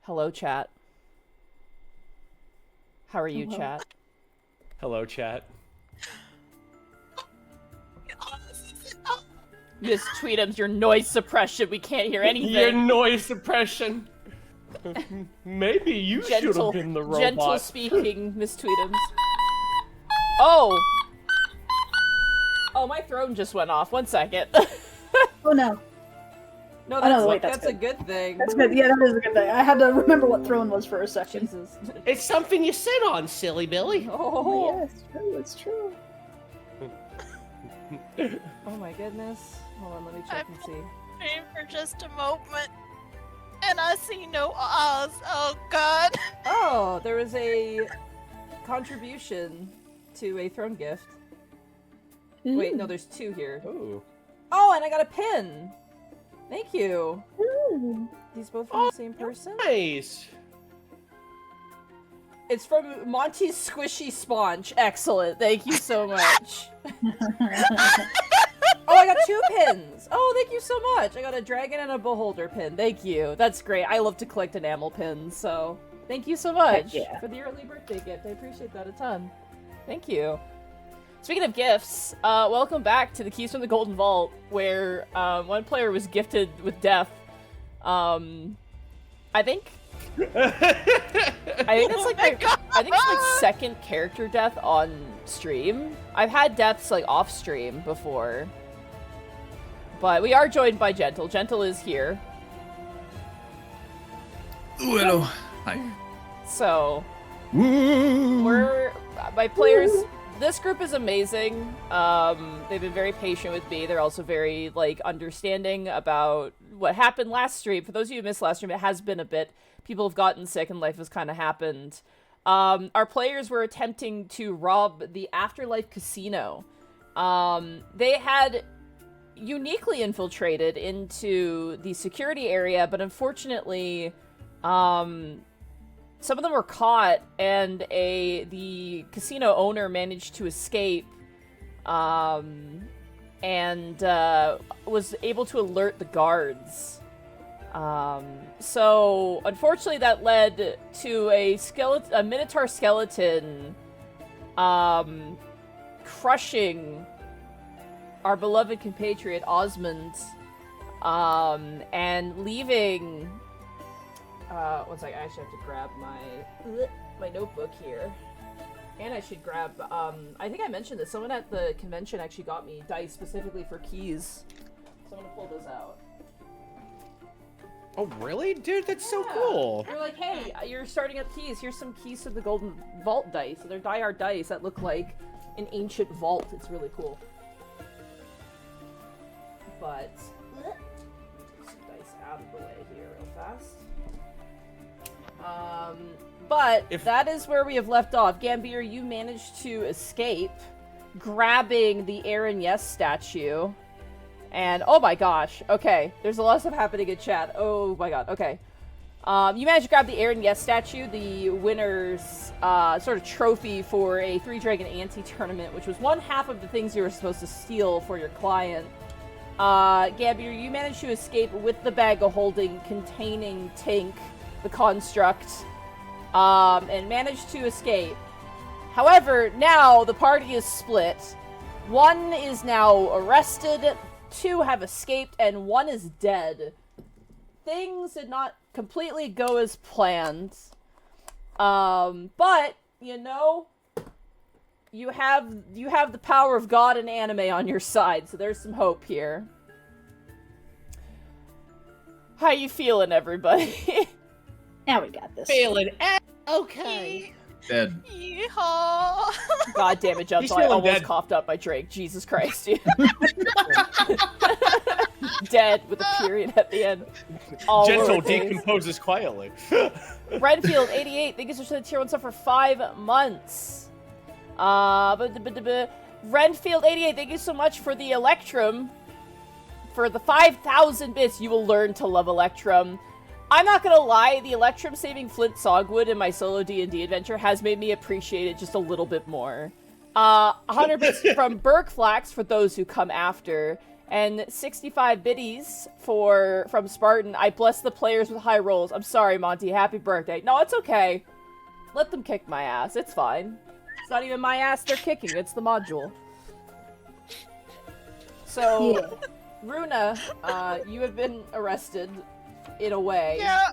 Hello, chat. How are you, chat? Hello, chat. Miss Tweetums, your noise suppression. We can't hear anything. Your noise suppression. Maybe you should have been the robot. Gentle speaking, Miss Tweetums. Oh! Oh, my throne just went off. 1 second. Oh no. No, that's, wait, that's a good thing. That's good. Yeah, that is a good thing. I had to remember what throne was for a second. Jesus. It's something you sit on, silly Billy. Oh. Yeah, it's true. It's true. Oh my goodness. Hold on, let me check and see. Dream for just a moment, and I see no Oz. Oh God. Oh, there was a contribution to a throne gift. Wait, no, there's 2 here. Ooh. Oh, and I got a pin. Thank you. Ooh. These both from the same person? Nice. It's from Monty's Squishy Sponge. Excellent. Thank you so much. Oh, I got 2 pins. Oh, thank you so much. I got a dragon and a beholder pin. Thank you. That's great. I love to collect enamel pins, so thank you so much for the early birthday gift. I appreciate that a ton. Thank you. Speaking of gifts, welcome back to the Keys from the Golden Vault, where one player was gifted with death. I think that's like I think it's like second character death on stream. I've had deaths like off stream before, but we are joined by Gentle. Gentle is here. Ooh, hello. Hi. So my players. This group is amazing. They've been very patient with me. They're also very, like, understanding about what happened last stream. For those of you who missed last stream, it has been a bit. People have gotten sick and life has kind of happened. Our players were attempting to rob the Afterlife Casino. They had uniquely infiltrated into the security area, but unfortunately, some of them were caught, and the casino owner managed to escape, and was able to alert the guards. So unfortunately, that led to a Minotaur skeleton, crushing our beloved compatriot Osmond, and leaving. One second, I actually have to grab my notebook here. And I should grab, I think I mentioned this. Someone at the convention actually got me dice specifically for keys. So I'm gonna pull those out. Oh, really? Dude, that's so cool. They're like, hey, you're starting up keys. Here's some keys to the Golden Vault dice. So they're die-hard dice that look like an ancient vault. It's really cool. But, get some dice out of the way here real fast. But that is where we have left off. Gambir, you managed to escape, grabbing the Aaron Yes statue. And, oh my gosh, okay, there's a lot of stuff happening in chat. Oh my god, okay. You managed to grab the Aaron Yes statue, the winner's sort of trophy for a 3-Dragon Ante-tournament, which was one half of the things you were supposed to steal for your client. Gambir, you managed to escape with the bag of holding containing Tink, the construct, and managed to escape. However, now the party is split. 1 is now arrested, 2 have escaped, and 1 is dead. Things did not completely go as planned. But, you know, you have the power of God and anime on your side, so there's some hope here. How you feeling, everybody? Now we got this. Feeling okay. Dead. Yeehaw! God damn it, Gentle. I almost coughed up my drink. Jesus Christ, dude. Dead with a period at the end. All Gentle lowercase. decomposes quietly. Renfield, 88. Thank you so much for the tier 1 sub for 5 months. Renfield, 88. Thank you so much for the Electrum. For the 5,000 bits, you will learn to love Electrum. I'm not gonna lie, the Electrum saving Flint Sogwood in my solo D&D adventure has made me appreciate it just a little bit more. 100 bits from Bergflax for those who come after. And 65 biddies from Spartan. I bless the players with high rolls. I'm sorry, Monty. Happy birthday. No, it's okay. Let them kick my ass. It's fine. It's not even my ass they're kicking. It's the module. So, Yeah. Runa, you have been arrested in a way. Yeah.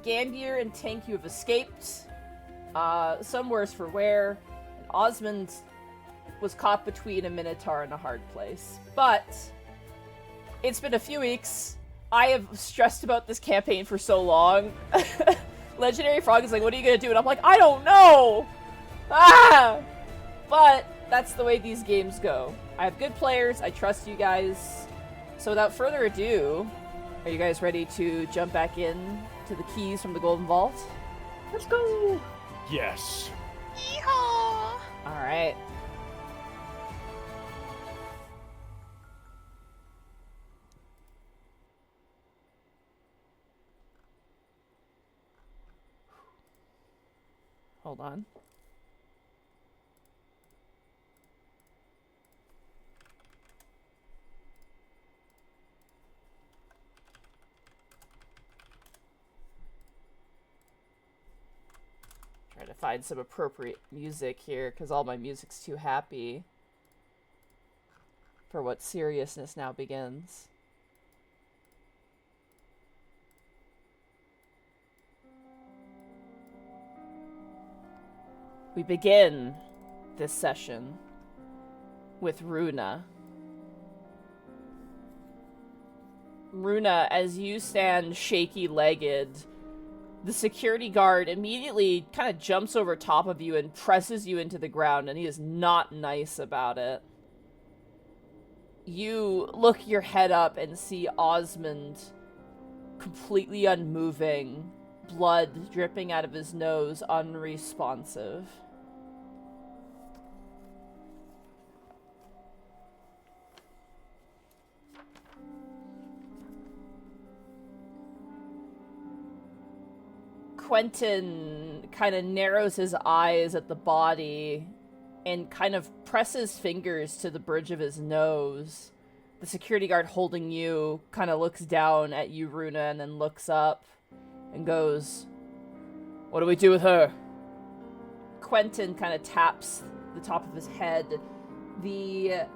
Gambir and Tink, you have escaped. Some worse for wear. And Osmond was caught between a Minotaur and a hard place. But it's been a few weeks. I have stressed about this campaign for so long. Legendary Frog is like, what are you gonna do? And I'm like, I don't know! Ah! But that's the way these games go. I have good players. I trust you guys. So without further ado, are you guys ready to jump back in to the keys from the Golden Vault? Let's go! Yes. Yeehaw! Alright. Hold on. Try to find some appropriate music here, because all my music's too happy for what seriousness now begins. We begin this session with Runa. Runa, as you stand shaky-legged, the security guard immediately kind of jumps over top of you and presses you into the ground, and he is not nice about it. You look your head up and see Osmond completely unmoving, blood dripping out of his nose, unresponsive. Quentin kind of narrows his eyes at the body and kind of presses fingers to the bridge of his nose. The security guard holding you kind of looks down at you, Runa, and then looks up and goes, "What do we do with her?" Quentin kind of taps the top of his head. I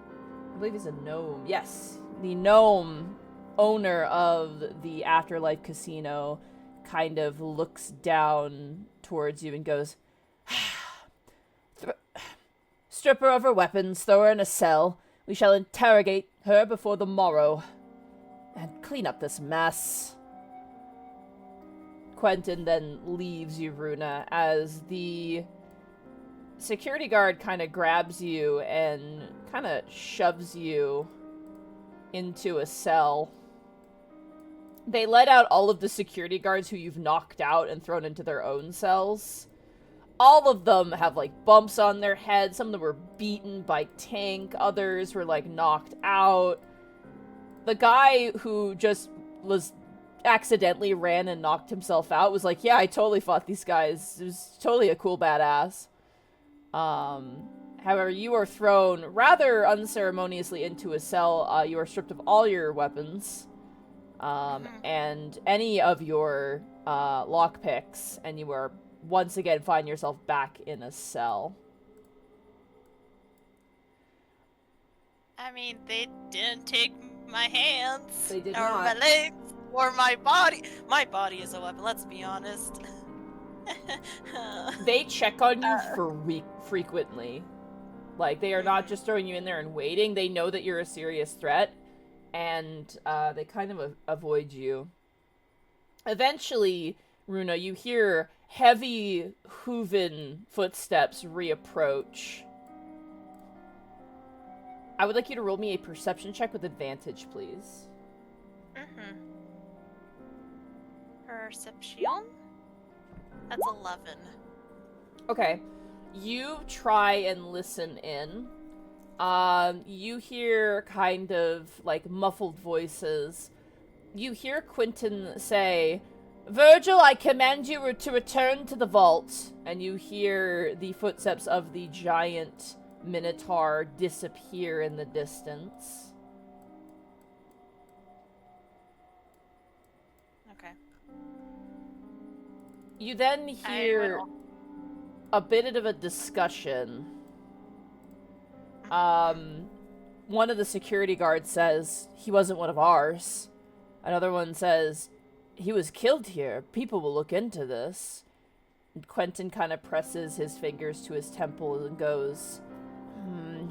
believe he's a gnome. Yes, the gnome owner of the Afterlife Casino kind of looks down towards you and goes, "Strip her of her weapons, throw her in a cell. We shall interrogate her before the morrow. And clean up this mess." Quentin then leaves you, Runa, as the security guard kind of grabs you and kind of shoves you into a cell. They let out all of the security guards who you've knocked out and thrown into their own cells. All of them have, like, bumps on their heads. Some of them were beaten by Tink. Others were, like, knocked out. The guy who just was accidentally ran and knocked himself out was like, yeah, I totally fought these guys. It was totally a cool badass. However, you are thrown rather unceremoniously into a cell. You are stripped of all your weapons. And any of your lockpicks, and you are once again find yourself back in a cell. I mean, they didn't take my hands. They did or not. my legs. Or my body. My body is a weapon, let's be honest. They check on you frequently. Like, they are not just throwing you in there and waiting. They know that you're a serious threat. And they kind of avoid you. Eventually, Runa, you hear heavy hooven footsteps reapproach. I would like you to roll me a perception check with advantage, please. Perception? That's 11. Okay. You try and listen in. You hear kind of, like, muffled voices. You hear Quentin say, "Virgil, I command you to return to the vault." And you hear the footsteps of the giant minotaur disappear in the distance. Okay. You then hear a bit of a discussion. One of the security guards says, he wasn't one of ours. Another one says, he was killed here. People will look into this. And Quentin kind of presses his fingers to his temples and goes,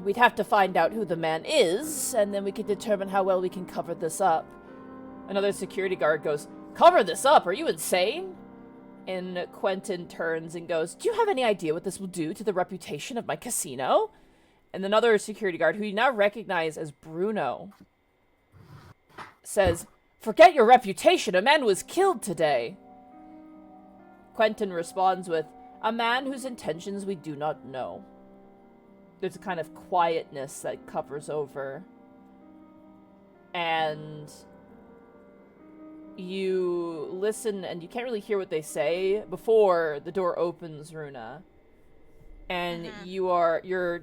we'd have to find out who the man is, and then we can determine how well we can cover this up. Another security guard goes, cover this up? Are you insane? And Quentin turns and goes, do you have any idea what this will do to the reputation of my casino? And another security guard, who you now recognize as Bruno, says, forget your reputation, a man was killed today. Quentin responds with, a man whose intentions we do not know. There's a kind of quietness that covers over. And you listen, and you can't really hear what they say before the door opens, Runa. And your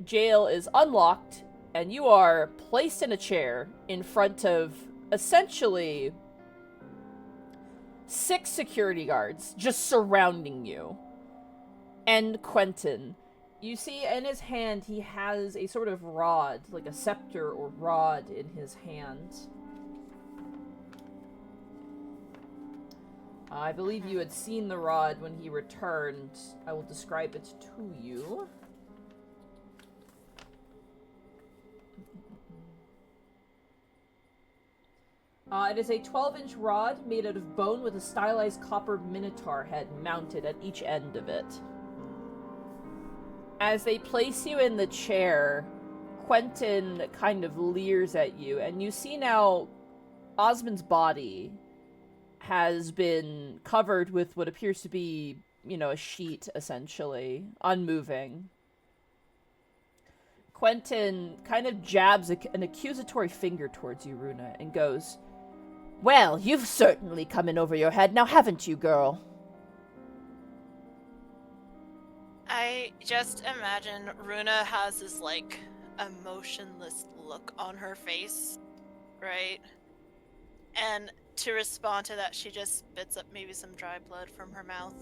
jail is unlocked, and you are placed in a chair in front of essentially 6 security guards just surrounding you. And Quentin, you see in his hand he has a sort of rod, like a scepter or rod in his hand. I believe you had seen the rod when he returned. I will describe it to you. It is a 12-inch rod made out of bone with a stylized copper minotaur head mounted at each end of it. As they place you in the chair, Quentin kind of leers at you, and you see now Osmond's body has been covered with what appears to be, a sheet, essentially, unmoving. Quentin kind of jabs an accusatory finger towards you, Runa, and goes, well, you've certainly come in over your head now, haven't you, girl? I just imagine Runa has this, emotionless look on her face, right? And to respond to that, she just spits up maybe some dry blood from her mouth.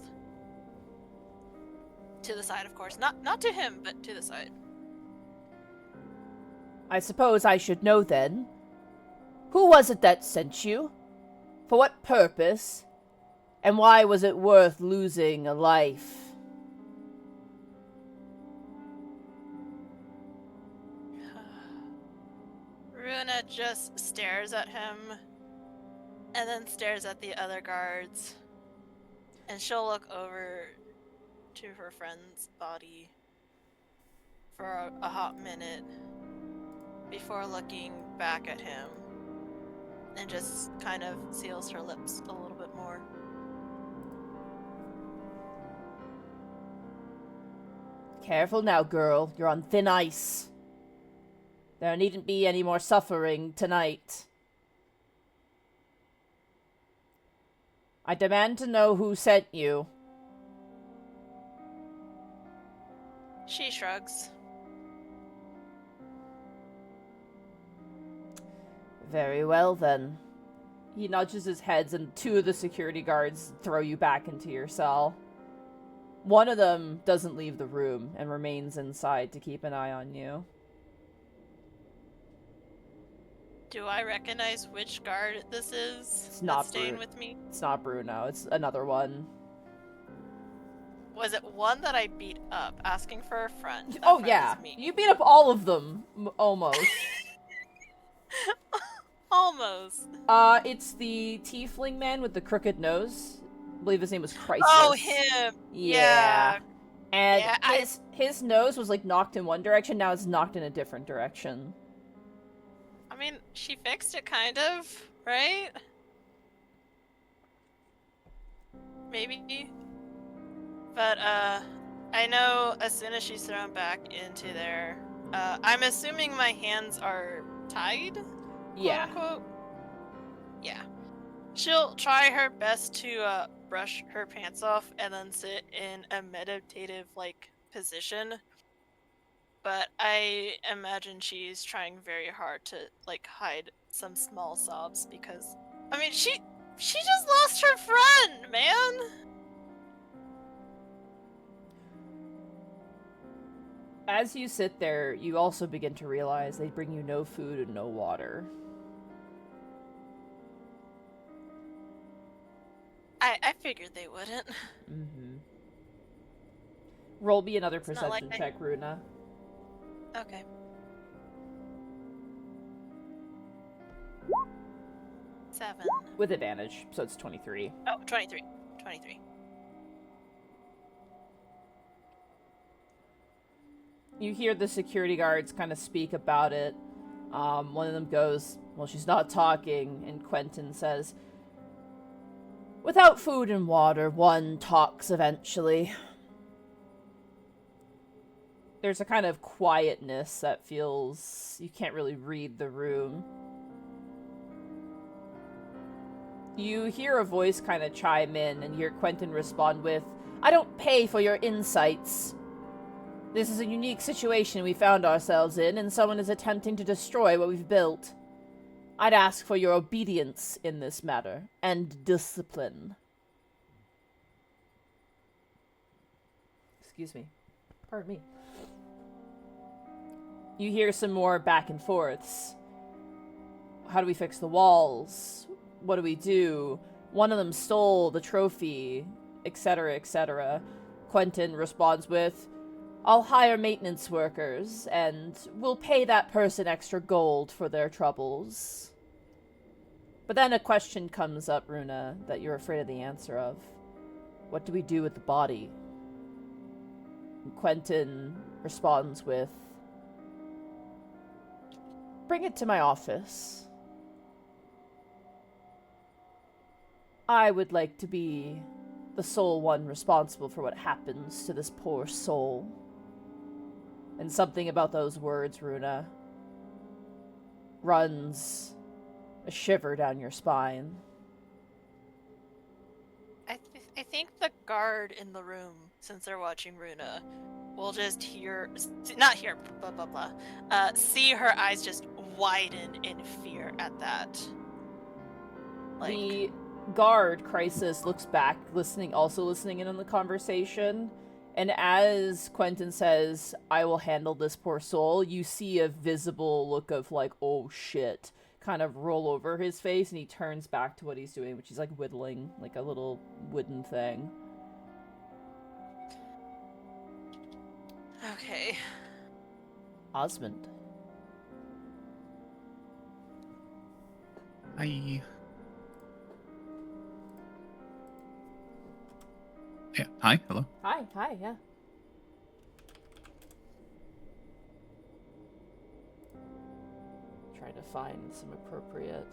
To the side, of course. Not to him, but to the side. I suppose I should know then. Who was it that sent you? For what purpose? And why was it worth losing a life? Runa just stares at him, and then stares at the other guards. And she'll look over to her friend's body for a hot minute before looking back at him, and just kind of seals her lips a little bit more. Careful now, girl. You're on thin ice. There needn't be any more suffering tonight. I demand to know who sent you. She shrugs. Very well, then. He nudges his head, and 2 of the security guards throw you back into your cell. One of them doesn't leave the room and remains inside to keep an eye on you. Do I recognize which guard this is? It's not that's staying with me. It's not Bruno. It's another one. Was it one that I beat up, asking for a friend? That Oh friend yeah, is me. you beat up all of them, almost. Almost. It's the tiefling man with the crooked nose. I believe his name was Crisis. Oh, him. Yeah. And Yeah, his nose was knocked in one direction. Now it's knocked in a different direction. I mean, she fixed it, kind of, right? Maybe. But, I know as soon as she's thrown back into there, I'm assuming my hands are tied? Yeah. Quote, unquote? Yeah. She'll try her best to, brush her pants off and then sit in a meditative, position. but I imagine she's trying very hard to like hide some small sobs because I mean she just lost her friend, man. As you sit there, you also begin to realize they bring you no food and no water. I figured they wouldn't. Mm-hmm. Roll me another It's not perception like check, Runa. Okay. 7. With advantage, so it's 23. Oh, 23. 23. You hear the security guards kind of speak about it. One of them goes, well, she's not talking, and Quentin says, without food and water, one talks eventually. There's a kind of quietness that feels... you can't really read the room. You hear a voice kind of chime in, and hear Quentin respond with, I don't pay for your insights. This is a unique situation we found ourselves in, and someone is attempting to destroy what we've built. I'd ask for your obedience in this matter, and discipline. Excuse me. Pardon me. You hear some more back and forths. How do we fix the walls? What do we do? One of them stole the trophy, etc., etc. Quentin responds with, I'll hire maintenance workers, and we'll pay that person extra gold for their troubles. But then a question comes up, Runa, that you're afraid of the answer of. What do we do with the body? And Quentin responds with, bring it to my office. I would like to be the sole one responsible for what happens to this poor soul. And something about those words, Runa, runs a shiver down your spine. I think the guard in the room, since they're watching Runa, will just blah blah blah, see her eyes just widen in fear at that. Like, the guard, Crisis, looks back, also listening in on the conversation. And as Quentin says, I will handle this poor soul, you see a visible look of like, oh shit, kind of roll over his face, and he turns back to what he's doing, which is like whittling, like a little wooden thing. okay. Osmond. Hi. Yeah. Hi. Hello. Hi, yeah. Trying to find some appropriate...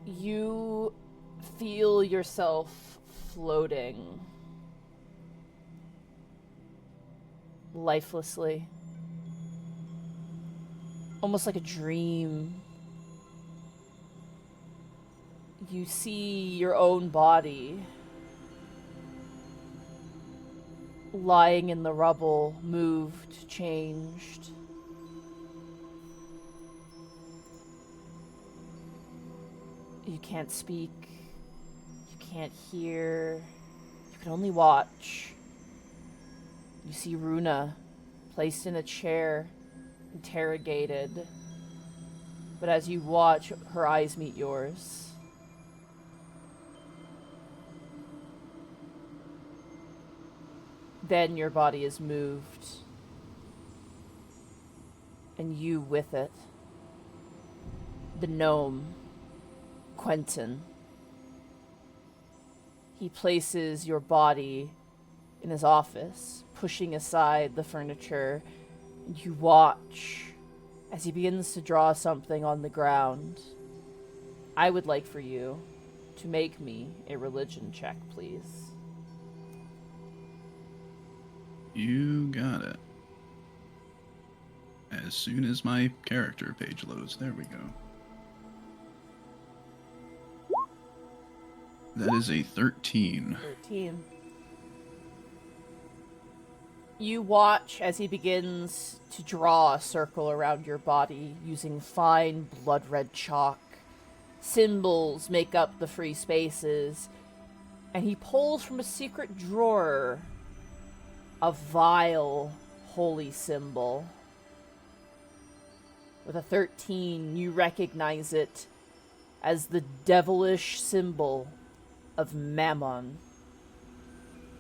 You feel yourself floating lifelessly, almost like a dream. You see your own body lying in the rubble, moved, changed. You can't speak, you can't hear, you can only watch. You see Runa placed in a chair, interrogated. But as you watch, her eyes meet yours. Then your body is moved. And you with it. The gnome, Quentin. He places your body in his office, pushing aside the furniture, and you watch as he begins to draw something on the ground. I would like for you to make me a religion check, please. You got it. as soon as my character page loads. There we go. That is a 13. 13. You watch as he begins to draw a circle around your body using fine blood-red chalk. Symbols make up the free spaces, and he pulls from a secret drawer a vile, holy symbol. With a 13, you recognize it as the devilish symbol of Mammon,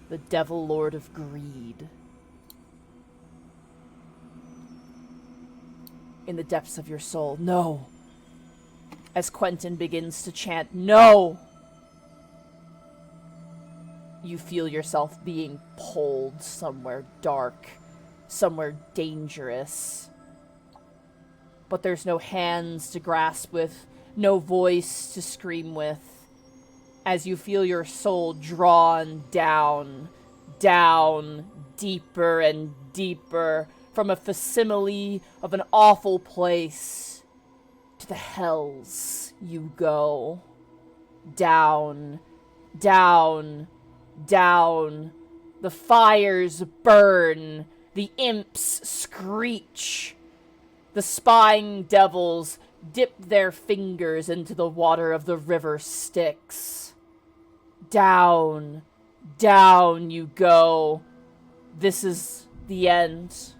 the devil lord of greed. In the depths of your soul, no. As Quentin begins to chant, no! You feel yourself being pulled somewhere dark, somewhere dangerous. But there's no hands to grasp with, no voice to scream with, as you feel your soul drawn down, down, deeper and deeper, from a facsimile of an awful place to the hells you go. Down, down, down. The fires burn. The imps screech. The spying devils dip their fingers into the water of the river Styx. Down, down you go. This is the end.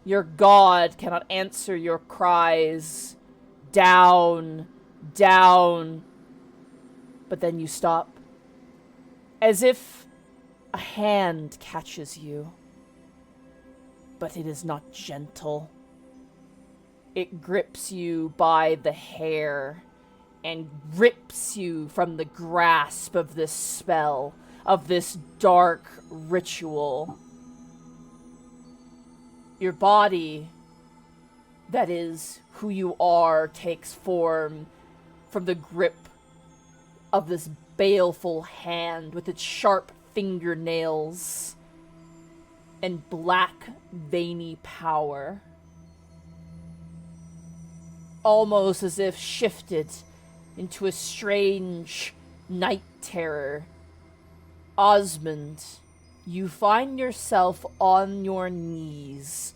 Your god cannot answer your cries. Down, down. But then you stop. As if a hand catches you. But it is not gentle. It grips you by the hair and rips you from the grasp of this spell, of this dark ritual. Your body, that is who you are, takes form from the grip of this baleful hand with its sharp fingernails and black, veiny power. Almost as if shifted into a strange night terror. Osmond, you find yourself on your knees,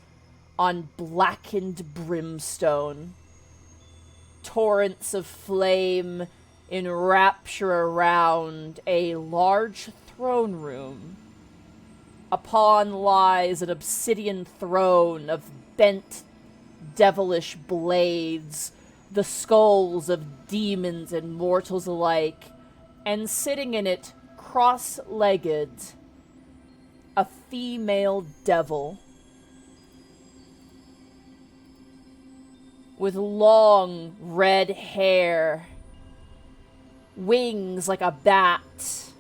on blackened brimstone. Torrents of flame enrapture around a large throne room. Upon lies an obsidian throne of bent, devilish blades, the skulls of demons and mortals alike, and sitting in it, cross-legged, a female devil. With long red hair, wings like a bat,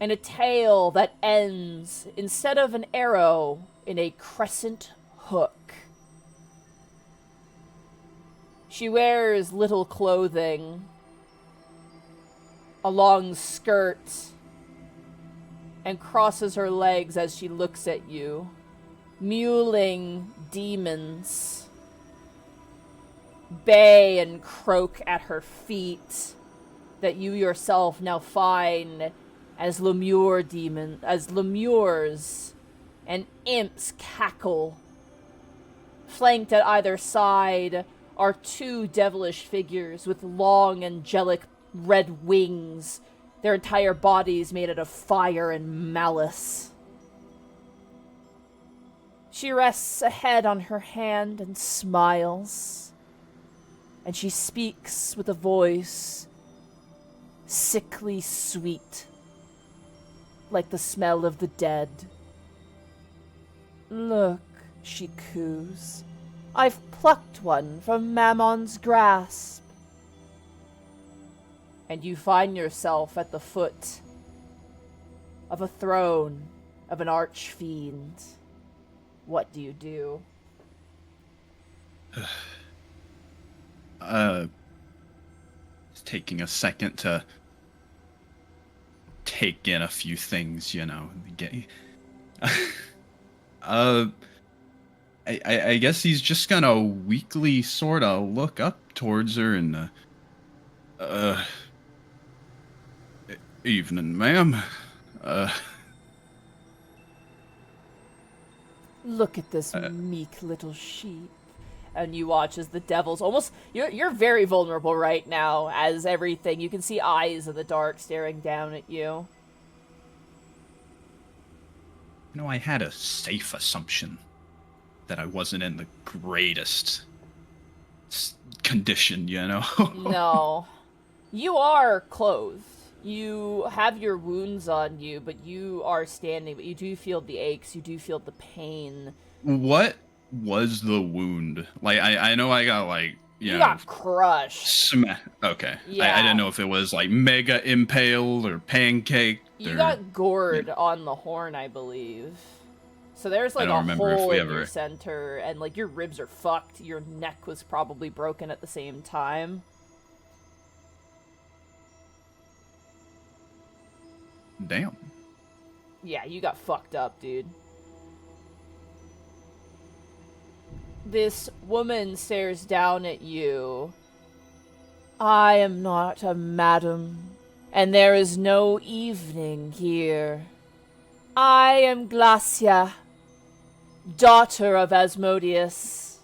and a tail that ends, instead of an arrow, in a crescent hook. She wears little clothing, a long skirt, and crosses her legs as she looks at you, mewling demons bay and croak at her feet that you yourself now find as lemures and imps cackle. Flanked at either side are two devilish figures with long angelic red wings, their entire bodies made out of fire and malice. She rests a head on her hand and smiles, and she speaks with a voice sickly sweet, like the smell of the dead. Look, she coos, I've plucked one from Mammon's grasp. And you find yourself at the foot of a throne of an archfiend. What do you do? It's taking a second to take in a few things, you know. I guess he's just gonna weakly sort of look up towards her and, uh, evening, ma'am. Look at this meek little sheep. And you watch as the devils almost... You're very vulnerable right now, as everything... You can see eyes in the dark staring down at you. You know, I had a safe assumption that I wasn't in the greatest condition, you know? No. You are clothed. You have your wounds on you, but you are standing, but you do feel the aches, you do feel the pain. What was the wound? Like, I know I got, like, you got crushed. Okay. Yeah. I didn't know if it was, like, mega impaled or pancaked. You got gored on the horn, I believe. So there's, like, a hole in your center, and, like, your ribs are fucked. Your neck was probably broken at the same time. Damn. Yeah, you got fucked up, dude. This woman stares down at you. I am not a madam, and there is no evening here. I am Glacia, daughter of Asmodeus,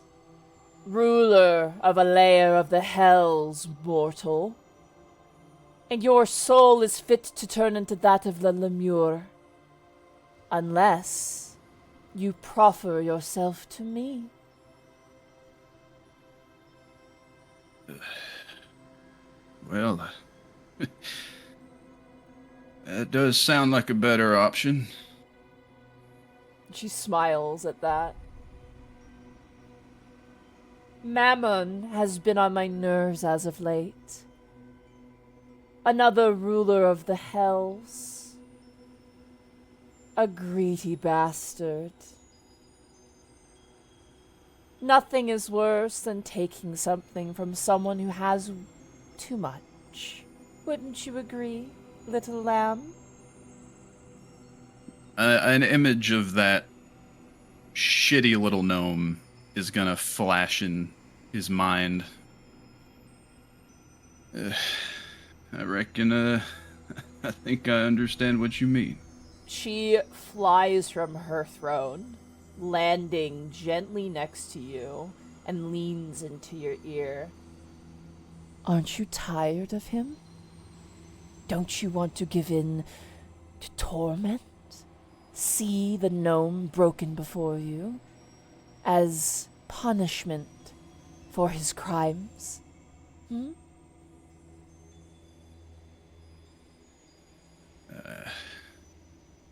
ruler of a layer of the hells, mortal. And your soul is fit to turn into that of the Lemure, unless you proffer yourself to me. Well, that does sound like a better option. She smiles at that. Mammon has been on my nerves as of late. Another ruler of the hells. A greedy bastard. Nothing is worse than taking something from someone who has too much. Wouldn't you agree, little lamb? An image of that shitty little gnome is gonna flash in his mind. I reckon, I think I understand what you mean. She flies from her throne, landing gently next to you, and leans into your ear. Aren't you tired of him? Don't you want to give in to torment? See the gnome broken before you as punishment for his crimes?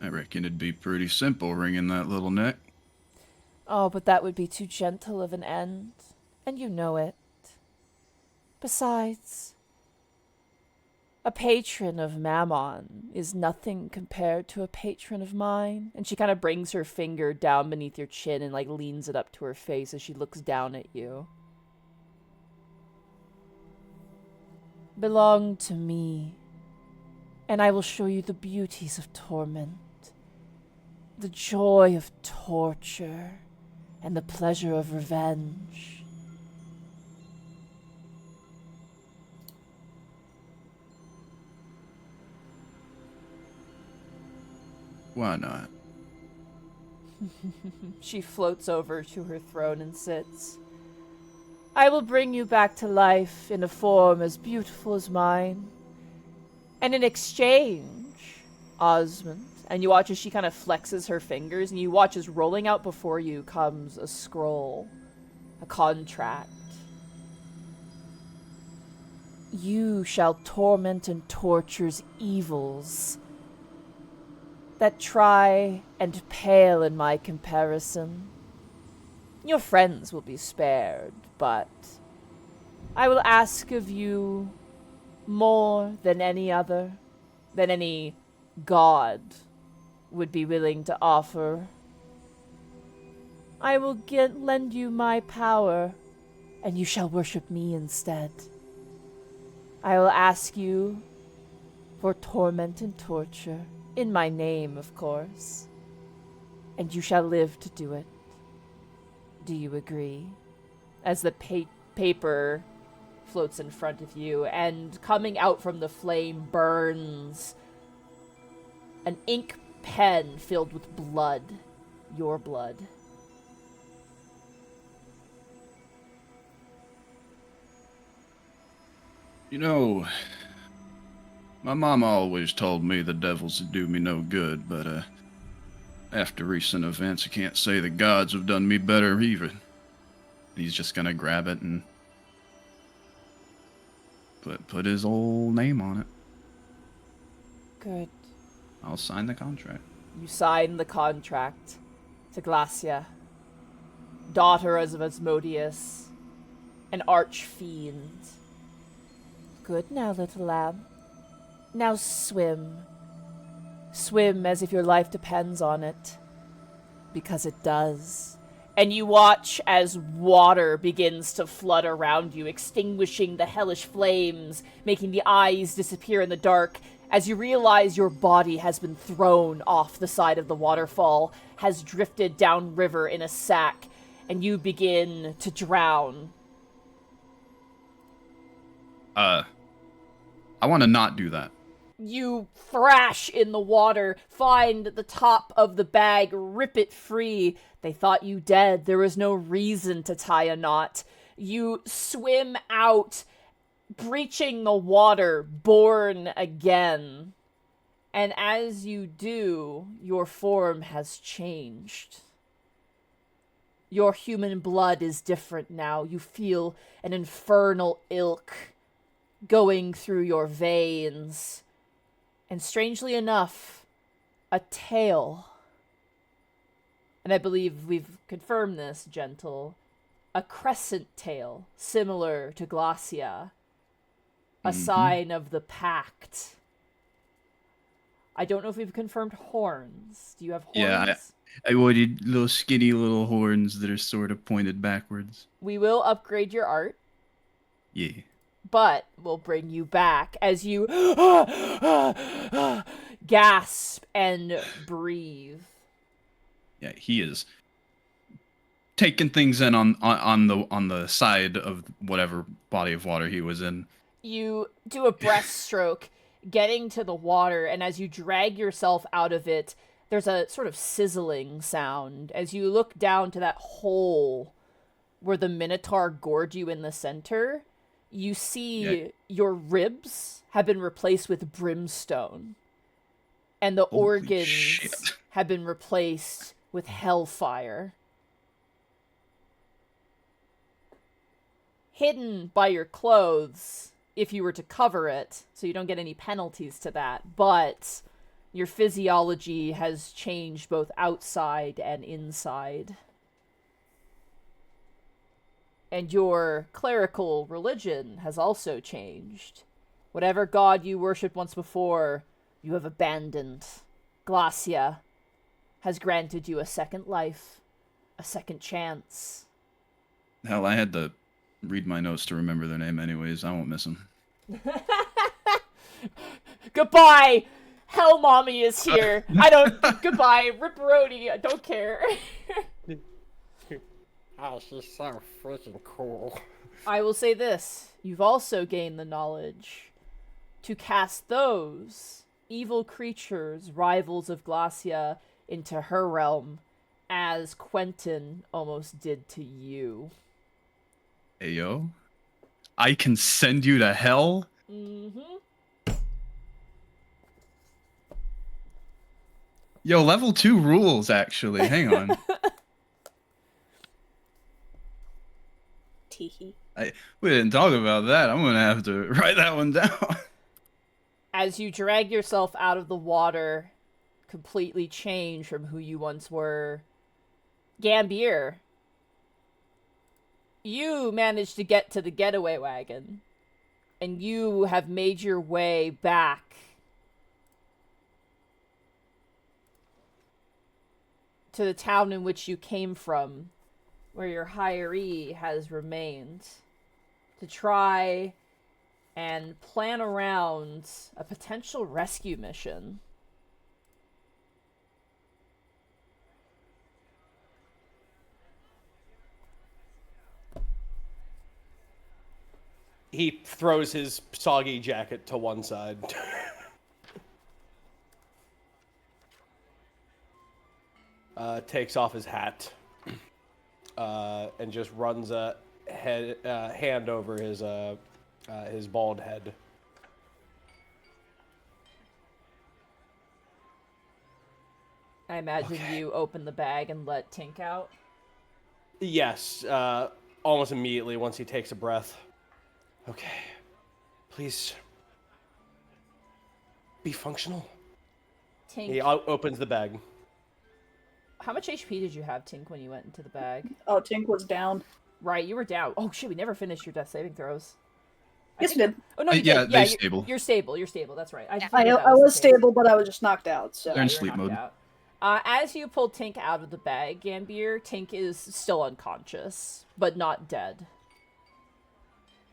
I reckon it'd be pretty simple wringing that little neck. Oh, but that would be too gentle of an end, and you know it. Besides, a patron of Mammon is nothing compared to a patron of mine. And she kind of brings her finger down beneath your chin and, like, leans it up to her face as she looks down at you. Belong to me, and I will show you the beauties of torment, the joy of torture, and the pleasure of revenge. Why not? She floats over to her throne and sits. I will bring you back to life in a form as beautiful as mine. And in exchange, Osmond, and you watch as she kind of flexes her fingers, and you watch as rolling out before you comes a scroll, a contract. You shall torment and torture's evils that try and pale in my comparison. Your friends will be spared, but I will ask of you more than any other, than any god would be willing to offer. I will lend you my power, and you shall worship me instead. I will ask you for torment and torture, in my name, of course, and you shall live to do it. Do you agree? As the paper floats in front of you, and coming out from the flame burns an ink pen filled with blood. Your blood. You know, my mom always told me the devils would do me no good, but after recent events, I can't say the gods have done me better either. He's just gonna grab it and put his old name on it. Good. I'll sign the contract. You sign the contract to Glacia, daughter of Asmodeus, an archfiend. Good now, little lamb. Now swim. Swim as if your life depends on it. Because it does. And you watch as water begins to flood around you, extinguishing the hellish flames, making the eyes disappear in the dark, as you realize your body has been thrown off the side of the waterfall, has drifted downriver in a sack, and you begin to drown. I want to not do that. You thrash in the water, find the top of the bag, rip it free. They thought you dead. There was no reason to tie a knot. You swim out, breaching the water, born again. And as you do, your form has changed. Your human blood is different now. You feel an infernal ilk going through your veins. And strangely enough, a tail. And I believe we've confirmed this, Gentle. A crescent tail, similar to Glacia. A sign of the pact. I don't know if we've confirmed horns. Do you have horns? Yeah, I wanted little skinny little horns that are sort of pointed backwards. We will upgrade your art. Yeah. But we'll bring you back as you gasp and breathe. Yeah, he is taking things in on the side of whatever body of water he was in. You do a breaststroke, getting to the water, and as you drag yourself out of it, there's a sort of sizzling sound as you look down to that hole where the Minotaur gored you in the center. You see your ribs have been replaced with brimstone, and the Holy organs shit. have been replaced with hellfire. Hidden by your clothes, if you were to cover it, so you don't get any penalties to that, but your physiology has changed both outside and inside. And your clerical religion has also changed. Whatever god you worshipped once before, you have abandoned. Glacia has granted you a second life, a second chance. Hell, I had to read my notes to remember their name anyways. I won't miss them. Goodbye! Hell Mommy is here. Goodbye, Ripperoni, I don't care. Oh, she's so freaking cool. I will say this. You've also gained the knowledge to cast those evil creatures, rivals of Glacia, into her realm, as Quentin almost did to you. Ayo? I can send you to hell? Mm-hmm. Yo, level 2 rules, actually. Hang on. Teehee. We didn't talk about that. I'm gonna have to write that one down. As you drag yourself out of the water, completely changed from who you once were, Gambir, you managed to get to the getaway wagon, and you have made your way back to the town in which you came from, where your hiree has remained, to try and plan around a potential rescue mission. He throws his soggy jacket to one side. Takes off his hat. And just runs a hand over his bald head. I imagine you open the bag and let Tink out. Yes, almost immediately once he takes a breath. Okay, please be functional. Tink. He opens the bag. How much HP did you have, Tink, when you went into the bag? Oh, Tink was down. Right, you were down. Oh shit, we never finished your death saving throws. Yes, we did. Oh no, you yeah, did. they you're stable. You're stable. You're stable. That's right. I figured that was the case. stable, but I was just knocked out. So They're in You were sleep knocked mode. out. As you pull Tink out of the bag, Gambir, Tink is still unconscious, but not dead.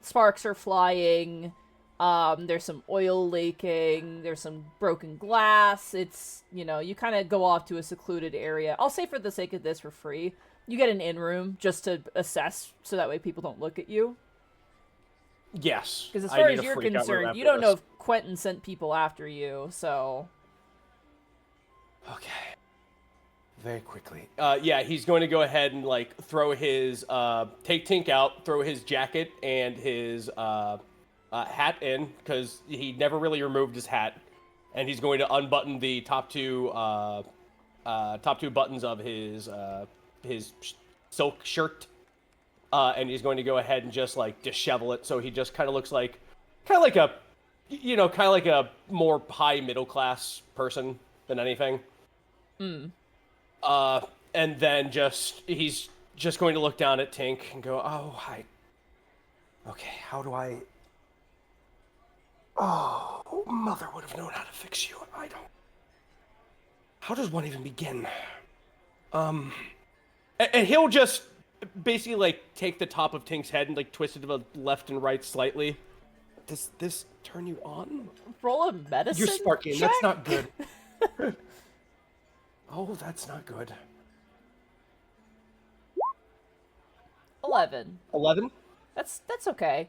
Sparks are flying. There's some oil leaking. There's some broken glass. It's, you kind of go off to a secluded area. I'll say for the sake of this for free, you get an in-room just to assess, so that way people don't look at you. Yes. Because as far as you're concerned, you don't know if Quentin sent people after you, so... Okay. Very quickly. Yeah, he's going to go ahead and, throw his, take Tink out, throw his jacket and his, hat in, because he never really removed his hat. And he's going to unbutton the top two buttons of his silk shirt. And he's going to go ahead and just, dishevel it, so he just kind of looks like a more high middle class person than anything. And then he's just going to look down at Tink and go, oh, hi. Okay, how do I... Oh, mother would have known how to fix you. I don't... How does one even begin? And he'll just basically, take the top of Tink's head and, twist it to the left and right slightly. Does this turn you on? Roll a medicine You're sparking. check? That's not good. Oh, that's not good. 11. 11? That's okay.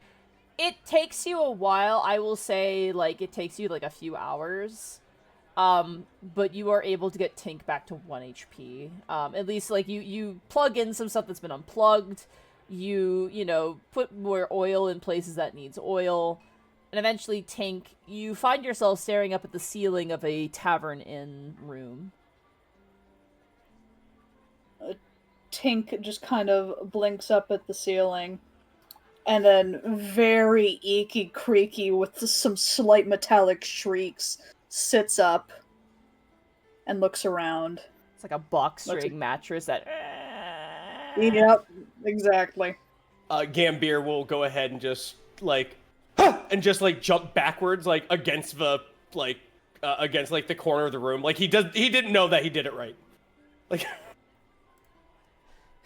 It takes you a while. I will say, it takes you, a few hours. But you are able to get Tink back to 1 HP. At least, you plug in some stuff that's been unplugged. You put more oil in places that needs oil. And eventually, Tink, you find yourself staring up at the ceiling of a tavern inn room. Tink just kind of blinks up at the ceiling, and then very eeky creaky with some slight metallic shrieks, sits up and looks around. It's like a box string mattress that... Yep, exactly. Gambir will go ahead and just, jump backwards, against the, against, the corner of the room. He didn't know that he did it right.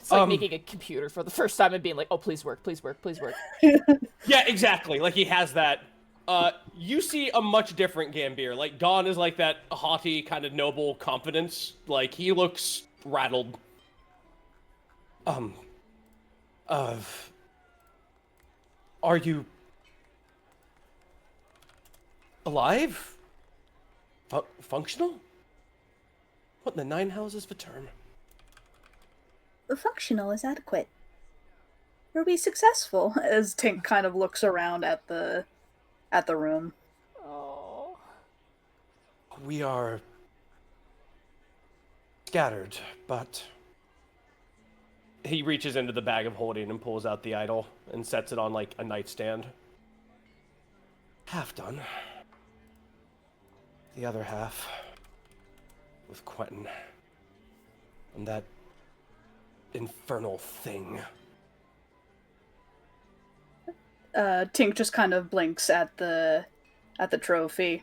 It's like making a computer for the first time and being like, oh, please work, please work, please work. Yeah, exactly. He has that. You see a much different Gambir. Dawn is that haughty, kind of noble confidence. He looks rattled. Are you alive? Functional? What in the nine hells is the term? Functional is adequate. Were we successful? As Tink kind of looks around at the room. Oh. We are scattered, but... He reaches into the bag of holding and pulls out the idol and sets it on, a nightstand. Half done. The other half with Quentin. And that infernal thing. Tink just kind of blinks at the trophy,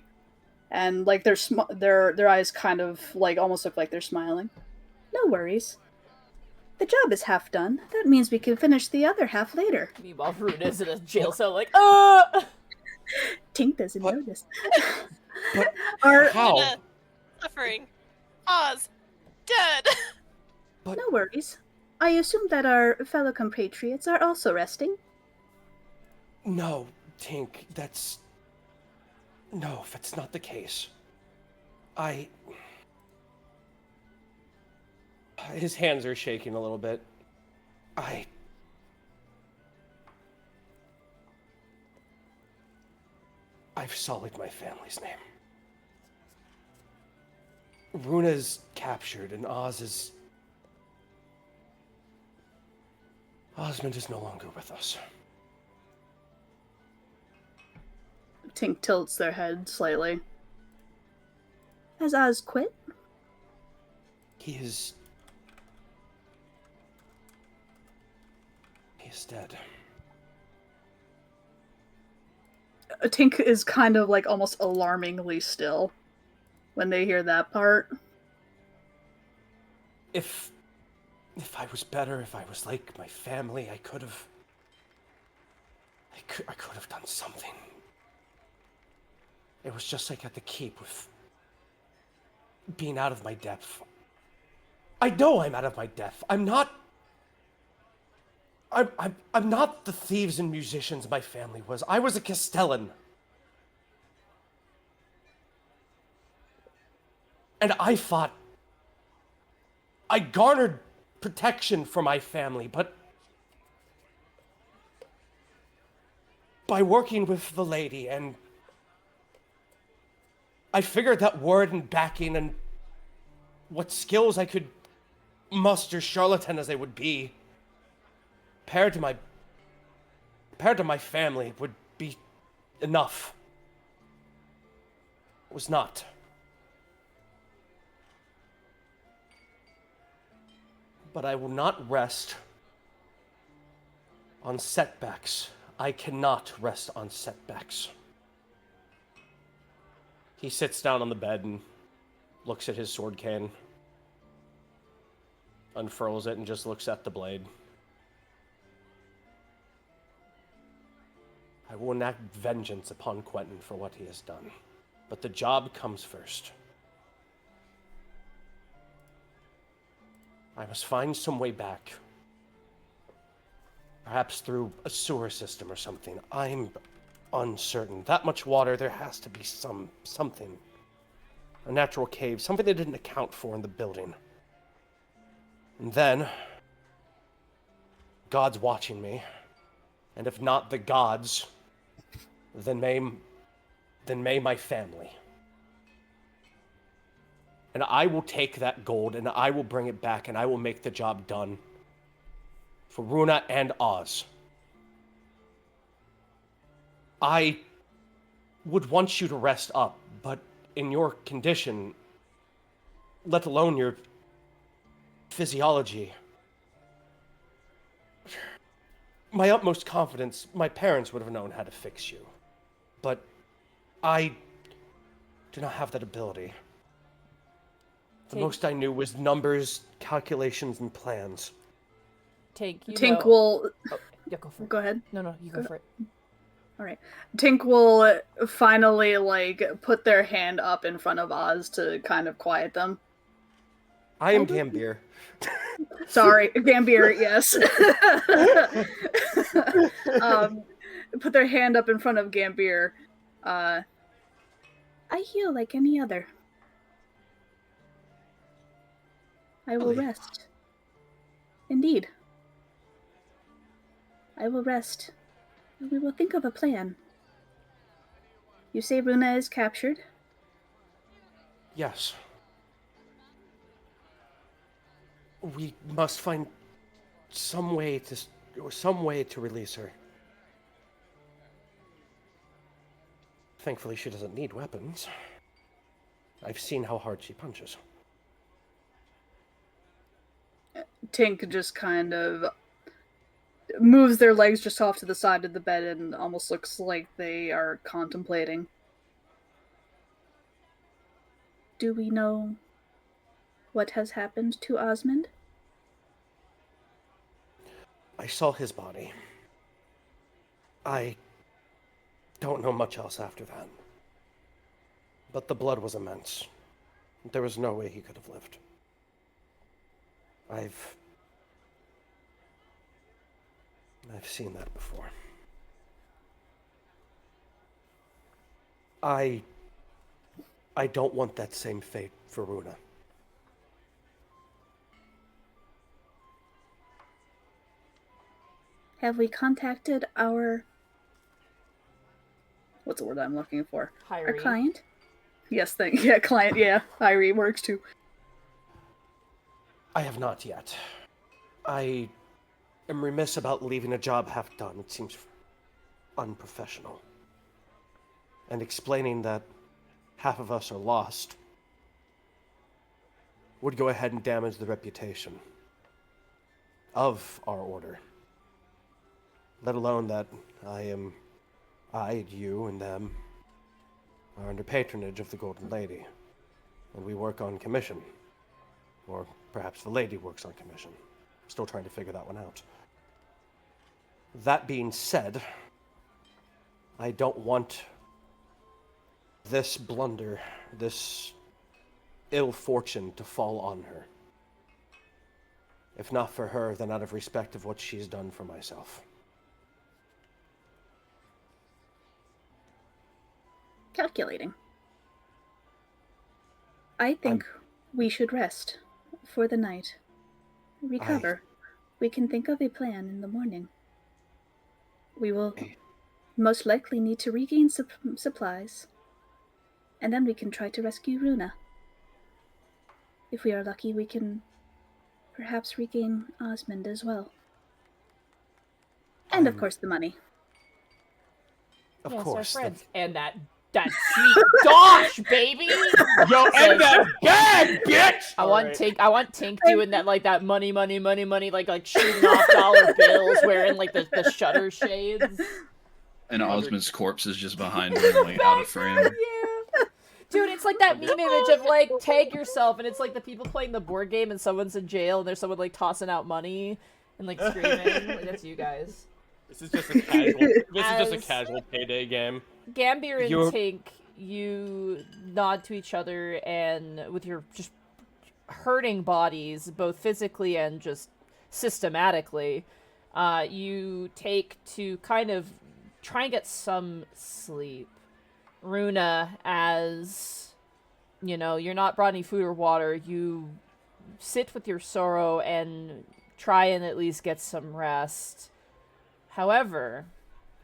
and their eyes kind of almost look like they're smiling. No worries. The job is half done. That means we can finish the other half later. Meanwhile, Runa's in a jail cell Tink doesn't notice. But Our, how? Suffering. Pause. Dead. no worries. I assume that our fellow compatriots are also resting. No, Tink, that's... No, that's not the case. His hands are shaking a little bit. I've sullied my family's name. Runa's captured, and Osmond is no longer with us. Tink tilts their head slightly. Has Oz quit? He is dead. Tink is kind of like almost alarmingly still when they hear that part. If I was better, if I was like my family, I could have done something. It was just like at the keep with being out of my depth. I know I'm out of my depth. I'm not the thieves and musicians my family was. I was a Castellan. And I fought. I garnered protection for my family, but by working with the lady, and I figured that word and backing and what skills I could muster, charlatan as they would be, paired to my family, would be enough. It was not. But I will not rest on setbacks. I cannot rest on setbacks. He sits down on the bed and looks at his sword cane, unfurls it, and just looks at the blade. I will enact vengeance upon Quentin for what he has done, but the job comes first. I must find some way back. Perhaps through a sewer system or something. I'm uncertain. That much water, there has to be something. A natural cave, something they didn't account for in the building. And then, God's watching me. And if not the gods, then may my family. And I will take that gold, and I will bring it back, and I will make the job done. For Runa and Oz. I would want you to rest up, but in your condition, let alone your physiology, my utmost confidence, my parents would have known how to fix you. But I do not have that ability. The most I knew was numbers, calculations, and plans. Tink will... Oh, yeah, go for it. Go ahead. No, you go for it. All right. Tink will finally, put their hand up in front of Oz to kind of quiet them. I am Gambir. Sorry, Gambir, yes. Put their hand up in front of Gambir. I heal like any other. I will rest. Indeed. I will rest. We will think of a plan. You say Runa is captured? Yes. We must find some way to release her. Thankfully, she doesn't need weapons. I've seen how hard she punches. Tink just kind of moves their legs just off to the side of the bed and almost looks like they are contemplating. Do we know what has happened to Osmond? I saw his body. I don't know much else after that. But the blood was immense. There was no way he could have lived. I've seen that before. I don't want that same fate for Runa. Have we contacted our... What's the word I'm looking for? Our Hiree. client? Yes, yeah, client, yeah. Hiree works too. I have not yet. I am remiss about leaving a job half done. It seems unprofessional. And explaining that half of us are lost would go ahead and damage the reputation of our order. Let alone that I, you, and them are under patronage of the Golden Lady, and we work on commission. Or perhaps the lady works on commission. Still trying to figure that one out. That being said, I don't want this blunder, this ill fortune to fall on her. If not for her, then out of respect of what she's done for myself. Calculating. I think we should rest for the night. Recover. We can think of a plan in the morning. We will most likely need to regain supplies. And then we can try to rescue Runa. If we are lucky, we can perhaps regain Osmond as well. And of course the money. Of Yes, course. our friends. And that sweet dosh, baby! Yo, and that bag, bitch! I want Tink doing that, like, that money, like shooting off dollar bills, wearing, like, the shutter shades. And Osmond's corpse is just behind him, like, out of frame. Yeah. Dude, it's like that meme image of, like, tag yourself, and it's, like, the people playing the board game, and someone's in jail, and there's someone, like, tossing out money, and, like, screaming. Like, that's you guys. This is just a casual payday game. Gambir and Tink, you nod to each other, and with your just hurting bodies, both physically and just systematically, you take to kind of try and get some sleep. Runa, as, you know, you're not brought any food or water, you sit with your sorrow and try and at least get some rest. However,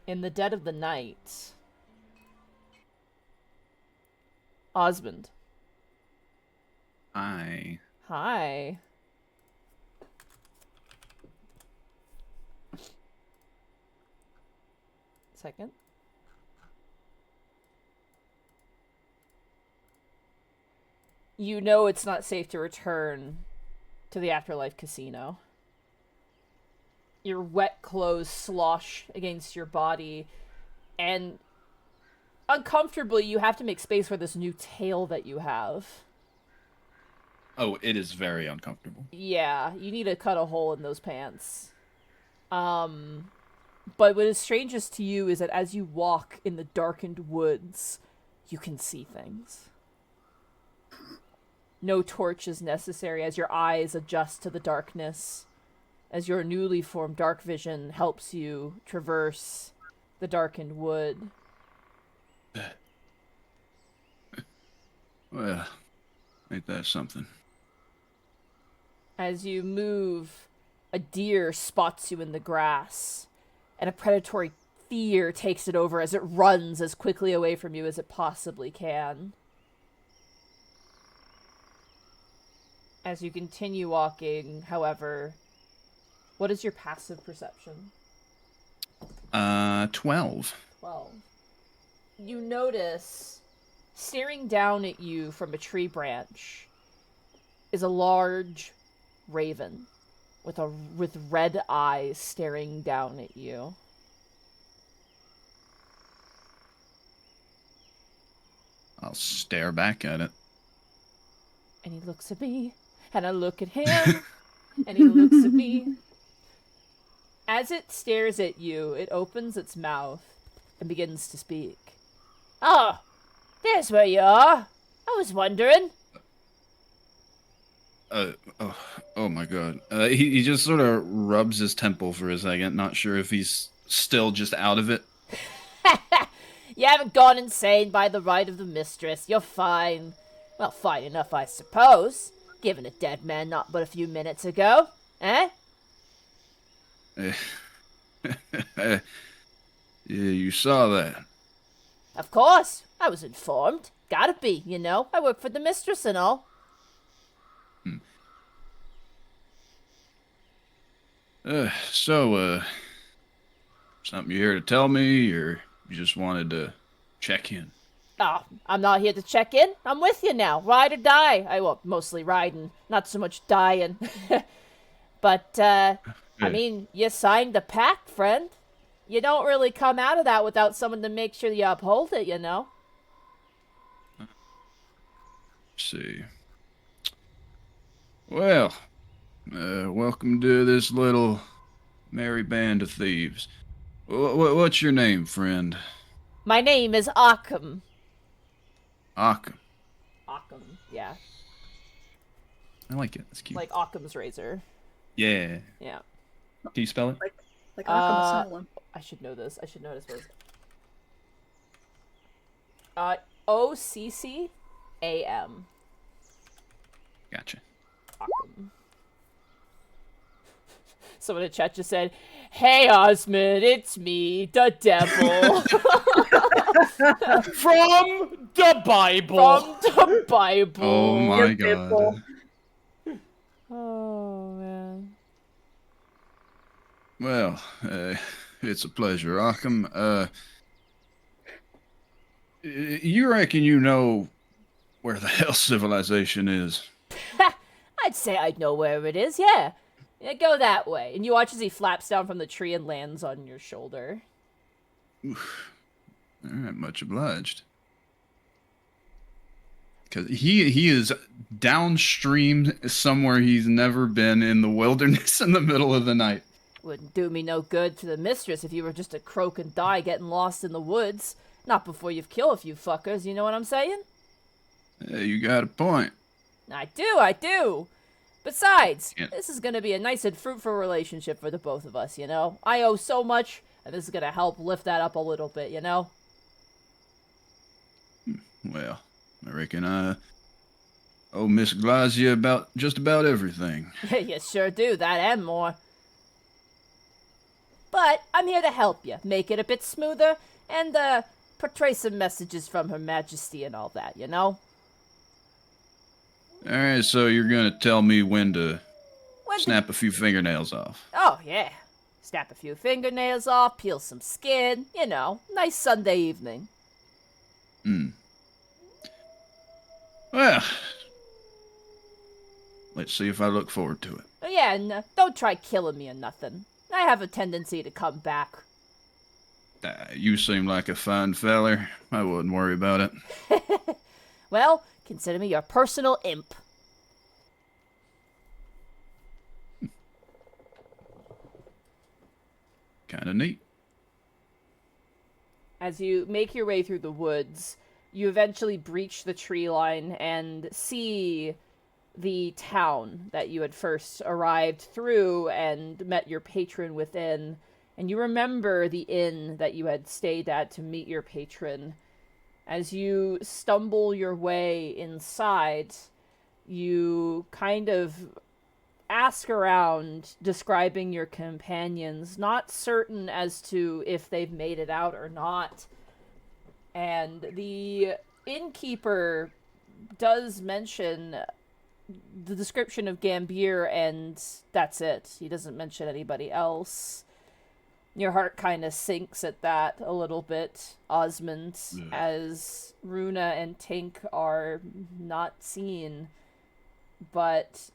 in the dead of the night, Osmond. Hi. Hi. Second. You know it's not safe to return to the Afterlife Casino. Your wet clothes slosh against your body, and uncomfortably you have to make space for this new tail that you have. Oh, it is very uncomfortable. Yeah, you need to cut a hole in those pants. But what is strangest to you is that as you walk in the darkened woods, you can see things. No torch is necessary as your eyes adjust to the darkness, as your newly formed dark vision helps you traverse the darkened wood. Well, ain't that something? As you move, a deer spots you in the grass, and a predatory fear takes it over as it runs as quickly away from you as it possibly can. As you continue walking, however, what is your passive perception? 12. 12. You notice, staring down at you from a tree branch, is a large raven with red eyes staring down at you. I'll stare back at it. And he looks at me, and I look at him, and he looks at me. As it stares at you, it opens its mouth and begins to speak. Oh, there's where you are. I was wondering. Oh my god. He just sort of rubs his temple for a second, not sure if he's still just out of it. You haven't gone insane by the right of the mistress. You're fine. Well, fine enough, I suppose. Given a dead man not but a few minutes ago. Eh? Yeah, you saw that. Of course. I was informed. Gotta be, you know. I work for the mistress and all. So, something you here to tell me, or you just wanted to check in? Oh, I'm not here to check in. I'm with you now. Ride or die. Well, mostly riding. Not so much dying. But, I mean, you signed the pact, friend. You don't really come out of that without someone to make sure you uphold it, you know? Let's see. Well, welcome to this little merry band of thieves. What's your name, friend? My name is Occam. Occam. Occam, yeah. I like it. That's cute. Like Occam's razor. Yeah. Yeah. Can you spell it? Like Arkham Asylum. I should know this. I should know this. Occam. Gotcha. Occam. Someone in chat just said, "Hey Osmond, it's me, the devil." From the Bible. From the Bible. Oh my Yep, god. Oh man. Well, it's a pleasure, Occam. You reckon you know where the hell civilization is? I'd say I'd know where it is, yeah. Yeah, go that way. And you watch as he flaps down from the tree and lands on your shoulder. All right, much obliged. Because he is downstream somewhere he's never been in the wilderness in the middle of the night. Wouldn't do me no good to the mistress if you were just a croak and die getting lost in the woods. Not before you've killed a few fuckers, you know what I'm saying? You got a point. I do. Besides, Yeah. this is gonna be a nice and fruitful relationship for the both of us, you know? I owe so much, and this is gonna help lift that up a little bit, you know? Well, I reckon I owe Miss Glazia just about everything. You sure do, that and more. But I'm here to help you, make it a bit smoother, and, portray some messages from Her Majesty and all that, you know? All right, so you're gonna tell me when to When snap a few fingernails off. Oh, yeah. Snap a few fingernails off, peel some skin, you know, nice Sunday evening. Well, let's see if I look forward to it. Oh, yeah, and don't try killing me or nothing. I have a tendency to come back. You seem like a fine feller. I wouldn't worry about it. Well, consider me your personal imp. Kinda neat. As you make your way through the woods, you eventually breach the tree line and see the town that you had first arrived through and met your patron within. And you remember the inn that you had stayed at to meet your patron. As you stumble your way inside, you kind of ask around, describing your companions, not certain as to if they've made it out or not. And the innkeeper does mention the description of Gambir, and that's it. He doesn't mention anybody else. Your heart kind of sinks at that a little bit, Osmond, as Runa and Tink are not seen. But,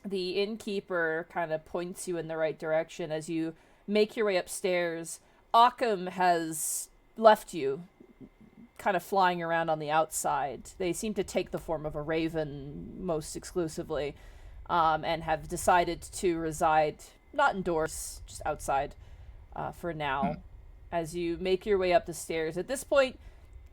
the innkeeper kind of points you in the right direction as you make your way upstairs. Occam has left you, kind of flying around on the outside. They seem to take the form of a raven most exclusively, and have decided to reside not indoors, just outside, for now. As you make your way up the stairs. At this point,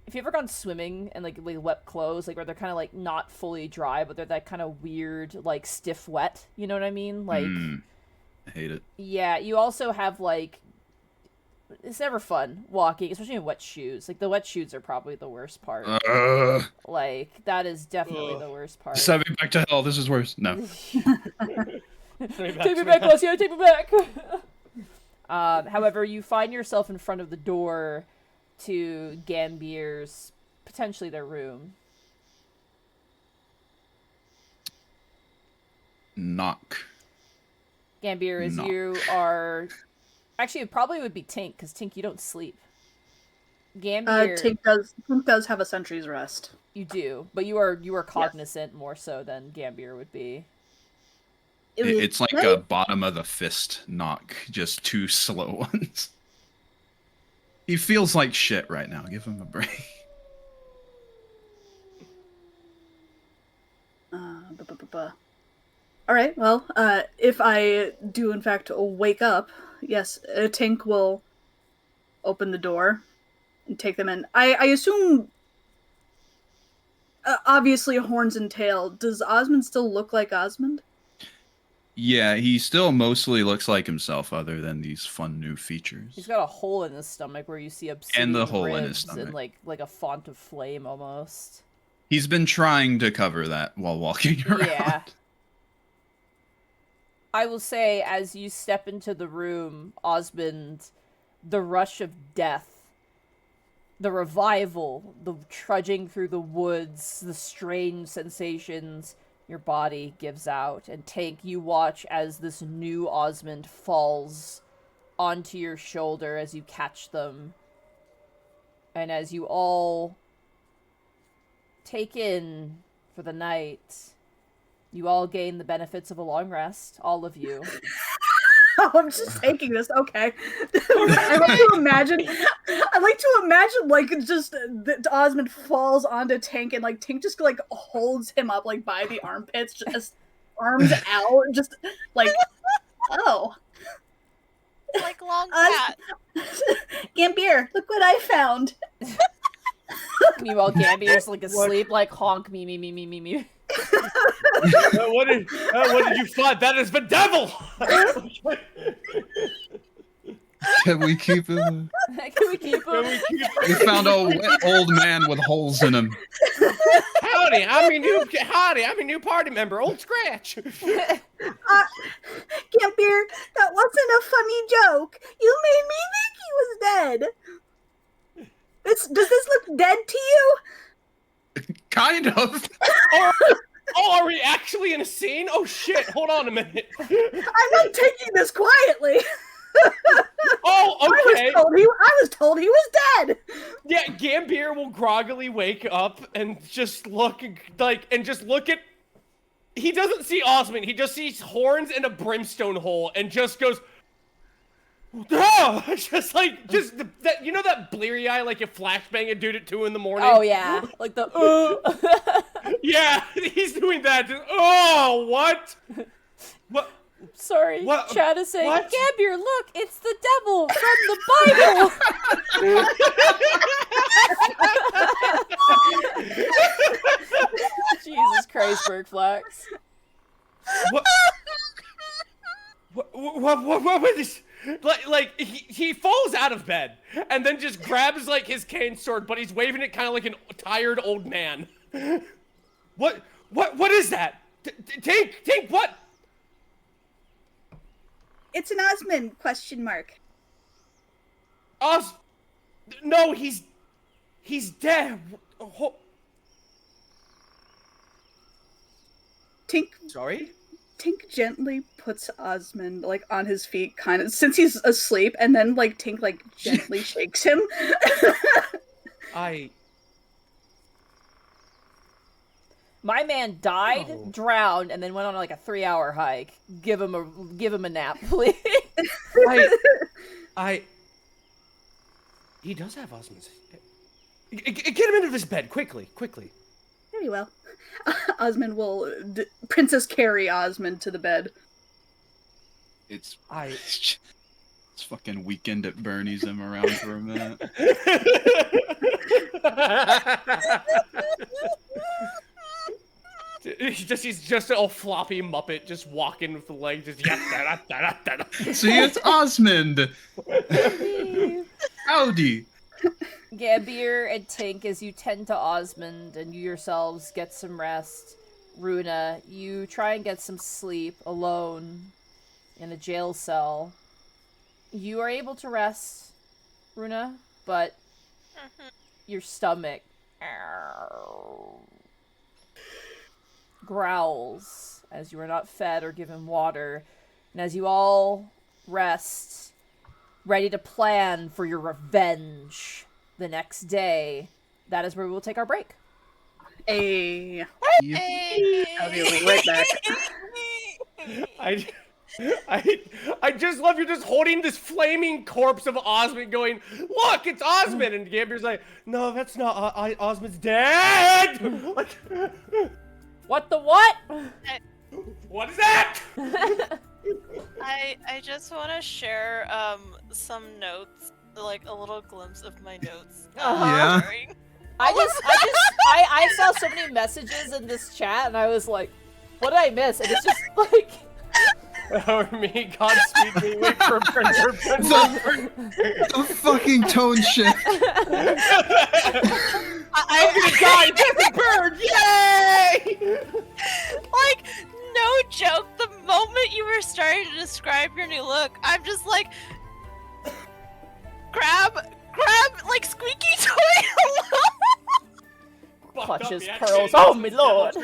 if you've ever gone swimming in like wet clothes, like where they're kind of like not fully dry, but they're that kind of weird, like stiff wet, you know what I mean? Like, I hate it. yeah, you also have like It's never fun walking, especially in wet shoes. Like, the wet shoes are probably the worst part. Like, that is definitely the worst part. Send me back to hell. This is worse. No. Take me back, Lucio, take me back! However, you find yourself in front of the door to Gambir's, potentially their room. Knock. Gambir, as you are... Actually, it probably would be Tink, because Tink, you don't sleep. Gambir... Tink does have a sentry's rest. You do, but you are cognizant more so than Gambir would be. It's like a bottom of the fist knock, just 2 slow ones. He feels like shit right now. Give him a break. All right. Well, if I do in fact wake up, yes, Tink will open the door and take them in. I assume, obviously, horns and tail. Does Osmond still look like Osmond? Yeah, he still mostly looks like himself, other than these fun new features. He's got a hole in his stomach where you see obsidian And the hole ribs in his stomach. and like a font of flame almost. He's been trying to cover that while walking around. Yeah. I will say, as you step into the room, Osmond, the rush of death, the revival, the trudging through the woods, the strange sensations your body gives out, and Tank, you watch as this new Osmond falls onto your shoulder as you catch them, and as you all take in for the night, you all gain the benefits of a long rest, all of you. Oh, I'm just taking this. Okay. I like to imagine, like, just that Osmond falls onto Tink, and like Tink just like holds him up like by the armpits, just arms out, just like, oh, Like long cat. Gambir, look what I found. Meanwhile, Gambir's like asleep, like honk me. What did you find? That is the devil! Can we keep him? Can we keep him? We found a wet old man with holes in him. Howdy, I'm a new party member, Old Scratch. Gambir, that wasn't a funny joke. You made me think he was dead. Does this look dead to you? Kind of. Oh, are we actually in a scene? Oh shit, hold on a minute. I'm not taking this quietly. Oh, okay. I was told he was dead. Yeah, Gambir will groggily wake up and just look at. He doesn't see Osmond. He just sees horns and a brimstone hole, and just goes. Oh, that you know that bleary eye, like you flashbang a dude at 2 in the morning. Oh yeah, like the. Yeah, he's doing that. Oh, what? What? Sorry, What? Chad is saying, What? Gambir, look, it's the devil from the Bible. Jesus Christ, Bergflax. What is? Like he falls out of bed and then just grabs like his cane sword, but he's waving it kind of like a tired old man. What is that? Tink, what? It's an Osmond ? No, he's dead. Tink Sorry? Tink gently puts Osmond like on his feet, kind of since he's asleep, and then like Tink like gently shakes him. My man died, drowned, and then went on like a 3-hour hike. Give him a nap, please. He does have Osmond's. Get him into this bed quickly. Very well. Osmond will Princess carry Osmond to the bed. It's fucking Weekend at Bernie's him around for a minute. He's just a floppy muppet, just walking with the legs, just See, it's Osmond. Howdy. Gambir and Tink, as you tend to Osmond and you yourselves get some rest. Runa, you try and get some sleep alone in a jail cell. You are able to rest, Runa, but your stomach growls as you are not fed or given water. And as you all rest, ready to plan for your revenge the next day, that is where we will take our break. Hey. Hey. I'll be right back. I just love you're just holding this flaming corpse of Osmond going, look, it's Osmond! And Gambir's like, no, that's not, Osmond's dead! Like, What the what? what is that? I just want to share some notes, like a little glimpse of my notes. Yeah. During- I saw so many messages in this chat and I was like, what did I miss? And it's just like... Or me, Godspeed me, wait for The fucking tone shift. I'm gonna die, Jesse Bird, yay! Like, no joke, the moment you were starting to describe your new look, I'm just like, grab, like, squeaky toy. Clutches pearls. Oh my lord!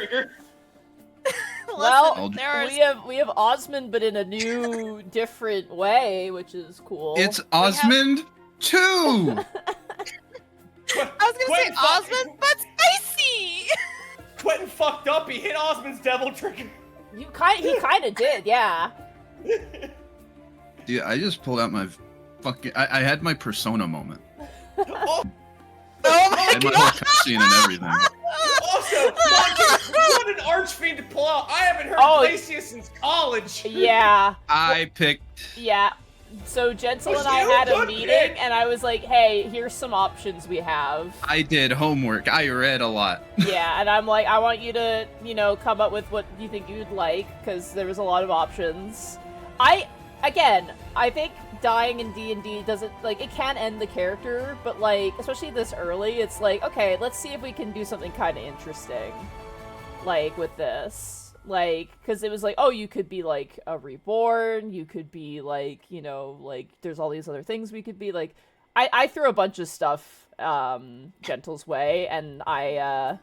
Well, Listen, there we have Osmond, but in a new, different way, which is cool. It's Osmond 2! I was gonna say Osmond, but spicy! Quentin fucked up, he hit Osmond's devil trigger. He kind of did, yeah. Dude, I just pulled out my fucking... I had my Persona moment. Oh, I had my whole cutscene and everything. also, what an archfiend to pull out. I haven't heard Glacius since college. Yeah. I picked... Yeah. So Gentle and I you? had a Good meeting, pick. and I was like, hey, here's some options we have. I did homework. I read a lot. Yeah, and I'm like, I want you to, come up with what you think you'd like, because there was a lot of options. I think dying in D&D doesn't, it can end the character, but, especially this early, it's like, okay, let's see if we can do something kind of interesting, with this. Because it was like, oh, you could be, a reborn, you could be, there's all these other things we could be, I threw a bunch of stuff, Gentle's way, and I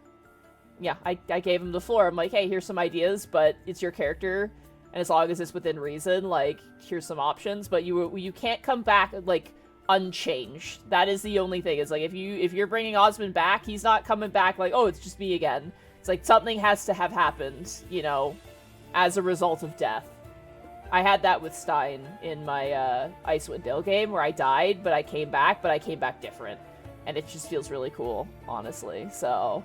gave him the floor. I'm like, hey, here's some ideas, but it's your character, and as long as it's within reason, here's some options, but you can't come back, unchanged. That is the only thing. It's if you're bringing Osmond back, he's not coming back oh, it's just me again. It's something has to have happened, as a result of death. I had that with Stein in my Icewind Dale game, where I died, but I came back different. And it just feels really cool, honestly, so...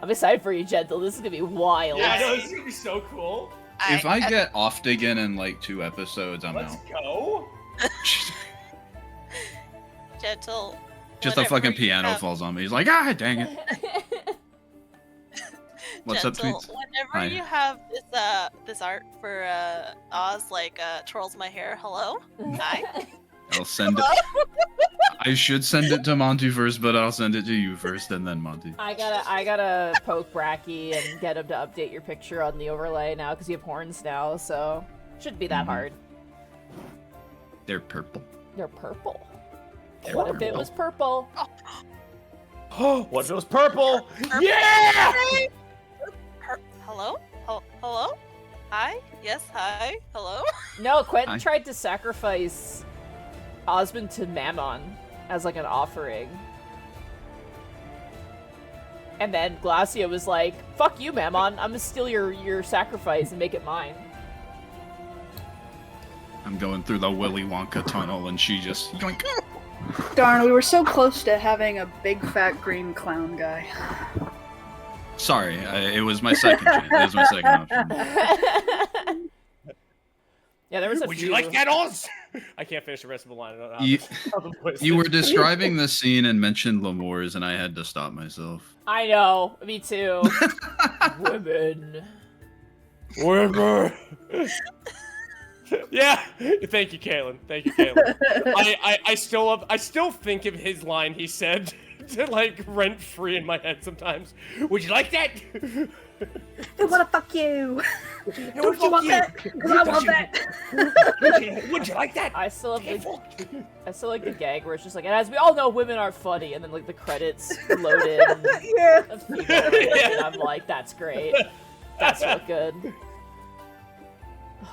I'm excited for you, Gentle. This is gonna be wild. Yeah, I know, this is gonna be so cool. If I get offed again in 2 episodes, I'm Let's out. go. Gentle. Just a whenever fucking you piano have- falls on me. He's like, ah, dang it. What's up, Gentle, Tweets? whenever Hi. you have this art for Oz, twirls my hair, hello? Hi. I'll send it. I should send it to Monty first, but I'll send it to you first and then Monty. I gotta poke Bracky and get him to update your picture on the overlay now, because you have horns now, so... Shouldn't be that hard. They're purple. They're purple. They're What if it purple. was purple? What if it was purple? Yeah! Hello? Hello? Hi? Yes, hi? Hello? No, Quentin Hi. tried to sacrifice Osmond to Mammon as an offering. And then Glacia was like, fuck you, Mammon, I'm gonna steal your sacrifice and make it mine. I'm going through the Willy Wonka tunnel and she just going, Darn, we were so close to having a big fat green clown guy. sorry, it was my second chance. It was my second option. Yeah, there was a Would few. you like that, Oz? I can't finish the rest of the line. I don't know how the voice You is. were describing the scene and mentioned Lemurs and I had to stop myself. I know, me too. Women. Whatever. Yeah. Thank you, Caitlin. Thank you, Caitlin. I still think of his line he said to like rent free in my head sometimes. Would you like that? They wanna fuck you. Don't you want that? 'Cause I want that. Would you like that? I still like the gag where it's just like, and as we all know, women aren't funny, and then like the credits loaded. And Yeah. of people and I'm like, that's great. That's so good.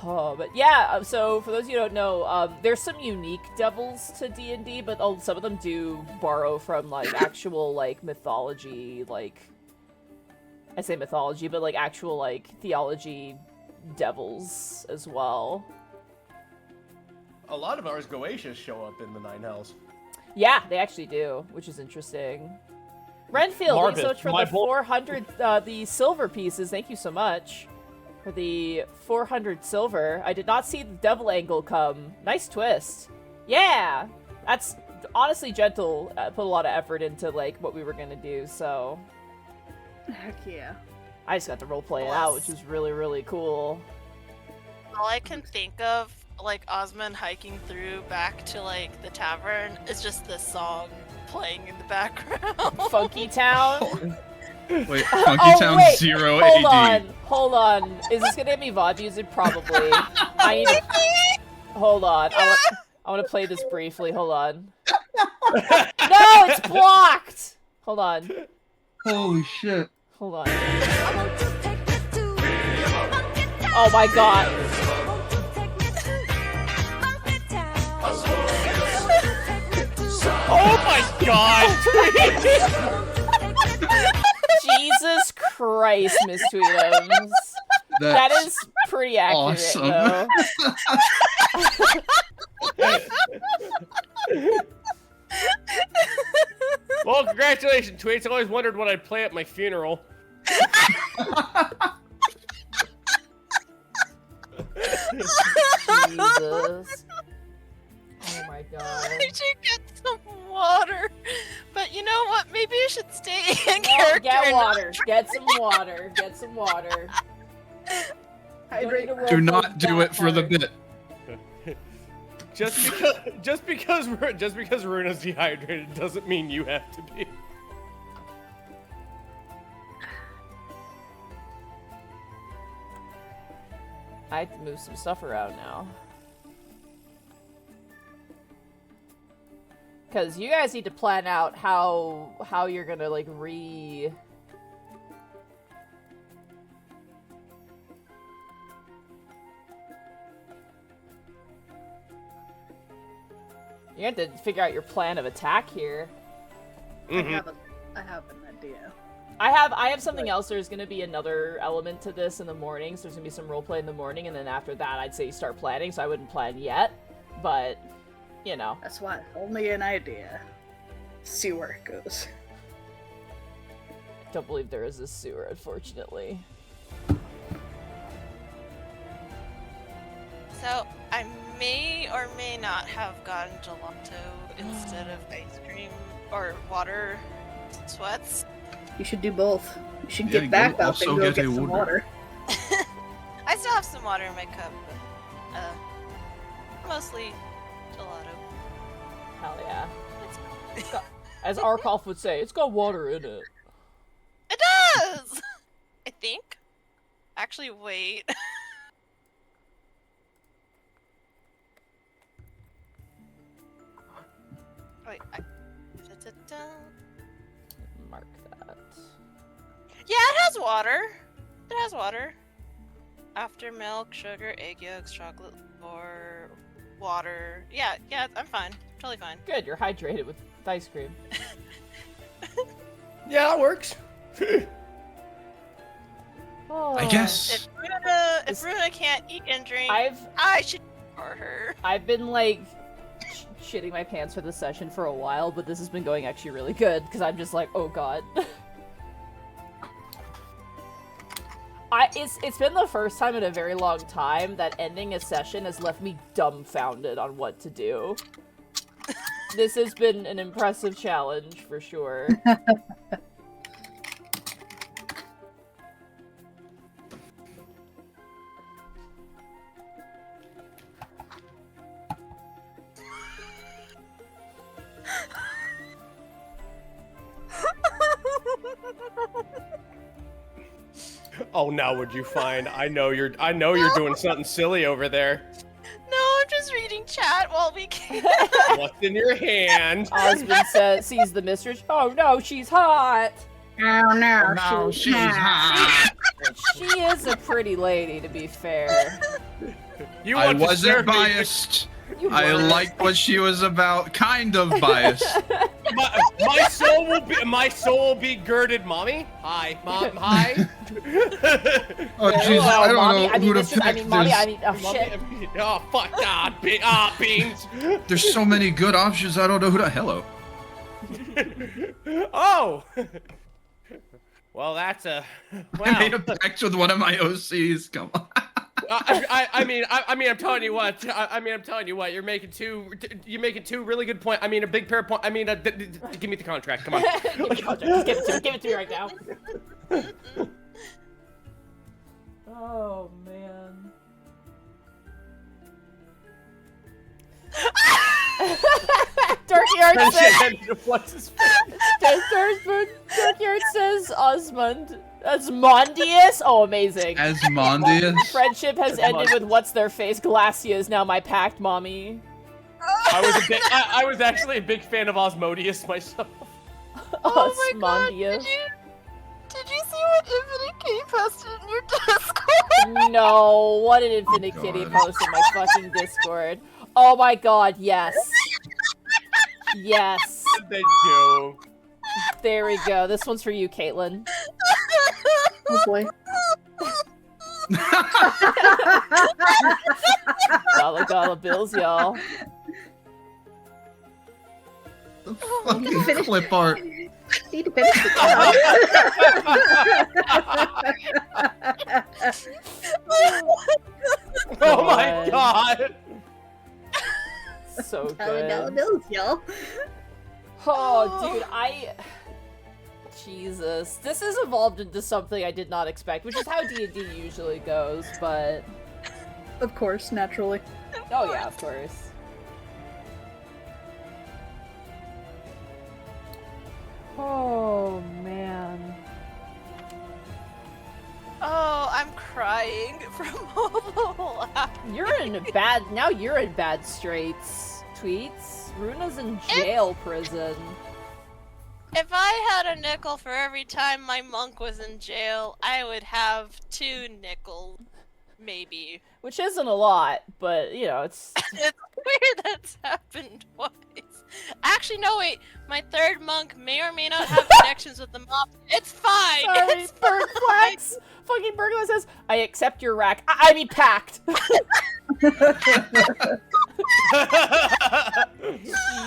Oh, but yeah. So for those of you who don't know, there's some unique devils to D&D, but some of them do borrow from like actual like mythology, like. I say mythology, but like actual like theology devils as well. A lot of ours Goatias show up in the Nine Hells. Yeah, they actually do, which is interesting. Renfield, thanks so much for the 400 the silver pieces. Thank you so much for the 400 silver. I did not see the devil angle come. Nice twist. Yeah, that's honestly gentle. Put a lot of effort into like what we were gonna do, so. Heck yeah. I just got to roleplay it out, which is really, really cool. All I can think of, like Osmond hiking through back to like the tavern, is just this song playing in the background. Funky Town. Wait, Funky Town wait, 0 hold AD. Hold on. Is this gonna be VOD music? Probably. I need to... Hold on. I want to play this briefly. Hold on. No, it's blocked. Hold on. Holy shit. Hold on. Oh my god. Oh my god! Jesus Christ, Miss Tweetums. That is pretty accurate, awesome. though. Well, congratulations, Tweets. I always wondered what I'd play at my funeral. Jesus. Oh my god. I should get some water. But you know what? Maybe I should stay in No, character. get and water. Get some water. Get some water. Hydrate. Do not do it for the bit. Just because Runa's dehydrated doesn't mean you have to be. I have to move some stuff around now. Because you guys need to plan out how you're gonna, like, You have to figure out your plan of attack here. I have an idea. I have something else. There's gonna be another element to this in the morning, so there's gonna be some roleplay in the morning, and then after that I'd say start planning, so I wouldn't plan yet. But, you know. That's why only an idea. See where it goes. Don't believe there is a sewer, unfortunately. So I may or may not have gotten gelato instead of ice cream or water sweats. You should do both. You should Yeah, get back go up and also go get get a some water. water. I still have some water in my cup, but mostly gelato. Hell yeah. It's As Arkoff would say, it's got water in it. It does! I think. Actually, wait. Wait, Mark that. Yeah, it has water. It has water. After milk, sugar, egg yolks, chocolate, or water. Yeah, I'm fine. Totally fine. Good, you're hydrated with ice cream. Yeah, that works. Oh. I guess. If Runa can't eat and drink, I've I should for her. I've been like shitting my pants for this session for a while, but this has been going actually really good because I'm just like, oh god. It's been the first time in a very long time that ending a session has left me dumbfounded on what to do. This has been an impressive challenge for sure. Oh, now would you find? I know you're doing something silly over there. No, I'm just reading chat while we can. What's in your hand? Osmond sees the mistress. Oh no, she's hot. Oh no, No, she's hot. She is a pretty lady, to be fair. You I want to wasn't serve me- biased. You I were. liked what she was about. Kind of biased. My soul will be girded, mommy. Hi, mom. Hi. Oh Jesus! I don't mommy, know I mean, who to mistress, pick. I mean, mommy, There's, I mean, oh shit. Oh fuck! Beans. there's so many good options. I don't know who to. Hello. Oh. Well, that's a. Wow. I made a pact with one of my OCs. Come on. I mean, I'm telling you what. I'm telling you what. You're making two really good points. I mean, a big pair of points. I mean, give me the contract. Come on. Give me the contract. Just give it to me right now. Oh man. Darkyard says. Darkyard says Osmond. Asmondius? Oh, amazing. Asmondius. Friendship has ended with what's their face. Glacia is now my pact mommy. I was actually a big fan of Osmodius myself. Oh my god, Osmondius. did you see what Infinite Kitty posted in your Discord? No, what did Infinite Oh, Kitty God. post in my fucking Discord? Oh my god, yes. Yes. They do. There we go. This one's for you, Caitlin. Oh boy. Dollar bills, y'all. The fucking clip art. Need to finish the Oh my god. So $100 good. bills, y'all. Oh, dude, Jesus. This has evolved into something I did not expect, which is how D&D usually goes, but... Of course, naturally. Oh yeah, of course. Oh, man. Oh, I'm crying from all You're in bad straits, Tweets. Runa's in jail prison. If I had a nickel for every time my monk was in jail, I would have 2 nickels, maybe. Which isn't a lot, but, you know, it's... It's weird that's happened twice. Actually, no, wait. My 3rd monk may or may not have connections with the mob. It's fine. Sorry, It's fine. Bergflex! Fucking Bergflex says, I accept your rack. I mean, pact!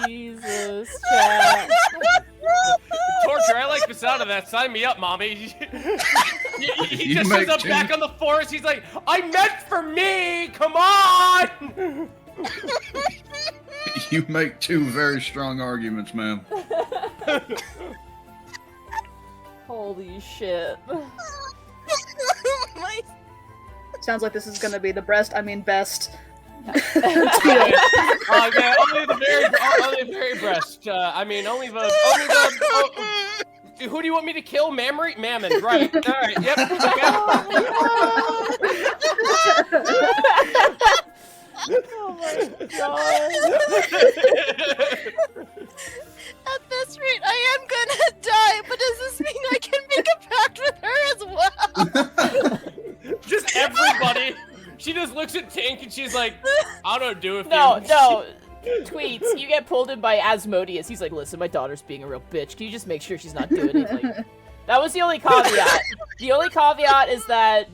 Jesus, chat. Torture, I like the sound of that. Sign me up, mommy. he You just make shows up two- back on the forest. He's like, I meant for me. Come on. You make 2 very strong arguments, ma'am. Holy shit. My Sounds like this is gonna be the best Yeah, only the very breast. I mean, only the. Who do you want me to kill? Mammon, right? All right. Yep. Oh my god. At this rate, I am gonna die, but does this mean I can make a pact with her as well? Just everybody. She just looks at Tink and she's like, I don't do it. No. Tweets, you get pulled in by Asmodeus. He's like, listen, my daughter's being a real bitch. Can you just make sure she's not doing anything? That was the only caveat. The only caveat is that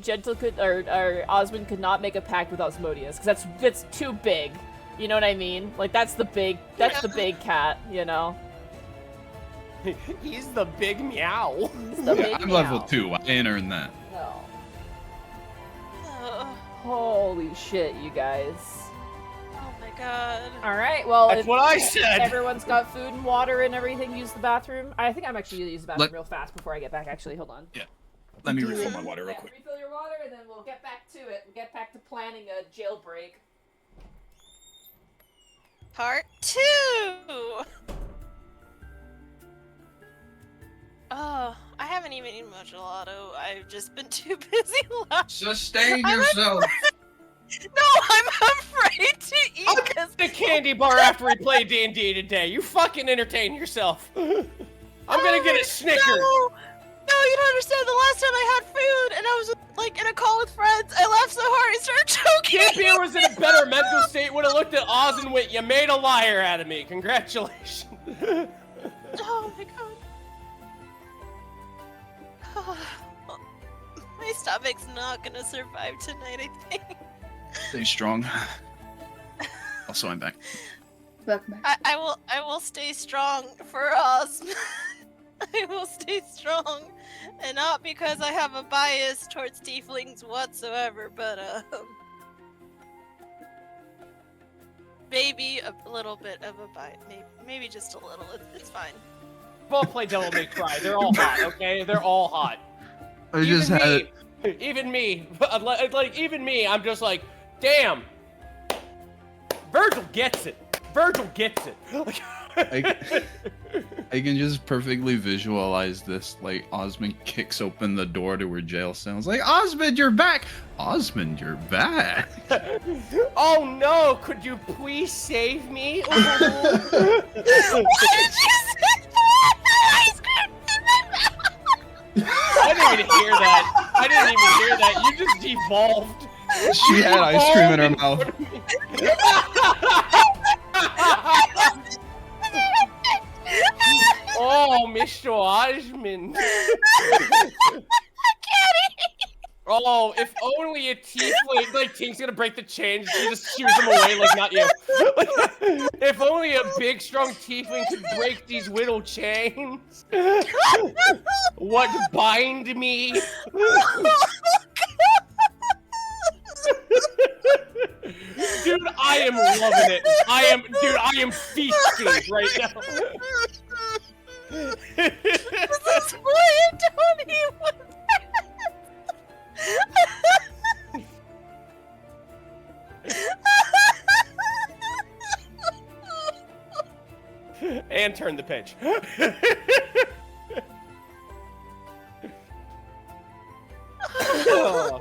Osmond could not make a pact with Osmodeus, because that's too big. You know what I mean? Like, that's the big cat, you know? He's the big meow. It's the big I'm level meow. 2. I ain't earned that. No. Oh, Holy shit, you guys. oh my god. Alright, well, That's if what I said. everyone's got food and water and everything, use the bathroom. I think I'm actually gonna use the bathroom Let- real fast before I get back, actually. Hold on. Let me refill my water real Yeah, quick. refill your water, and then we'll get back to it. We'll get back to planning a jailbreak. Part 2! Oh, I haven't even eaten much gelato. I've just been too busy laughing. Sustain yourself. No, I'm afraid to eat I'll because get the candy bar after we play D&D today. You fucking entertain yourself. I'm gonna get a Snicker. No, you don't understand. The last time I had food and I was like in a call with friends, I laughed so hard I started choking. Gambir was in a better mental state, would have looked at Oz and went, "You made a liar out of me. Congratulations." Oh my god. My stomach's not gonna survive tonight, I think. Stay strong. Also, I'm back. Welcome back. I will stay strong for Osmond. I will stay strong. And not because I have a bias towards tieflings whatsoever, but maybe a little bit of a bias. Maybe just a little. It's fine. Both play Devil May Cry. They're all hot, okay? They're all hot. I just had Even me. Like, even me, I'm just like, damn. Virgil gets it. Virgil gets it. I can just perfectly visualize this. Like, Osmond kicks open the door to her jail cell. It's like, Osmond, you're back! Osmond, you're back! Oh no, could you please save me? What did you say? Ice cream in my mouth! I didn't even hear that. I didn't even hear that. You just devolved. She had ice cream in her mouth. Oh, Mr. Osmond. Oh, if only a tiefling, like Tink's gonna break the chains, she just shoos him away, like not you. If only a big, strong tiefling could break these little chains. What bind me? Dude, I am loving it. I am feasting right now. This is why I don't eat with And turn the page. Oh.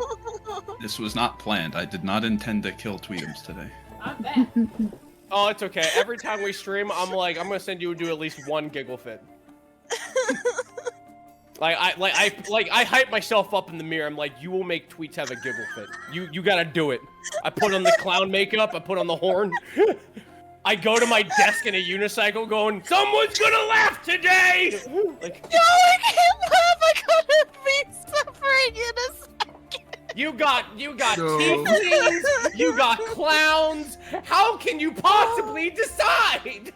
This was not planned. I did not intend to kill Tweetums today. I'm back. Oh, it's okay. Every time we stream, I'm gonna send you to do at least one giggle fit. I hype myself up in the mirror. I'm like, you will make Tweets have a giggle fit. You gotta do it. I put on the clown makeup. I put on the horn. I go to my desk in a unicycle, going, "Someone's gonna laugh today." Like, No, I can't laugh. I gotta be suffering in a second. you got No. tieflings, you got clowns. How can you possibly decide?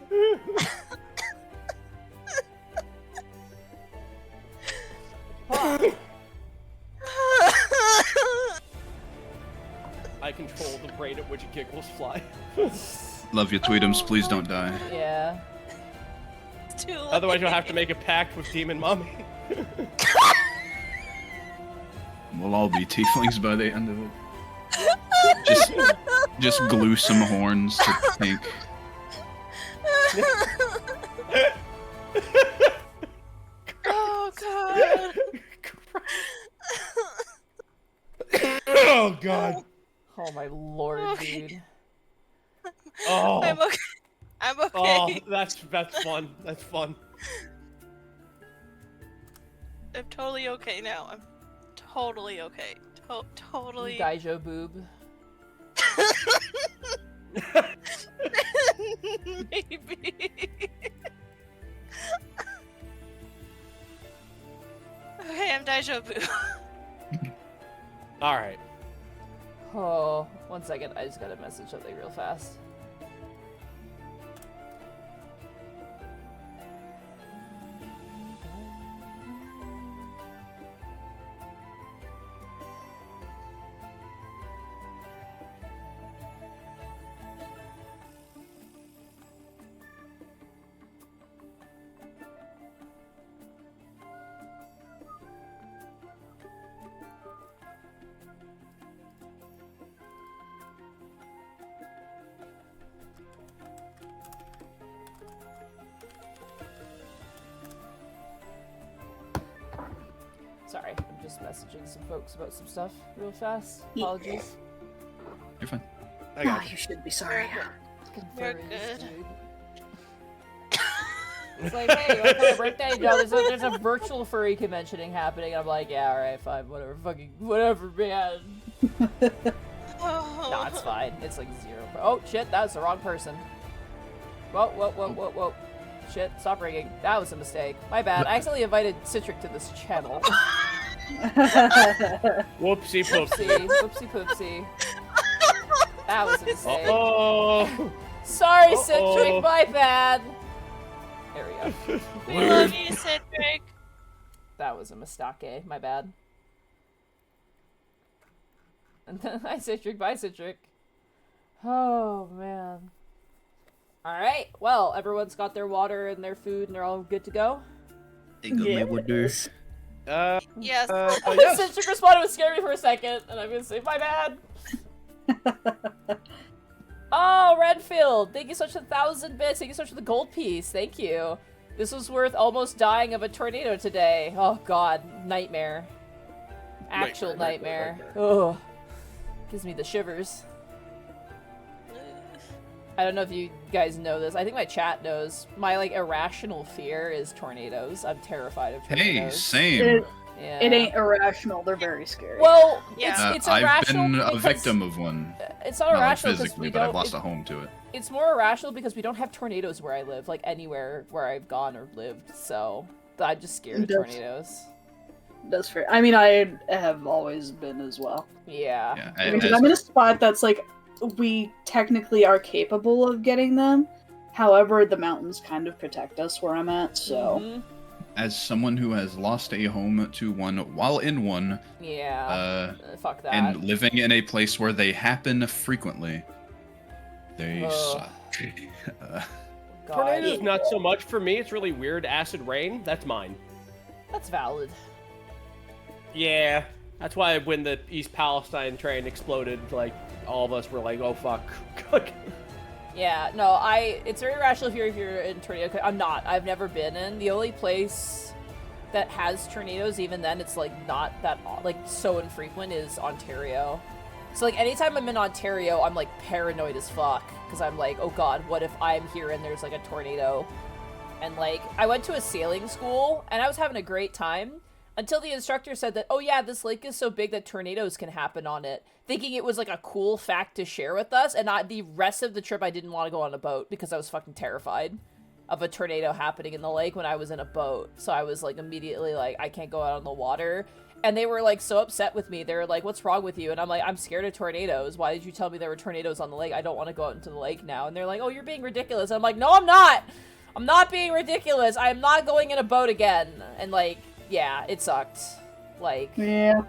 I control the rate at which giggles fly. Love you, Tweetums. Please don't die. Yeah. It's too late. Otherwise, you'll have to make a pact with Demon Mommy. We'll all be tieflings by the end of it. Just glue some horns to Tink. Oh god. Oh God. Oh my lord, Okay. dude. Oh. I'm okay. I'm okay. Oh, that's fun. That's fun. I'm totally okay now. I'm totally okay. Totally. Daijo boob. Maybe. Okay, I'm Daijobu. All right. Oh, 1 second. I just gotta message something real fast. Sorry, I'm just messaging some folks about some stuff real fast. Apologies. You're fine. I got you. You should be sorry. We're good. It's like, hey, you want to my birthday? No, there's a virtual furry conventioning happening. I'm like, yeah, alright, fine, whatever, whatever, man. Oh. Nah, it's fine. It's like 0. Oh, shit, that was the wrong person. Whoa. Shit, stop ringing. That was a mistake. My bad. I accidentally invited Citric to this channel. Whoopsie poopsie. Whoopsie poopsie. That was a mistake. Oh. Sorry, Citric, my bad. There we go. We love you, Cedric. That was a mistake. My bad. And then hi, Citric. Bye, Citric. Oh, man. Alright, well, everyone's got their water and their food and they're all good to go? Yes. Yes. Citric responded with scare me for a second, and I'm gonna say, my bad. Oh, Redfield, thank you so much for 1,000 bits. Thank you so much for the gold piece. Thank you. This was worth almost dying of a tornado today. Oh god, nightmare. Actual nightmare. Ugh. Gives me the shivers. I don't know if you guys know this. I think my chat knows. My, like, irrational fear is tornadoes. I'm terrified of tornadoes. Hey, same. Yeah. It ain't irrational. They're very scary. Well, Yeah. it's I've irrational been a because- victim of one. It's not Not like irrational because physically, we but don't. I've lost a home to it. It's more irrational because we don't have tornadoes where I live, like anywhere where I've gone or lived. So I'm just scared of That's- tornadoes. That's fair. I mean, I have always been as well. Yeah. Yeah, Because I'm in a spot that's like, we technically are capable of getting them. However, the mountains kind of protect us where I'm at, so. Mhm. as someone who has lost a home to one while in one, Yeah. Fuck that. and living in a place where they happen frequently, they Ugh. suck. God. Tornadoes not so much for me. It's really weird. Acid rain, that's mine. That's valid. Yeah, that's why when the East Palestine train exploded, like all of us were like, "Oh fuck." Yeah, no, it's very irrational if you're in tornado. I'm not. I've never been in. The only place that has tornadoes, even then, it's like not that like so infrequent, is Ontario. So like anytime I'm in Ontario, I'm like paranoid as fuck because I'm like, oh god, what if I'm here and there's like a tornado? And like I went to a sailing school and I was having a great time until the instructor said that, oh yeah, this lake is so big that tornadoes can happen on it, thinking it was like a cool fact to share with us. And the rest of the trip I didn't want to go on a boat because I was fucking terrified of a tornado happening in the lake when I was in a boat. So I was like immediately like, I can't go out on the water. And they were like so upset with me. They were like, what's wrong with you? And I'm like, I'm scared of tornadoes. Why did you tell me there were tornadoes on the lake? I don't want to go out into the lake now. And they're like, oh, you're being ridiculous. And I'm like, no, I'm not. I'm not being ridiculous. I'm not going in a boat again. And like, yeah, it sucked. Like, Yeah.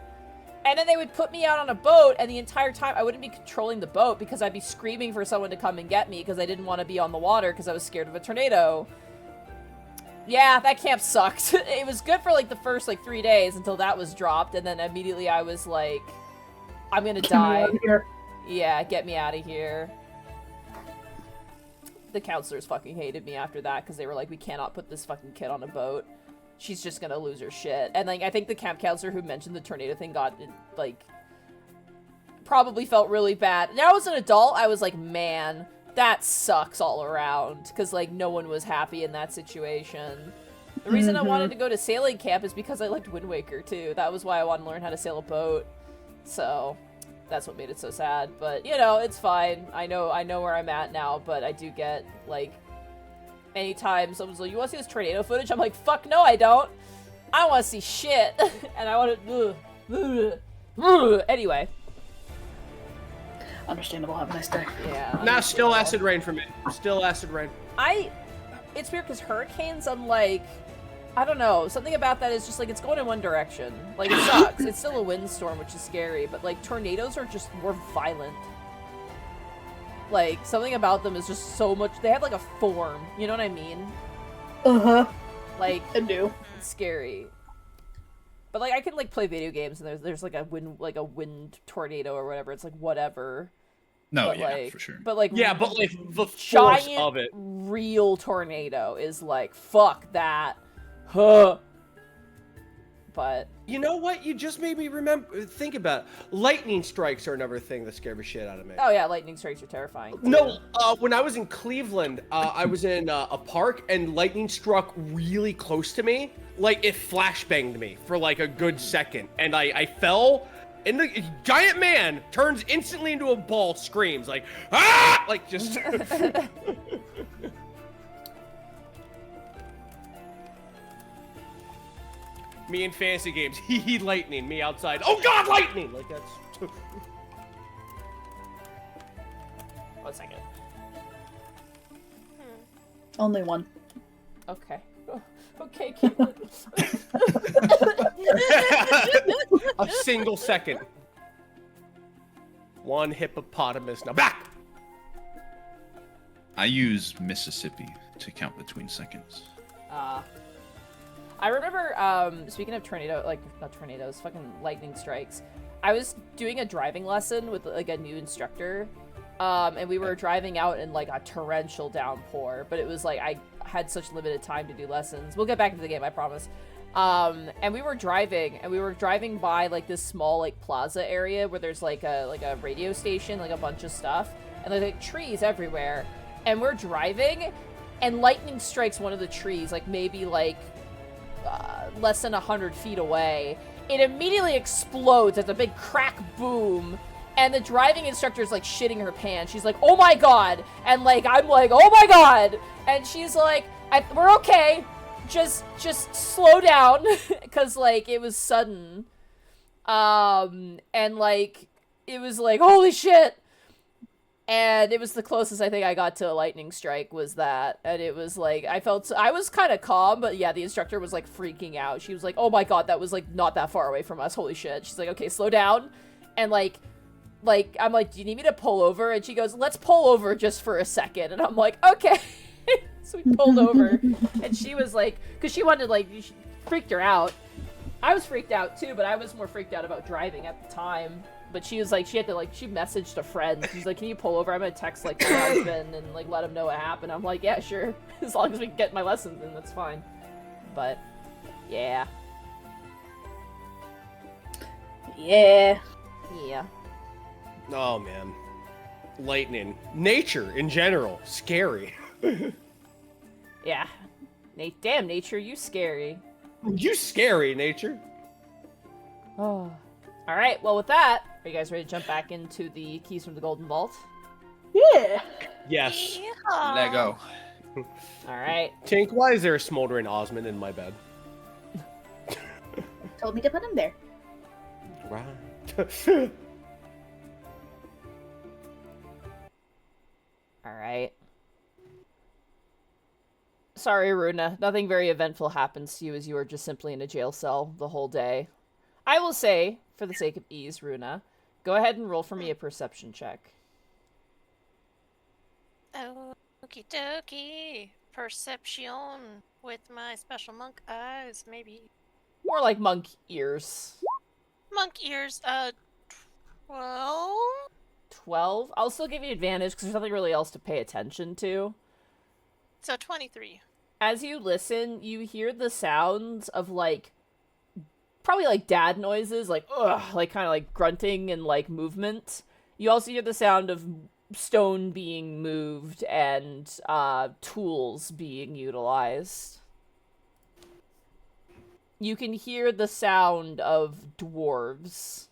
and then they would put me out on a boat, and the entire time I wouldn't be controlling the boat because I'd be screaming for someone to come and get me because I didn't want to be on the water because I was scared of a tornado. Yeah, that camp sucked. It was good for like the first like 3 days until that was dropped, and then immediately I was like, I'm gonna die. Yeah, get me out of here. The counselors fucking hated me after that because they were like, we cannot put this fucking kid on a boat. She's just gonna lose her shit. And like, I think the camp counselor who mentioned the tornado thing got like, probably felt really bad. Now as an adult, I was like, man, that sucks all around because like no one was happy in that situation. The reason I wanted to go to sailing camp is because I liked Wind Waker too. That was why I wanted to learn how to sail a boat. So that's what made it so sad. But you know, it's fine. I know where I'm at now, but I do get like, anytime someone's like, you want to see this tornado footage? I'm like, fuck no, I don't. I don't want to see shit. And I want to... Anyway. Understandable. Have a nice day. Yeah. Nah, still acid rain for me. Still acid rain. It's weird because hurricanes, I'm like, I don't know. Something about that is just like, it's going in one direction. Like, it sucks. It's still a windstorm, which is scary. But like, tornadoes are just more violent. Like, something about them is just so much... They have, like, a form. You know what I mean? Uh-huh. Like, I do. it's scary. But, like, I can, like, play video games, and there's like, a wind tornado or whatever. It's, like, whatever. No, But, yeah, like, for sure. But, like... Yeah, but like the force giant, of it. real tornado is, like, fuck that. Huh. but You know what? You just made me think about it. Lightning strikes are another thing that scare the shit out of me. oh yeah, lightning strikes are terrifying. Too. No, when I was in Cleveland, I was in a park and lightning struck really close to me. Like it flashbanged me for like a good second, and I fell. And the giant man turns instantly into a ball, screams like ah, like just. Me in fantasy games, hee lightning. Me outside, oh god, lightning! Like that's. 1 second. Only one. Okay. Okay, Caitlin. A single second. One hippopotamus. Now back! I use Mississippi to count between seconds. I remember, speaking of not tornadoes, fucking lightning strikes, I was doing a driving lesson with, like, a new instructor, and we were driving out in, like, a torrential downpour, but it was, like, I had such limited time to do lessons. We'll get back into the game, I promise. And we were driving by, like, this small, like, plaza area where there's, like a radio station, like, a bunch of stuff, and there's, like, trees everywhere, and we're driving, and lightning strikes one of the trees, like, maybe, like, less than 100 feet away. It immediately explodes at a big crack boom, and the driving instructor's like shitting her pants. She's like, oh my god, and like I'm like, oh my god, and she's like, we're okay, just slow down, because like it was sudden, and like it was like holy shit. And it was the closest I think I got to a lightning strike was that. And it was like, I was kind of calm, but yeah, the instructor was like freaking out. She was like, oh my god, that was like not that far away from us, holy shit. She's like, okay, slow down. And like, I'm like, do you need me to pull over? And she goes, let's pull over just for a second. And I'm like, okay. So we pulled over. And she was like, because she wanted like, freaked her out. I was freaked out too, but I was more freaked out about driving at the time. But she was like, she messaged a friend. She's like, can you pull over? I'm gonna text like my husband and like let him know what happened. I'm like, yeah, sure. As long as we can get my lessons in, that's fine. But, yeah. Yeah. Yeah. Oh man. Lightning. Nature in general. Scary. Yeah. Damn, nature, you scary. You scary, nature. Oh. Alright, well with that, are you guys ready to jump back into the keys from the Golden Vault? Yeah. Yes. Let go. Alright. Tink, why is there a smoldering Osmond in my bed? Told me to put him there. Right. Alright. Sorry, Runa. Nothing very eventful happens to you as you are just simply in a jail cell the whole day. I will say, for the sake of ease, Runa, go ahead and roll for me a perception check. Okie dokie. Perception with my special monk eyes, maybe. More like monk ears. Monk ears, 12? 12? I'll still give you advantage because there's nothing really else to pay attention to. So 23. As you listen, you hear the sounds of, like, probably, like, dad noises, like, ugh, like, kind of, like, grunting and, like, movement. You also hear the sound of stone being moved and, tools being utilized. You can hear the sound of dwarves.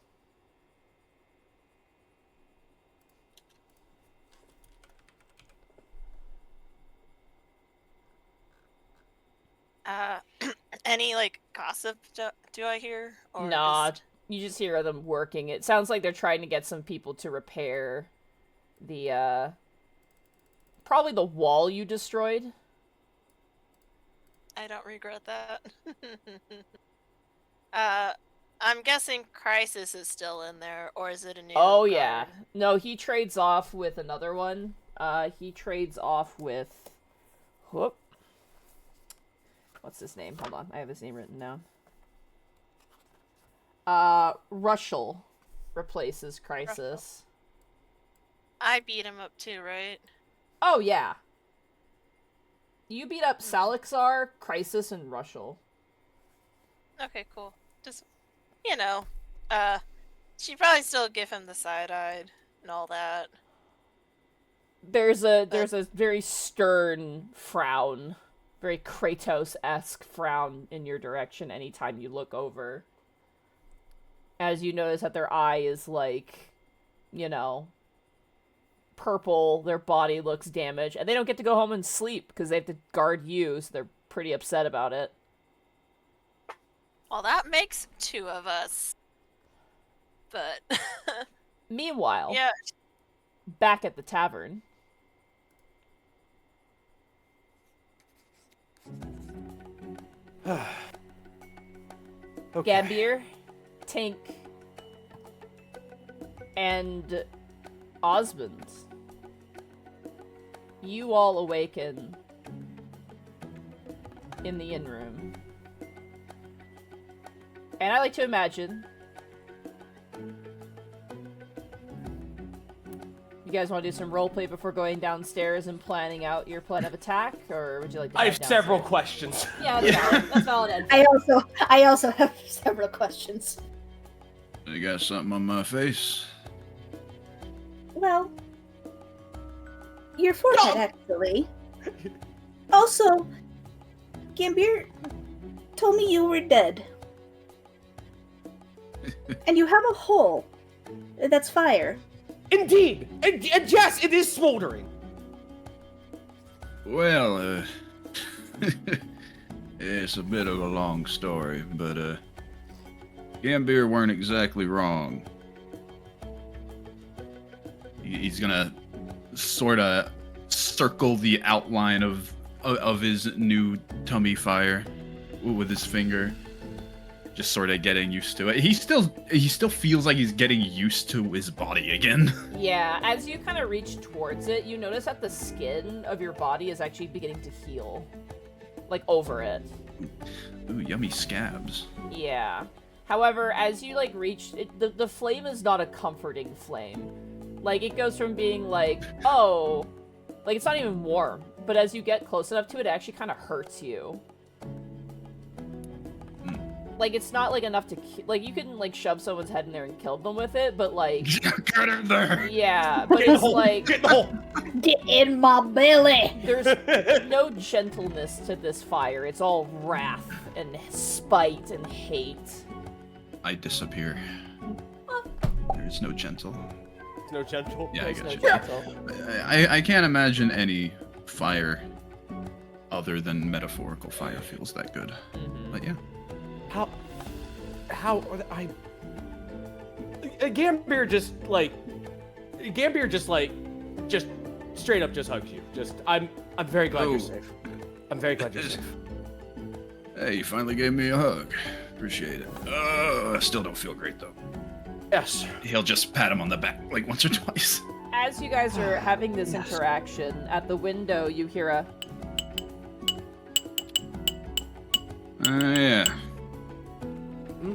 Any, like, gossip do I hear? Or Nah, just... you just hear them working. It sounds like they're trying to get some people to repair the, probably the wall you destroyed. I don't regret that. I'm guessing Crisis is still in there, or is it a new Oh, guard? yeah. No, he trades off with another one. He trades off with... Whoop. What's his name? Hold on, I have his name written down. Rushel replaces Crisis. I beat him up too, right? Oh, yeah. You beat up Salixar, Crisis, and Rushel. Okay, cool. Just, you know, uh, she'd probably still give him the side-eyed and all that. There's a very stern frown, very Kratos-esque frown in your direction anytime you look over. As you notice that their eye is like, you know, purple, their body looks damaged, and they don't get to go home and sleep because they have to guard you, so they're pretty upset about it. Well, that makes 2 of us. But Meanwhile, yeah, back at the tavern. Okay. Gambir, Tink, and Osmond. You all awaken in the inn room. And I like to imagine you guys want to do some roleplay before going downstairs and planning out your plan of attack, or would you like to I have head several downstairs? questions. Yeah, that's valid. That's valid. Ed. I also have several questions. You got something on my face? Well, your forehead, actually. Also, Gambir told me you were dead. And you have a hole. That's fire. Indeed! And yes, it is smoldering! Well, it's a bit of a long story, but, Gambir weren't exactly wrong. He's gonna sort of circle the outline of his new tummy fire with his finger. Just sort of getting used to it. He still feels like he's getting used to his body again. Yeah, as you kind of reach towards it, you notice that the skin of your body is actually beginning to heal. Like, over it. Ooh, yummy scabs. Yeah. However, as you, like, reach... the flame is not a comforting flame. Like, it goes from being like, oh... Like, it's not even warm. But as you get close enough to it, it actually kind of hurts you. Like, it's not, like, enough to... Like, you can, like, shove someone's head in there and kill them with it, but, like... Get in there! Yeah, but Get in the it's, hole! like... Get in the hole! Get in my belly! There's no gentleness to this fire. It's all wrath and spite and hate. I disappear. There is no gentle. It's no gentle. Yeah, I There's got no you. gentle. I can't imagine any fire other than metaphorical fire feels that good. Mhm. But yeah. How I Gambir just straight up just hugs you. I'm very glad Oh. you're safe. I'm very glad you're safe. Hey, you finally gave me a hug. Appreciate it. I still don't feel great though. Yes. He'll just pat him on the back like once or twice. As you guys are having this Yes. interaction, at the window you hear a... Yeah. Hmm?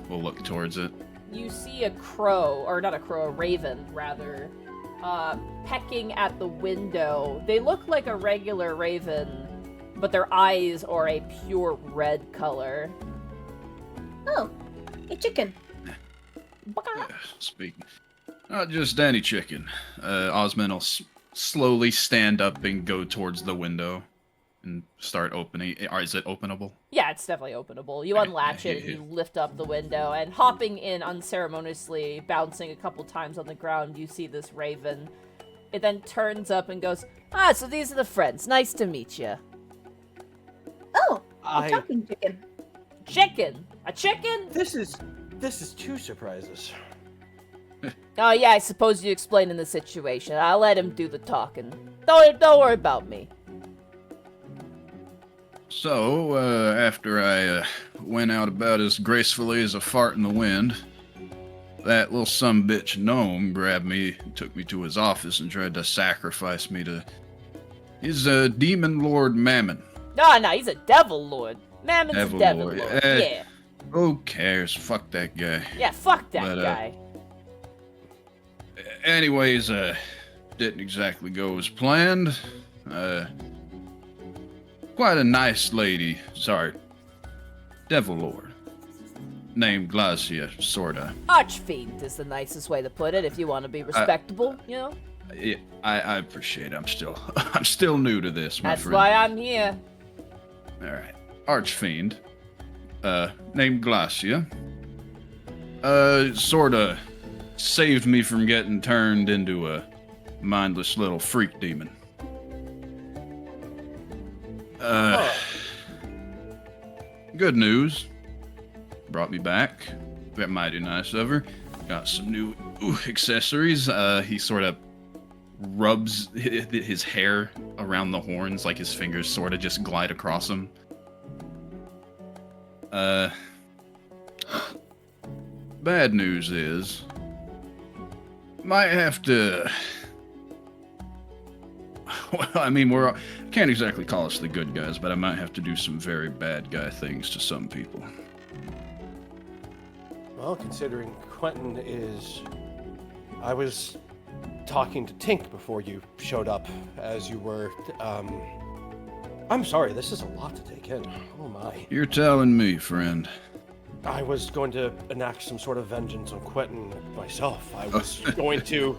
We'll look towards it. You see a crow, or not a crow, a raven, rather, pecking at the window. They look like a regular raven, but their eyes are a pure red color. Oh, a chicken. Yeah, speaking. Not just any chicken. Osmond will slowly stand up and go towards the window and start opening. Or is it openable? Yeah, it's definitely openable. You Okay, unlatch it and you lift up the window, and hopping in unceremoniously, bouncing a couple times on the ground, you see this raven. It then turns up and goes, "Ah, so these are the friends. Nice to meet you." Oh, a I talking chicken. Chicken? A chicken? this is 2 surprises. Oh yeah, I suppose you explain in the situation. I'll let him do the talking. Don't worry about me. So, after I went out about as gracefully as a fart in the wind, that little sumbitch gnome grabbed me, took me to his office, and tried to sacrifice me to his demon lord Mammon. No, he's a devil lord. Mammon's Devil a devil lord, lord. yeah. Yeah. Who cares? Fuck that guy. Yeah, fuck that But, guy. Anyways, didn't exactly go as planned. Quite a nice lady. Sorry. Devil Lord. named Glacia, sorta. Archfiend is the nicest way to put it if you want to be respectable, you know? Yeah, I appreciate it. I'm still new to this, my That's friend. why I'm here. Alright. Archfiend. Named Glacia. Sorta saved me from getting turned into a mindless little freak demon. Good news. Brought me back. Got mighty nice of her. Got some new accessories. He sort of rubs his hair around the horns, like his fingers sort of just glide across them. Bad news is, might have to. Well, I mean, can't exactly call us the good guys, but I might have to do some very bad guy things to some people. Well, considering Quentin is... I was talking to Tink before you showed up, as you were, I'm sorry, this is a lot to take in. Oh my. You're telling me, friend. I was going to enact some sort of vengeance on Quentin myself. I was going to...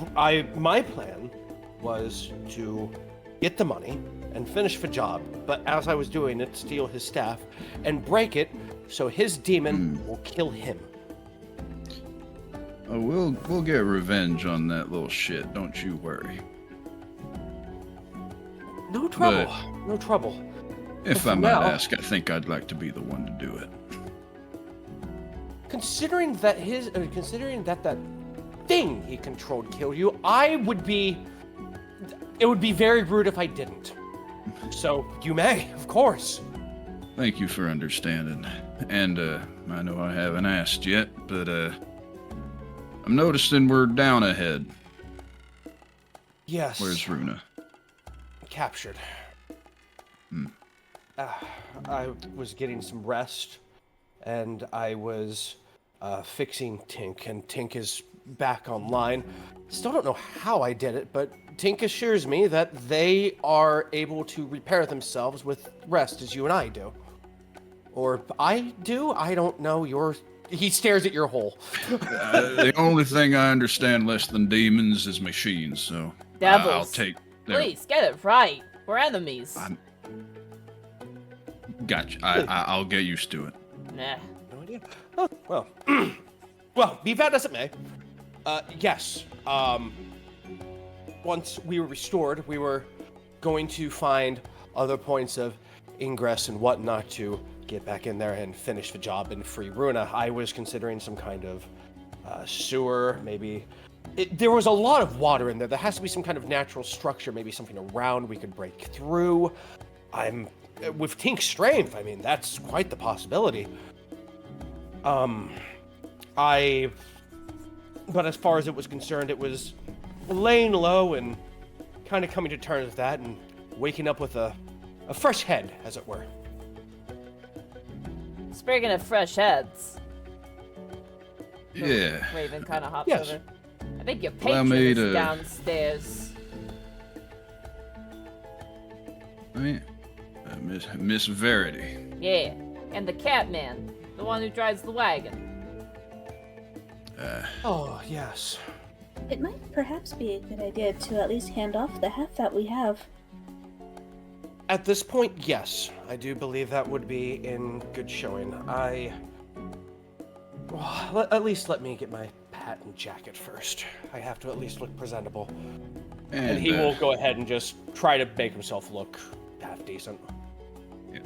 My plan was to get the money and finish the job, but as I was doing it, steal his staff and break it so his demon will kill him. Oh, we'll get revenge on that little shit, don't you worry. No trouble. No trouble. If I might ask, I think I'd like to be the one to do it. Considering that that thing he controlled killed you, it would be very rude if I didn't. So, you may, of course. Thank you for understanding. And, I know I haven't asked yet, but, I'm noticing we're down ahead. Yes. Where's Runa? Captured. I was getting some rest, and I was fixing Tink, and Tink is back online. Still don't know how I did it, but Tink assures me that they are able to repair themselves with rest, as you and I do. Or I do? I don't know. He stares at your hole. The only thing I understand less than demons is machines, so Devils. I'll take... Please, get it right. We're enemies. Gotcha. I'll get used to it. Nah. No idea. Oh, well. Well, be that as it may. Yes. Once we were restored, we were going to find other points of ingress and whatnot to get back in there and finish the job and free Runa. I was considering some kind of sewer, maybe. There was a lot of water in there. There has to be some kind of natural structure, maybe something around we could break through. With Tink's strength, I mean, that's quite the possibility. But as far as it was concerned, it was laying low and kind of coming to terms with that and waking up with a fresh head, as it were. Speaking of fresh heads. Yeah. Raven kind of hops Yes. over. I think your Allow patron me is to- downstairs. Miss Verity. Yeah, and the Catman, the one who drives the wagon. Oh, yes. It might perhaps be a good idea to at least hand off the half that we have. At this point, yes. I do believe that would be in good showing. Well, at least let me get my patent jacket first. I have to at least look presentable. And he will go ahead and just try to make himself look half decent. Yeah.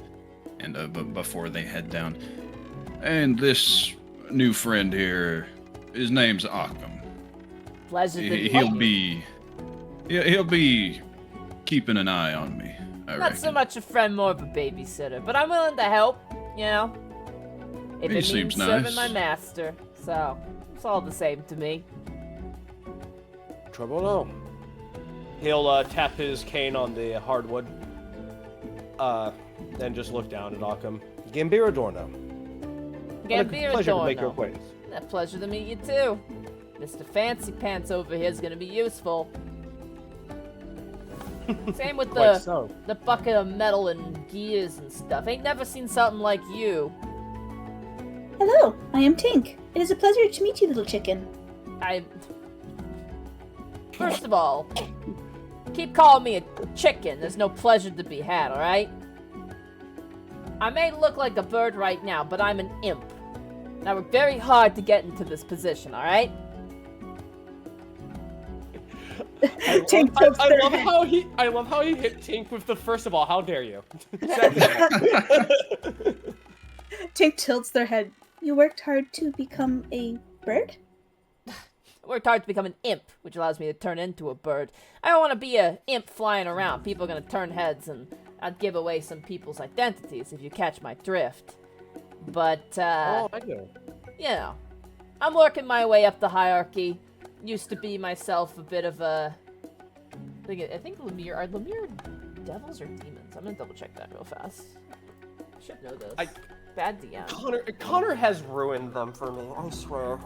And but before they head down, and this new friend here, his name's Occam. Pleasure to meet He'll you. he'll be keeping an eye on me. I Not reckon. so much a friend, more of a babysitter, but I'm willing to help, you know? If He it seems means serving nice. my master. So, it's all the same to me. Trouble no. He'll tap his cane on the hardwood. Then just look down at Occam. Gambir Adorno. Gambir Pleasure and to make your Tink. acquaintance. A pleasure to meet you too. Mr. Fancy Pants over here is gonna be useful. Same with Quite so. the bucket of metal and gears and stuff. Ain't never seen something like you. Hello, I am Tink. It is a pleasure to meet you, little chicken. First of all, keep calling me a chicken. There's no pleasure to be had, alright? I may look like a bird right now, but I'm an imp. And I worked very hard to get into this position, alright? Tink tilts I their love head. how he hit Tink with the first of all, how dare you? Tink tilts their head. You worked hard to become a bird? I worked hard to become an imp, which allows me to turn into a bird. I don't want to be a imp flying around. People are going to turn heads, and I'd give away some people's identities, if you catch my drift. But, Oh, I do. you know, I'm working my way up the hierarchy. Used to be myself a bit of a... I think Lemire... Are Lemire devils or demons? I'm gonna double check that real fast. I should know this. Bad DM. Connor has ruined them for me, I swear.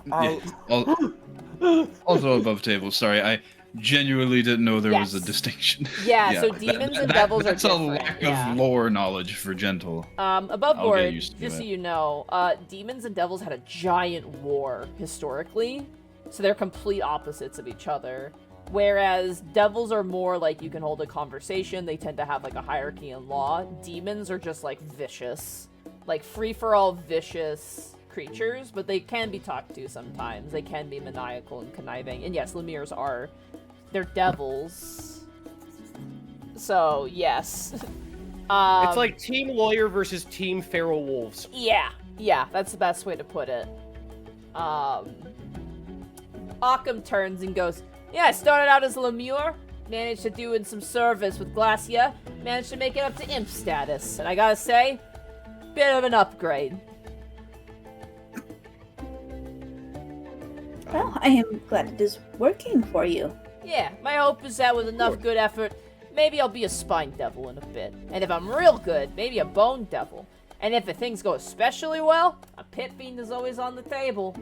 Also above table, sorry, I genuinely didn't know there was a Yes. distinction. Yeah, so demons and devils are that's different. a lack yeah. of lore knowledge for gentle. Above I'll board, get used to just so it. you know, demons and devils had a giant war historically, so they're complete opposites of each other. Whereas devils are more like you can hold a conversation, they tend to have like a hierarchy in law. Demons are just like vicious, like free-for-all vicious creatures, but they can be talked to sometimes. They can be maniacal and conniving. And yes, Lemires are, they're devils. So, yes. It's like Team Lawyer versus Team Feral Wolves. Yeah, that's the best way to put it. Occam turns and goes, yeah, I started out as a Lemure, managed to do in some service with Glacia, managed to make it up to imp status, and I gotta say, bit of an upgrade. Well, I am glad it is working for you. Yeah, my hope is that with enough good effort, maybe I'll be a spine devil in a bit. And if I'm real good, maybe a bone devil. And if things go especially well, a pit fiend is always on the table.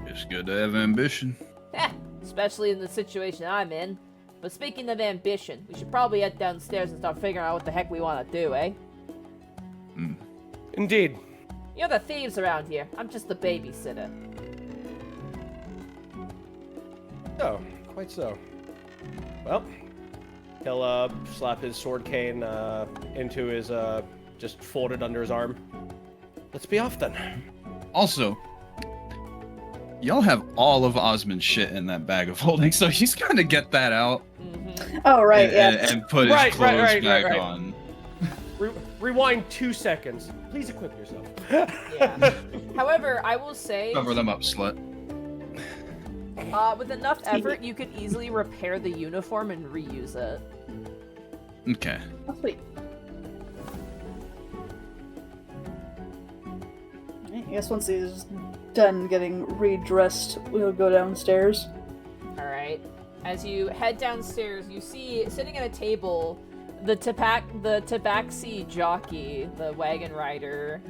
It's good to have ambition. Especially in the situation I'm in. But speaking of ambition, we should probably head downstairs and start figuring out what the heck we want to do, eh? Indeed. You're the thieves around here. I'm just the babysitter. Oh, quite so. Well, he'll slap his sword cane into his just folded under his arm. Let's be off then. Also, y'all have all of Osmond's shit in that bag of holding, so he's gonna get that out Oh, right, and, yeah. and put his Right, clothes right, back right. on. Rewind 2 seconds. Please equip yourself. Yeah. However, I will say, Cover them up, slut. with enough effort, you could easily repair the uniform and reuse it. Okay. Oh, sweet. I guess once he's done getting redressed, we'll go downstairs. Alright. As you head downstairs, you see, sitting at a table, the tabaxi jockey, the wagon rider,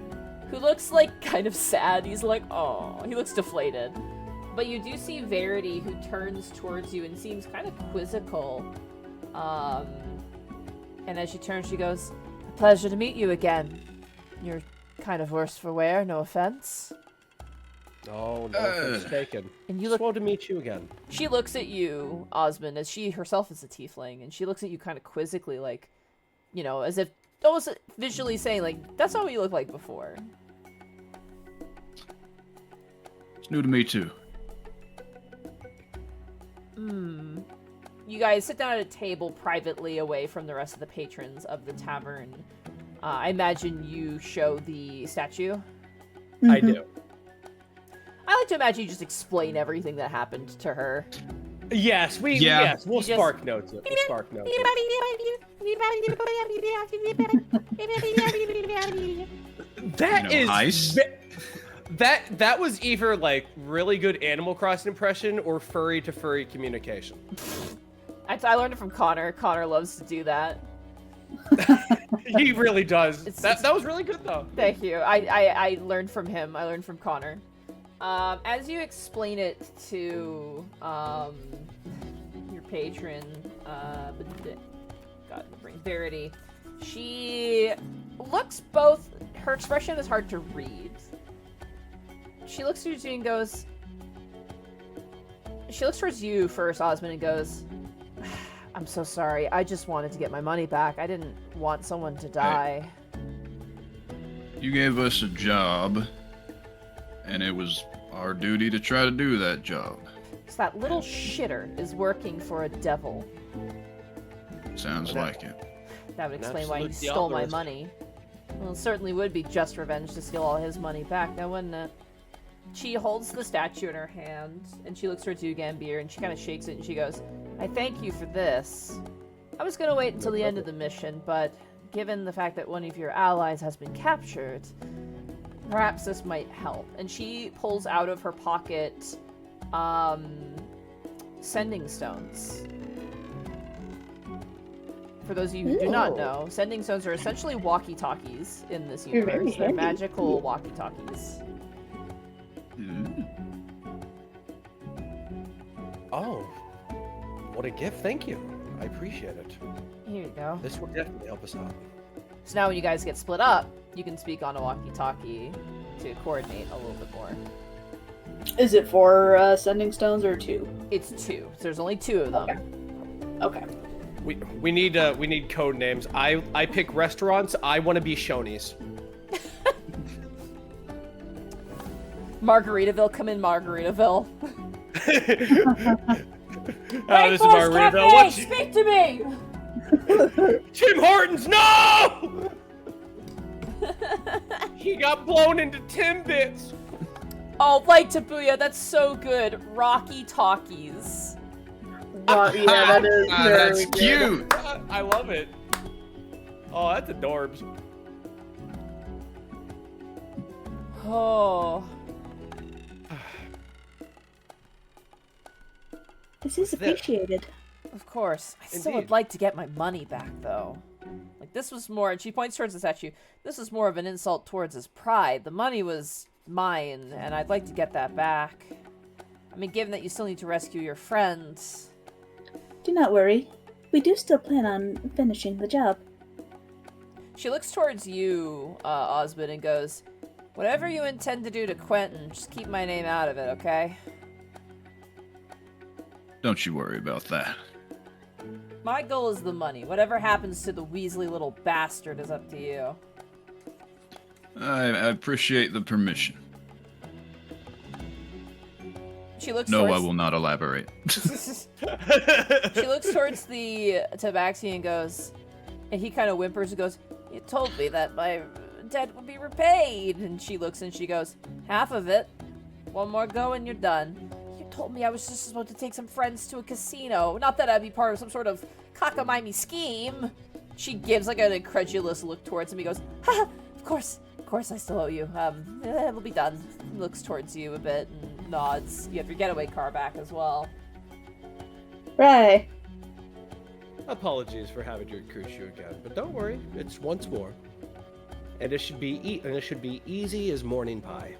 who looks like kind of sad. He's like, oh, he looks deflated. But you do see Verity, who turns towards you and seems kind of quizzical. And as she turns, she goes, "A pleasure to meet you again. You're kind of worse for wear, no offense." Oh, no offense taken. And you look. Swell to meet you again. She looks at you, Osmond, as she herself is a tiefling, and she looks at you kind of quizzically, like, you know, as if almost visually saying, like, that's not what you looked like before. It's new to me too. You guys sit down at a table privately away from the rest of the patrons of the tavern. I imagine you show the statue. I do. I like to imagine you just explain everything that happened to her. Yes, we'll You just- spark notes it. We'll spark notes it. That You know, is that was either like really good Animal Crossing impression or furry to furry communication. I learned it from Connor. Connor loves to do that. He really does. It's- That was really good though. Thank you. I learned from him. I learned from Connor. As you explain it to your patron, God, Verity, she looks both. her expression is hard to read. She looks towards you and goes... She looks towards you first, Osmond, and goes, I'm so sorry. I just wanted to get my money back. I didn't want someone to die. You gave us a job, and it was our duty to try to do that job. So that little shitter is working for a devil. Sounds like it. That would An explain why you absolute stole my diablerist. money. Well, it certainly would be just revenge to steal all his money back, now wouldn't it? She holds the statue in her hand, and she looks towards you, Gambir, and she kind of shakes it, and she goes, I thank you for this. I was going to wait until the end of the mission, but given the fact that one of your allies has been captured, perhaps this might help. And she pulls out of her pocket, sending stones. For those of you who do not know, sending stones are essentially walkie-talkies in this You're very universe. They're handy. magical walkie-talkies. Oh, what a gift! Thank you. I appreciate it. Here you go. This will definitely help us out. So now when you guys get split up, you can speak on a walkie-talkie to coordinate a little bit more. Is it 4 sending stones or 2? It's 2. So there's only 2 of them. Okay. We need code names. I pick restaurants. I want to be Shoney's. Margaritaville, come in Margaritaville. This is Margaritaville. What's Speak to me! Tim Hortons? No! He got blown into Timbits. Oh, like Tabuya, that's so good. Rocky Talkies. Yeah, that is very That's good. cute. I love it. Oh, that's adorbs. Oh. This is What's this? appreciated. Of course. I still Indeed. would like to get my money back, though. Like, this was more, and she points towards the statue, this was more of an insult towards his pride. The money was mine, and I'd like to get that back. I mean, given that you still need to rescue your friends. Do not worry. We do still plan on finishing the job. She looks towards you, Osmond, and goes, whatever you intend to do to Quentin, just keep my name out of it, okay? Don't you worry about that. My goal is the money. Whatever happens to the Weasley little bastard is up to you. I appreciate the permission. She looks No, I towards... will not elaborate. She looks towards the Tabaxi and goes, and he kind of whimpers and goes, you told me that my debt would be repaid. And she looks and she goes, half of it. One more go and you're done. You told me I was just supposed to take some friends to a casino. Not that I'd be part of some sort of cockamamie scheme. She gives like an incredulous look towards him. He goes, ha, of course I still owe you. It'll be done. He looks towards you a bit and nods. You have your getaway car back as well. Right. Apologies for having to recruit you again, but don't worry, it's once more, and it should be easy as morning pie.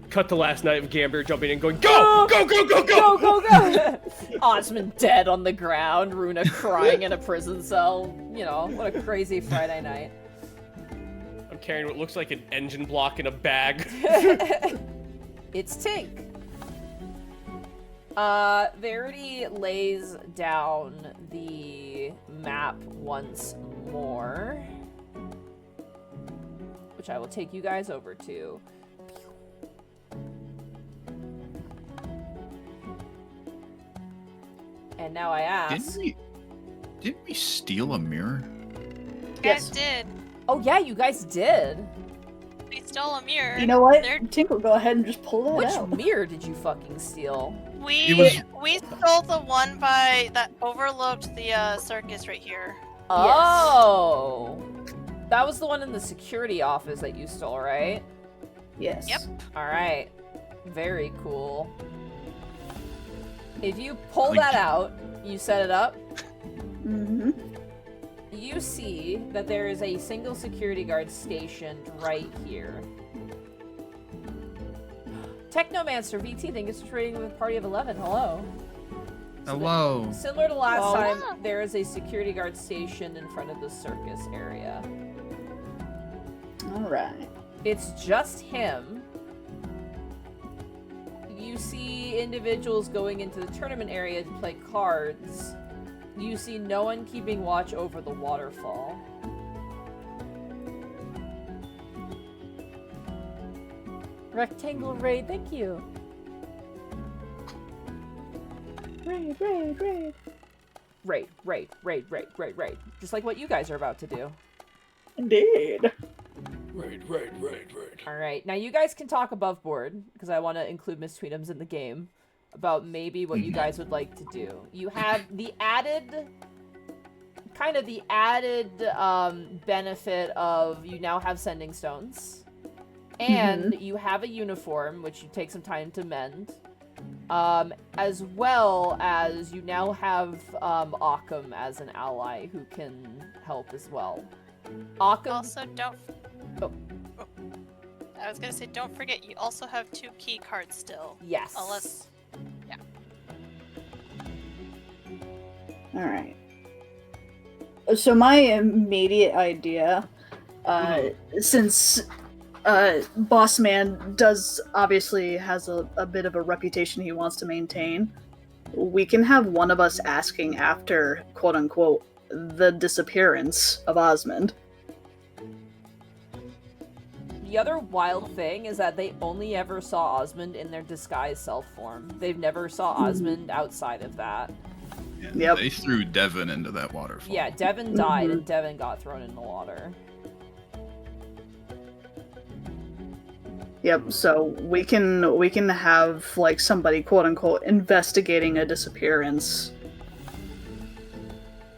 Cut to last night of Gambir jumping in, going, go, go, go, go, go, Go, go, go! Osmond dead on the ground, Runa crying in a prison cell. You know, what a crazy Friday night. I'm carrying what looks like an engine block in a bag. It's Tink. Verity lays down the map once more, which I will take you guys over to. And now I ask... Didn't we steal a mirror? You Yes. guys did. Oh yeah, you guys did. We stole a mirror. You know what? They're- Tink will go ahead and just pull that Which out. mirror did you fucking steal? We stole the one that overlooked the circus right here. Oh! That was the one in the security office that you stole, right? Yes. Yep. Alright. Very cool. If you pull Like- that out, you set it up, Mm-hmm. you see that there is a single security guard stationed right here. Technomancer VT, thank you for trading with Party of 11. Hello. Hello. Similar to last Oh. time, there is a security guard stationed in front of the circus area. Alright. It's just him. You see individuals going into the tournament area to play cards. You see no one keeping watch over the waterfall. Rectangle raid, thank you. Raid. Raid. Just like what you guys are about to do. Indeed. Raid. Alright, now you guys can talk above board, because I want to include Miss Tweedums in the game, about maybe what you guys would like to do. You have the added benefit of you now have sending stones. And you have a uniform, which you take some time to mend. As well as you now have Occam as an ally who can help as well. Occam... Also, don't... Oh. I was gonna say, don't forget, you also have 2 key cards still. Yes. Unless... Yeah. Alright. So my immediate idea, since Boss Man does obviously has a bit of a reputation he wants to maintain, we can have one of us asking after, quote unquote, the disappearance of Osmond. The other wild thing is that they only ever saw Osmond in their disguised self form. They've never saw Osmond outside of that. Yeah, Yep. They threw Devin into that waterfall. Yeah, Devin died and Devin got thrown in the water. Yep, so we can have like somebody quote unquote investigating a disappearance,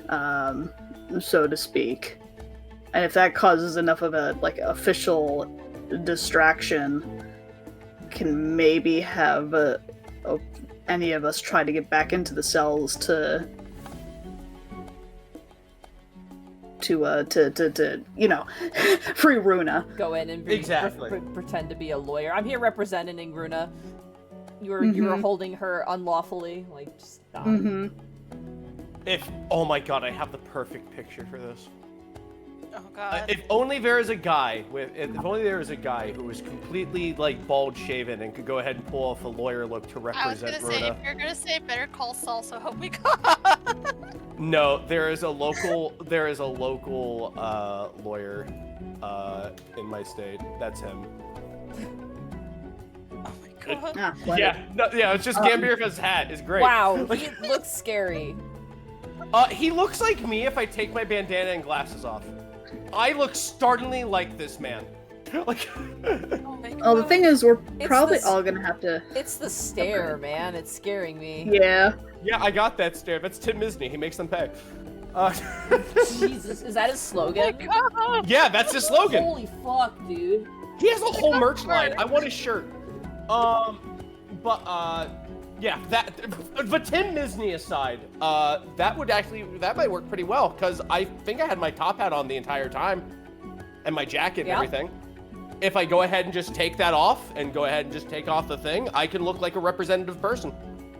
so to speak. And if that causes enough of a like official distraction, can maybe have any of us try to get back into the cells to you know, free Runa. Go in and Exactly. pretend to be a lawyer. I'm here representing Runa. You were holding her unlawfully. Like, just stop. Oh my god, I have the perfect picture for this. Oh god. If only there is a guy who was completely like bald shaven and could go ahead and pull off a lawyer look to I was represent gonna say, Runa. if you're gonna say Better Call Saul, so help me God. No, there is a local lawyer in my state. That's him. Oh my god. Ah, Yeah, it's just Gambir with his hat is great. Wow, he looks scary. He looks like me if I take my bandana and glasses off. I look startlingly like this man. Like. Oh my god. Oh, the thing is, we're probably this- all gonna have to. It's the stare, man. It's scaring me. Yeah. Yeah, I got that stare. That's Tim Misney. He makes them pay. Jesus, is that his slogan? Yeah, that's his slogan. Holy fuck, dude. He has a whole merch line. I want his shirt. Yeah, but Tim Misney aside, that might work pretty well, because I think I had my top hat on the entire time, and my jacket and everything. If I go ahead and just take that off, and go ahead and just take off the thing, I can look like a representative person.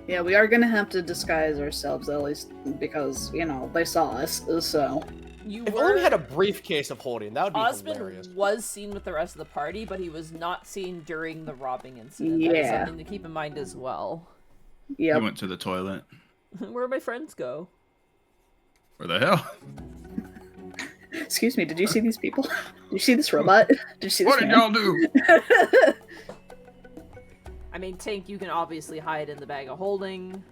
Yeah, we are gonna have to disguise ourselves, at least because, you know, they saw us, so. If only had a briefcase of holding, that would be hilarious. Osmond was seen with the rest of the party, but he was not seen during the robbing incident. Yeah. That's something to keep in mind as well. He Yep. went to the toilet. Where'd my friends go? Where the hell? Excuse me, did you see these people? Did you see this robot? Did you see this What did man? y'all do? I mean, Tink, you can obviously hide in the bag of holding.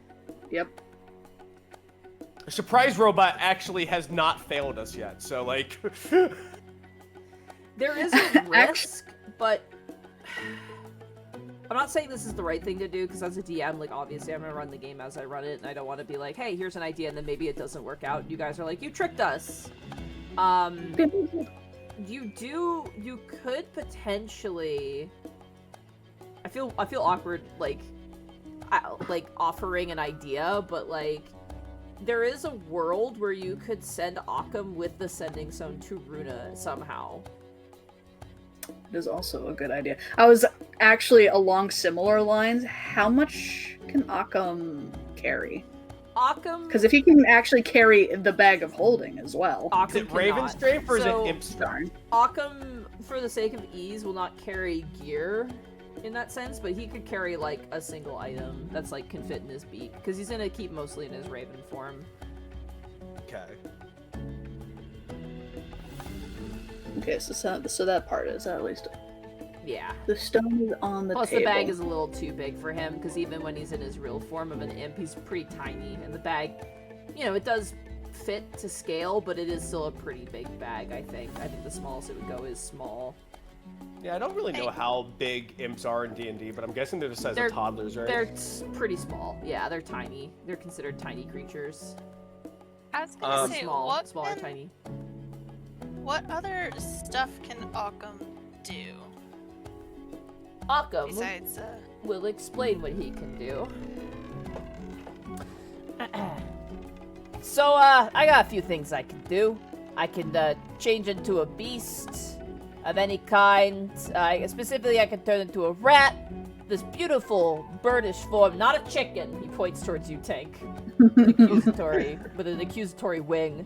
Yep. A surprise robot actually has not failed us yet, so like. There is a risk, but I'm not saying this is the right thing to do, because as a DM, like, obviously I'm gonna run the game as I run it, and I don't want to be like, hey, here's an idea, and then maybe it doesn't work out. You guys are like, you tricked us. You could potentially. I feel awkward, like offering an idea, but like, there is a world where you could send Occam with the sending stone to Runa somehow. It is also a good idea. I was actually along similar lines. How much can Occam carry? Occam. Because if he can actually carry the bag of holding as well. Is it Raven strength or is it So- Imp strength? Darn. Occam for the sake of ease, will not carry gear in that sense, but he could carry, like, a single item that's, like, can fit in his beak, because he's gonna keep mostly in his raven form. Okay. Okay, so that part is at least. Yeah. The stone is on the Plus, table. the bag is a little too big for him, because even when he's in his real form of an imp, he's pretty tiny, and the bag, you know, it does fit to scale, but it is still a pretty big bag, I think. I think the smallest it would go is small. Yeah, I don't really know how big imps are in D&D, but I'm guessing they're the size of toddlers, right? They're pretty small. Yeah, they're tiny. They're considered tiny creatures. I was gonna say, Small what or tiny. What other stuff can Occam do Occam besides? will explain what he can do. So, I got a few things I can do. I can change into a beast of any kind. Specifically, I can turn into a rat. This beautiful birdish form, not a chicken. He points towards you, Tank. With an accusatory wing.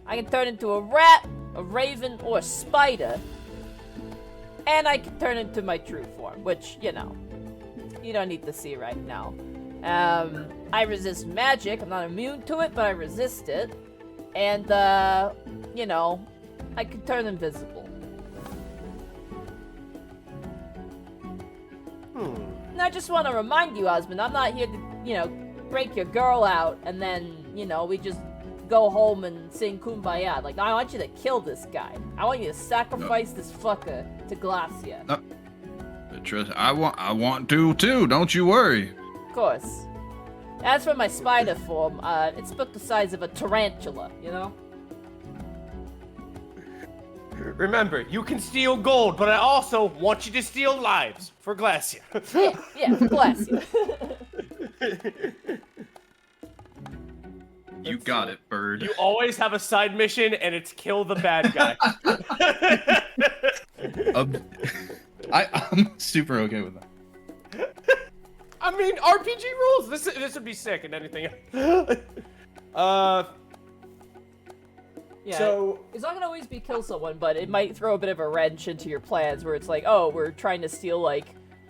I can turn into a rat, a raven, or a spider. And I can turn into my true form, which, you know, you don't need to see right now. I resist magic. I'm not immune to it, but I resist it. And, you know, I can turn invisible. And I just want to remind you, Osmond, I'm not here to, you know, break your girl out and then, you know, we just go home and sing Kumbaya. Like, I want you to kill this guy. I want you to sacrifice this fucker to Glacia. I want to too, don't you worry. Of course. As for my spider form, it's about the size of a tarantula, you know? Remember, you can steal gold, but I also want you to steal lives for Glacia. Yeah, for Glacia. You got it, bird. You always have a side mission, and it's kill the bad guy. I'm super okay with that. I mean, RPG rules. This would be sick and anything. Yeah, So it's not gonna always be kill someone, but it might throw a bit of a wrench into your plans where it's like, oh, we're trying to steal, like,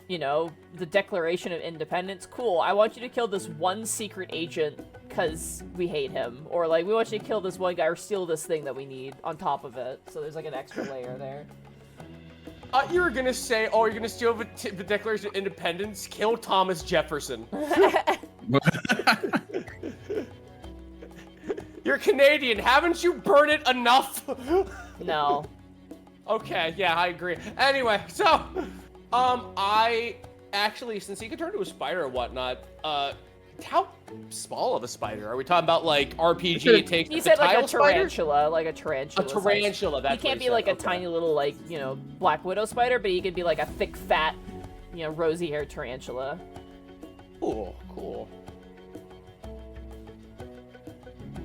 you know, the Declaration of Independence. Cool, I want you to kill this one secret agent because we hate him. Or, like, we want you to kill this one guy or steal this thing that we need on top of it. So there's, like, an extra layer there. you were gonna say, oh, you're gonna steal the Declaration of Independence, kill Thomas Jefferson. You're Canadian. Haven't you burned it enough? No. Okay, yeah, I agree. Anyway, so, I actually, since he could turn into a spider or whatnot, how small of a spider? Are we talking about, like, RPG, it takes He like, said a like a tile spider? tarantula, like a tarantula. A tarantula, He that's can't what be he like said. a tiny little, like, you know, Black Widow spider, but he could be like a thick, fat, you know, rosy-haired tarantula. Cool, cool.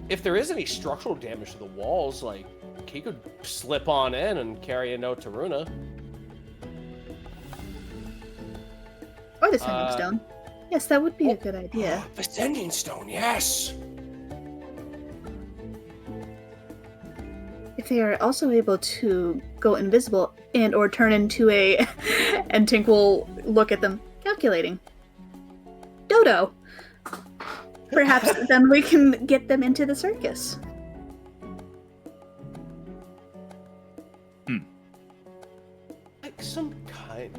If there is any structural damage to the walls, like, he could slip on in and carry a note to Runa. Or the sending stone. Yes, that would be a good idea. The sending stone, yes! If they are also able to go invisible and or turn into a... and Tink will look at them, calculating. Dodo! Perhaps then we can get them into the circus. Like some kind.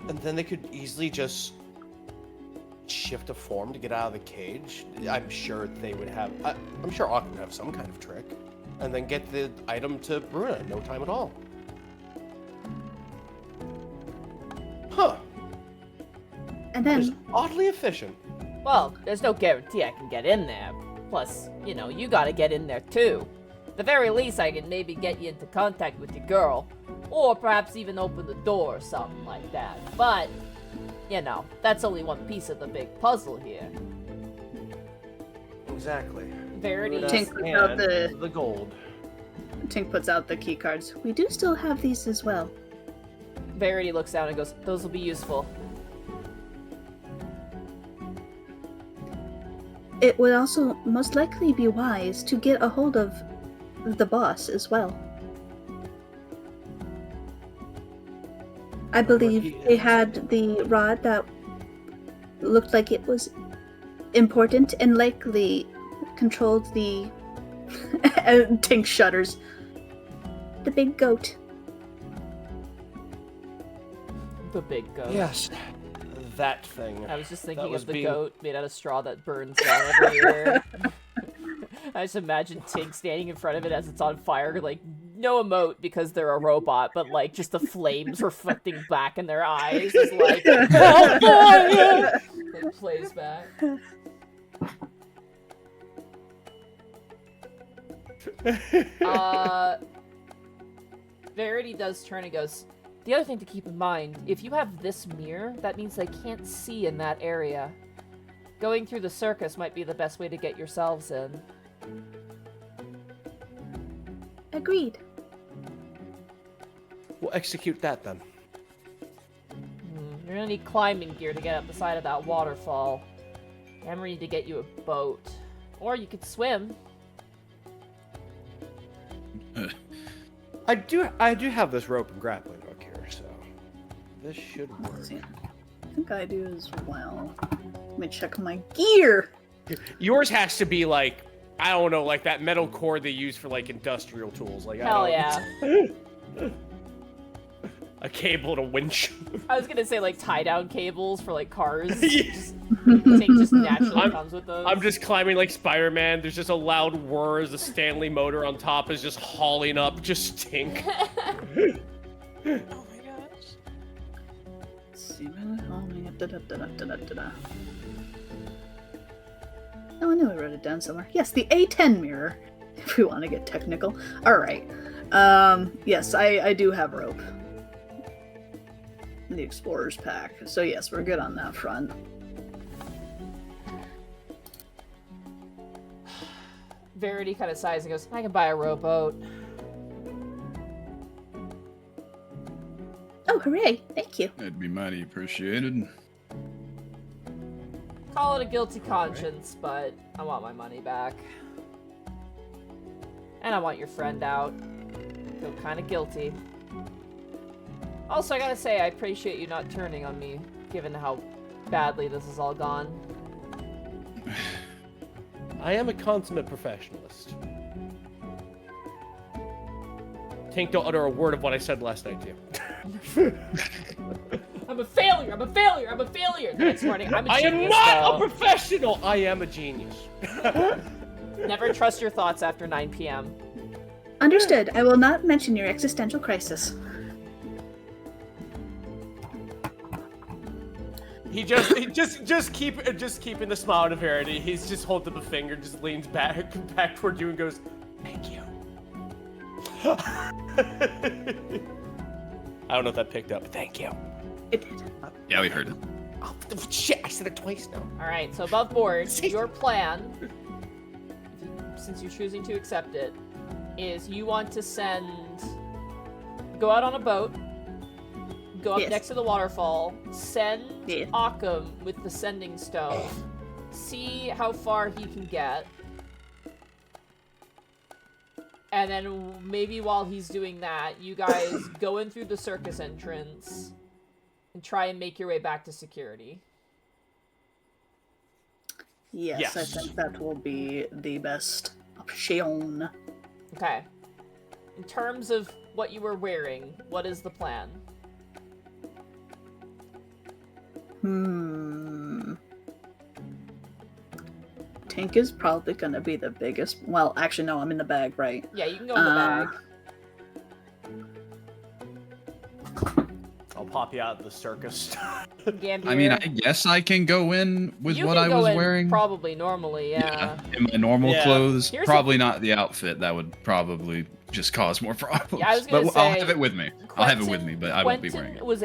And then they could easily just shift a form to get out of the cage. I'm sure they would have. I'm sure Ock would have some kind of trick, and then get the item to Runa in no time at all. Huh? And That is then, oddly efficient. Well, there's no guarantee I can get in there. Plus, you know, you gotta get in there too. At the very least, I can maybe get you into contact with your girl. Or perhaps even open the door or something like that. But, you know, that's only one piece of the big puzzle here. Exactly. Verity. Runa Tink puts out and the gold. Tink puts out the key cards. We do still have these as well. Verity looks down and goes, those will be useful. It would also most likely be wise to get a hold of the boss as well. I believe they had the rod that looked like it was important and likely controlled the... And Tink shudders. the big goat. The big goat. Yes, that thing. I was just That thinking was of the being- goat made out of straw that burns down every year. I just imagine Tink standing in front of it as it's on fire, like, no emote because they're a robot, but, like, just the flames reflecting back in their eyes is like, oh, fire! It plays back. Verity does turn and goes, the other thing to keep in mind, if you have this mirror, that means they can't see in that area. Going through the circus might be the best way to get yourselves in. Agreed. We'll execute that then. You're gonna need climbing gear to get up the side of that waterfall. I'm gonna need to get you a boat. Or you could swim. I do have this rope and grappling hook here, so this should work. Let's see. I think I do as well. Let me check my gear. Yours has to be like, I don't know, like that metal cord they use for like industrial tools. Like Hell I don't... yeah. A cable and a winch. I was gonna say like tie-down cables for like cars. Yes. Tink just naturally I'm- comes with those. I'm just climbing like Spider-Man. There's just a loud whir as the Stanley motor on top is just hauling up just Tink. Oh my gosh. Let's see. Oh, I knew I wrote it down somewhere. Yes, the A10 mirror, if we want to get technical. Alright. Yes, I do have rope. The Explorer's Pack. So yes, we're good on that front. Verity kind of sighs and goes, I can buy a rowboat. Oh, hooray! Thank you. That'd be mighty appreciated. Call it a guilty conscience, but I want my money back. And I want your friend out. Feel kind of guilty. Also, I gotta say, I appreciate you not turning on me, given how badly this has all gone. I am a consummate professionalist. Tink, don't utter a word of what I said last night to you. I'm a failure! I'm a failure! I'm a failure! The next morning, I'm a I genius, am not a though. professional! I am a genius. Never trust your thoughts after 9 p.m. Understood. I will not mention your existential crisis. He just keeping the smile to Verity. He's just holding up a finger, just leans back toward you and goes, "Thank you." I don't know if that picked up, but thank you. It did. Yeah, we heard it. Oh, shit! I said it twice now. Alright, so above board, your plan, since you're choosing to accept it, is you want to go out on a boat, go up Yes. next to the waterfall, send Yeah. Occam with the sending stone, see how far he can get, and then maybe while he's doing that, you guys go in through the circus entrance and try and make your way back to security. Yes, I Yes. think that will be the best option. Okay. In terms of what you were wearing, what is the plan? Tink is probably gonna be the biggest. Well, actually, no, I'm in the bag, right? Yeah, you can go in the bag. I'll pop you out of the circus. Gambir. I mean, I guess I can go in with you what can I go was in wearing. Probably normally, yeah. In my normal Yeah. clothes. Here's Probably not the outfit. That would probably just cause more problems. Yeah, I was gonna but I'll say, have it with me. I'll have it with me, but I won't be wearing it. was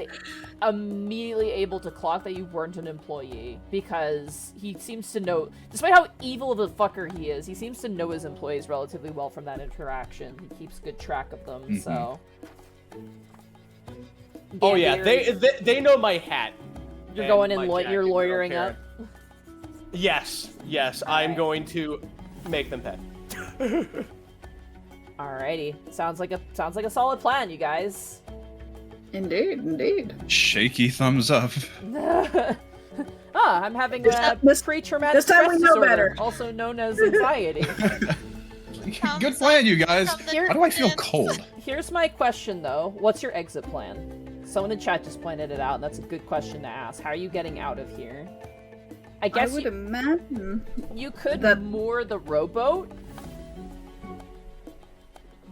immediately able to clock that you weren't an employee because he seems to know, despite how evil of a fucker he is, he seems to know his employees relatively well from that interaction. He keeps good track of them, so. Oh yeah, Gambir, they know my hat. You're and going in, my you're jacket, they don't lawyering care. up. Yes, I'm Alright. going to make them pay. Alrighty, sounds like a solid plan, you guys. Indeed, indeed. Shaky thumbs up. I'm having a pre-traumatic this time we stress know disorder, better. also known as anxiety. Good plan, you guys. Thumbs up. Why do I feel cold? Here's my question, though. What's your exit plan? Someone in chat just pointed it out, and that's a good question to ask. How are you getting out of here? I guess I would imagine you could that- moor the rowboat.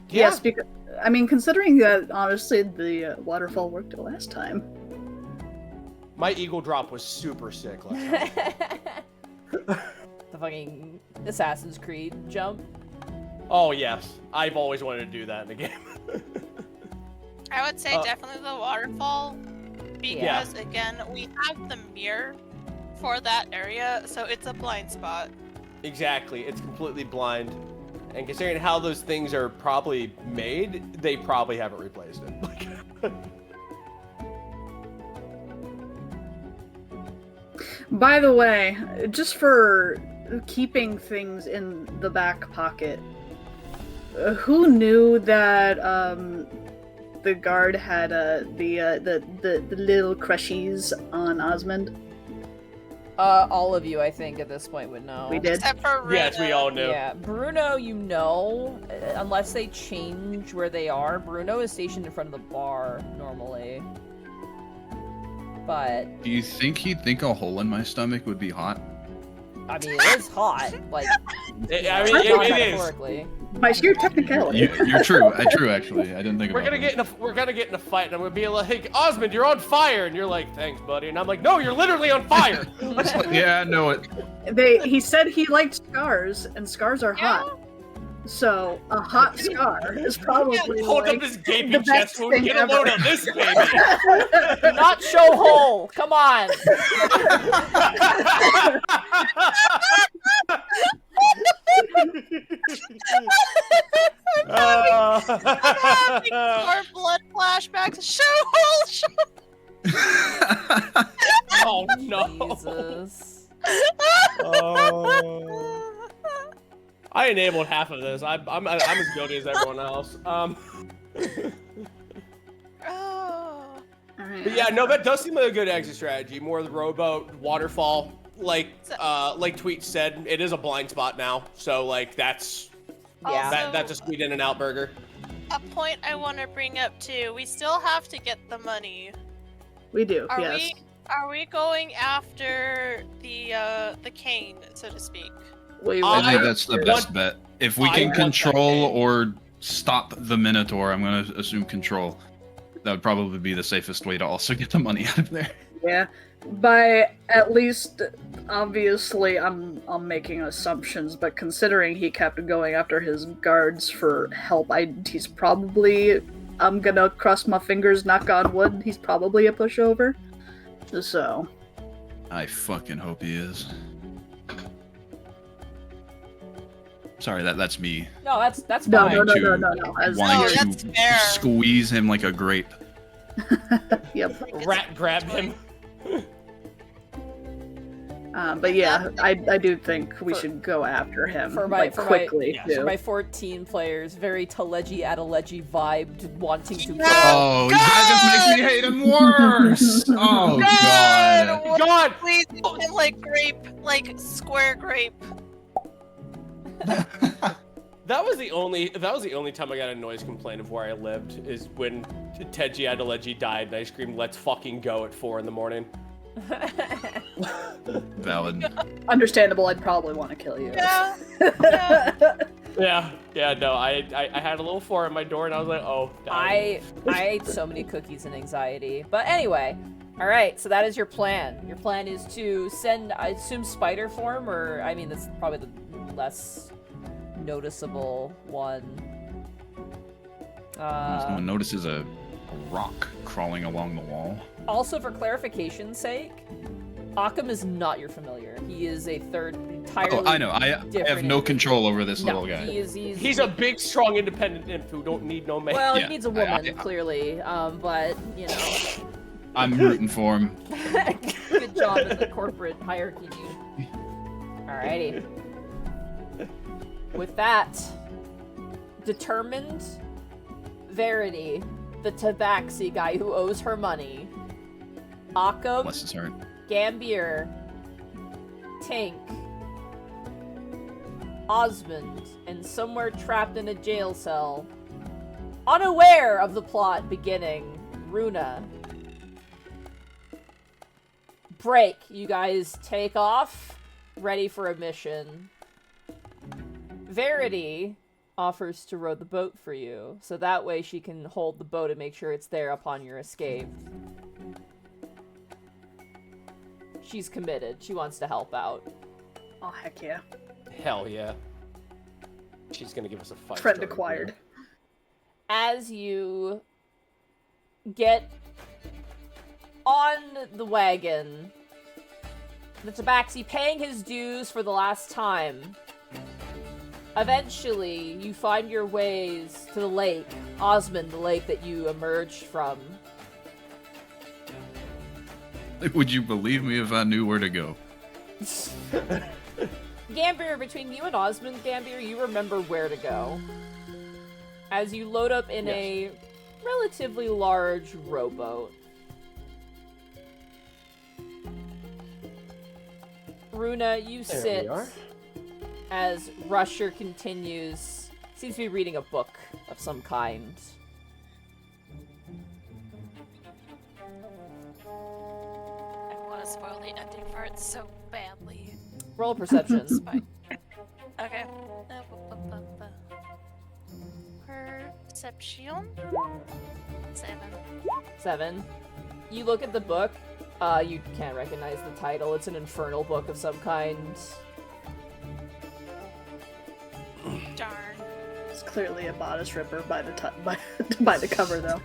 Yes, because I mean, considering that honestly the waterfall worked the last time. My eagle drop was super sick last time. The fucking Assassin's Creed jump. Oh yes, I've always wanted to do that in a game. I would say definitely the waterfall, Yeah. because again, we have the mirror for that area, so it's a blind spot. Exactly, it's completely blind. And considering how those things are probably made, they probably haven't replaced it. By the way, just for keeping things in the back pocket, who knew that the guard had the little crushies on Osmond? All of you, I think, at this point would know. We did. Except for Runa. Yes, we all knew. Yeah, Bruno, you know, unless they change where they are, Bruno is stationed in front of the bar normally. But Do you think he'd think a hole in my stomach would be hot? I mean, it is hot. Like, I mean, not it is. metaphorically. By sheer technicality. You're true. True, actually. I didn't think We're about gonna that. we're gonna get in a fight, and I'm gonna be like, Osmond, you're on fire, and you're like, thanks, buddy, and I'm like, no, you're literally on fire. Yeah, I know it. He said he liked scars, and scars are hot. So a hot scar is probably Hold like, up his gaping the best chest wound. thing Get a load ever. of this, baby. Not show hole. Come on. More blood flashbacks. Show. Oh no. Jesus. Oh. I enabled half of this. I'm as guilty as everyone else. Oh. But yeah, no, that does seem like a good exit strategy. More of the rowboat, waterfall. Like Tweet said, it is a blind spot now. So like that's Yeah. that's a sweet in and out burger. A point I want to bring up too. We still have to get the money. We do, Are yes. we going after the cane, so to speak? We I would- think that's the best bet. If we I can want that control game. or stop the Minotaur, I'm going to assume control. That would probably be the safest way to also get the money out of there. Yeah. By at least, obviously, I'm making assumptions, but considering he kept going after his guards for help, he's probably, I'm gonna cross my fingers, knock on wood, he's probably a pushover. So. I fucking hope he is. Sorry, that's me No, that's No, fine. no, no, to- no, no, no. As wanting No, that's to fair. squeeze him like a grape. Yep. Rat grabbed him. But yeah, I do think we should go after him quickly yes, too. For my 14 players, very Teleji Adeleji vibed, wanting to kill. Oh, that just makes me hate him worse. Oh god. God. Please do him like grape, like square grape. That was the only time I got a noise complaint of where I lived is when Teji Adeleji died and I screamed "Let's fucking go" at 4 a.m. Valid. Understandable, I'd probably want to kill you. Yeah. Yeah, no, I had a little 4 at my door and I was like, oh. I ate so many cookies and anxiety. But anyway, all right. So that is your plan. Your plan is to send, I assume, spider form, or I mean, that's probably the less noticeable one. Someone notices a rock crawling along the wall. Also, for clarification's sake, Occam is not your familiar. He is a third entirely. Oh, I know. I have different no individual. control over this No, little guy. He's a big, strong, independent imp who don't need no man. Well, Yeah, he needs a woman, clearly. But you know, I'm rooting for him. good job in the corporate hierarchy, dude. Alrighty. With that, determined, Verity, the tabaxi guy who owes her money, Occam, Bless his heart. Gambir, Tink, Osmond, and somewhere trapped in a jail cell, unaware of the plot beginning, Runa. Break. You guys take off, ready for a mission. Verity offers to row the boat for you, so that way she can hold the boat and make sure it's there upon your escape. She's committed. She wants to help out. Oh, heck yeah. Hell yeah. She's gonna give us a fight. Friend acquired. As you get on the wagon, the tabaxi paying his dues for the last time, eventually you find your ways to the lake, Osmond, the lake that you emerged from. Would you believe me if I knew where to go? Gambir, between you and Osmond, Gambir, you remember where to go. As you load up in a relatively large rowboat. Runa, you There sit we are. as Rusher continues. Seems to be reading a book of some kind. I want to spoil the ending for it so badly. Roll perception. Fine. Okay. Perception? 7. 7. You look at the book. You can't recognize the title. It's an infernal book of some kind. Darn. It's clearly a bodice ripper by the by the cover, though.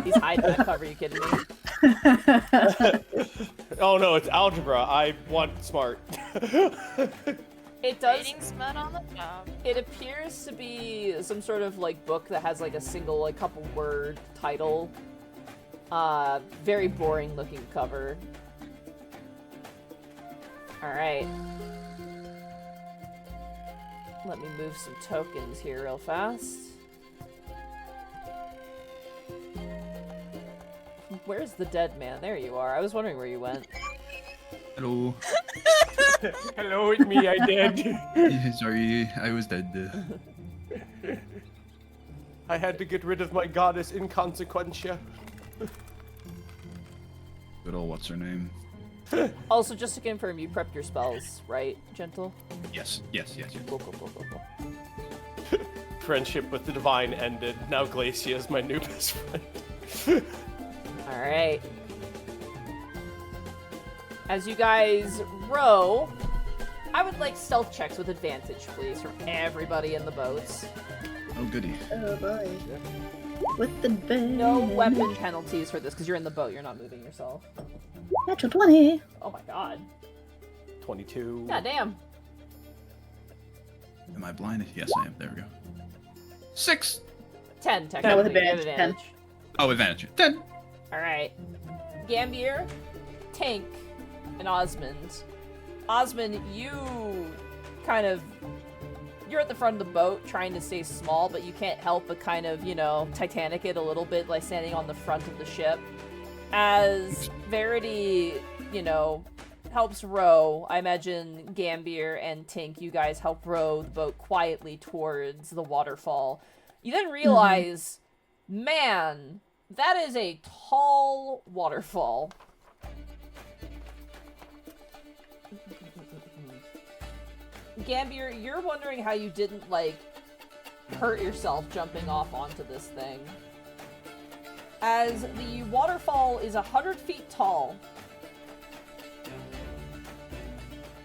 He's hiding that cover, you kidding me? Oh no, it's algebra. I want smart. It does. Reading smut on the job. It appears to be some sort of like book that has like a single like couple word title. Very boring looking cover. Alright. Let me move some tokens here real fast. Where's the dead man? There you are. I was wondering where you went. Hello. Hello, it's me. I did. Sorry, I was dead. I had to get rid of my goddess inconsequentia. Good old what's her name? Also, just to confirm, you prepped your spells, right, Gentle? Yes. Cool, cool, cool, cool, cool. Friendship with the divine ended. Now Glacia is my new best friend. Alright. As you guys row, I would like stealth checks with advantage, please, from everybody in the boats. Oh goody. Oh boy. With the bed. No weapon penalties for this, because you're in the boat, you're not moving yourself. Natural 20. Oh my god. 22. God damn. Am I blinded? Yes, I am. There we go. 6. 10, technically. with You have advantage, 10. Oh, advantage. 10. Alright. Gambir, Tink, and Osmond. Osmond, you kind of... You're at the front of the boat trying to stay small, but you can't help but kind of, you know, Titanic it a little bit by standing on the front of the ship. As Verity, you know, helps row, I imagine Gambir and Tink, you guys help row the boat quietly towards the waterfall. You then realize, man, that is a tall waterfall. Gambir, you're wondering how you didn't, like, hurt yourself jumping off onto this thing. As the waterfall is 100 feet tall.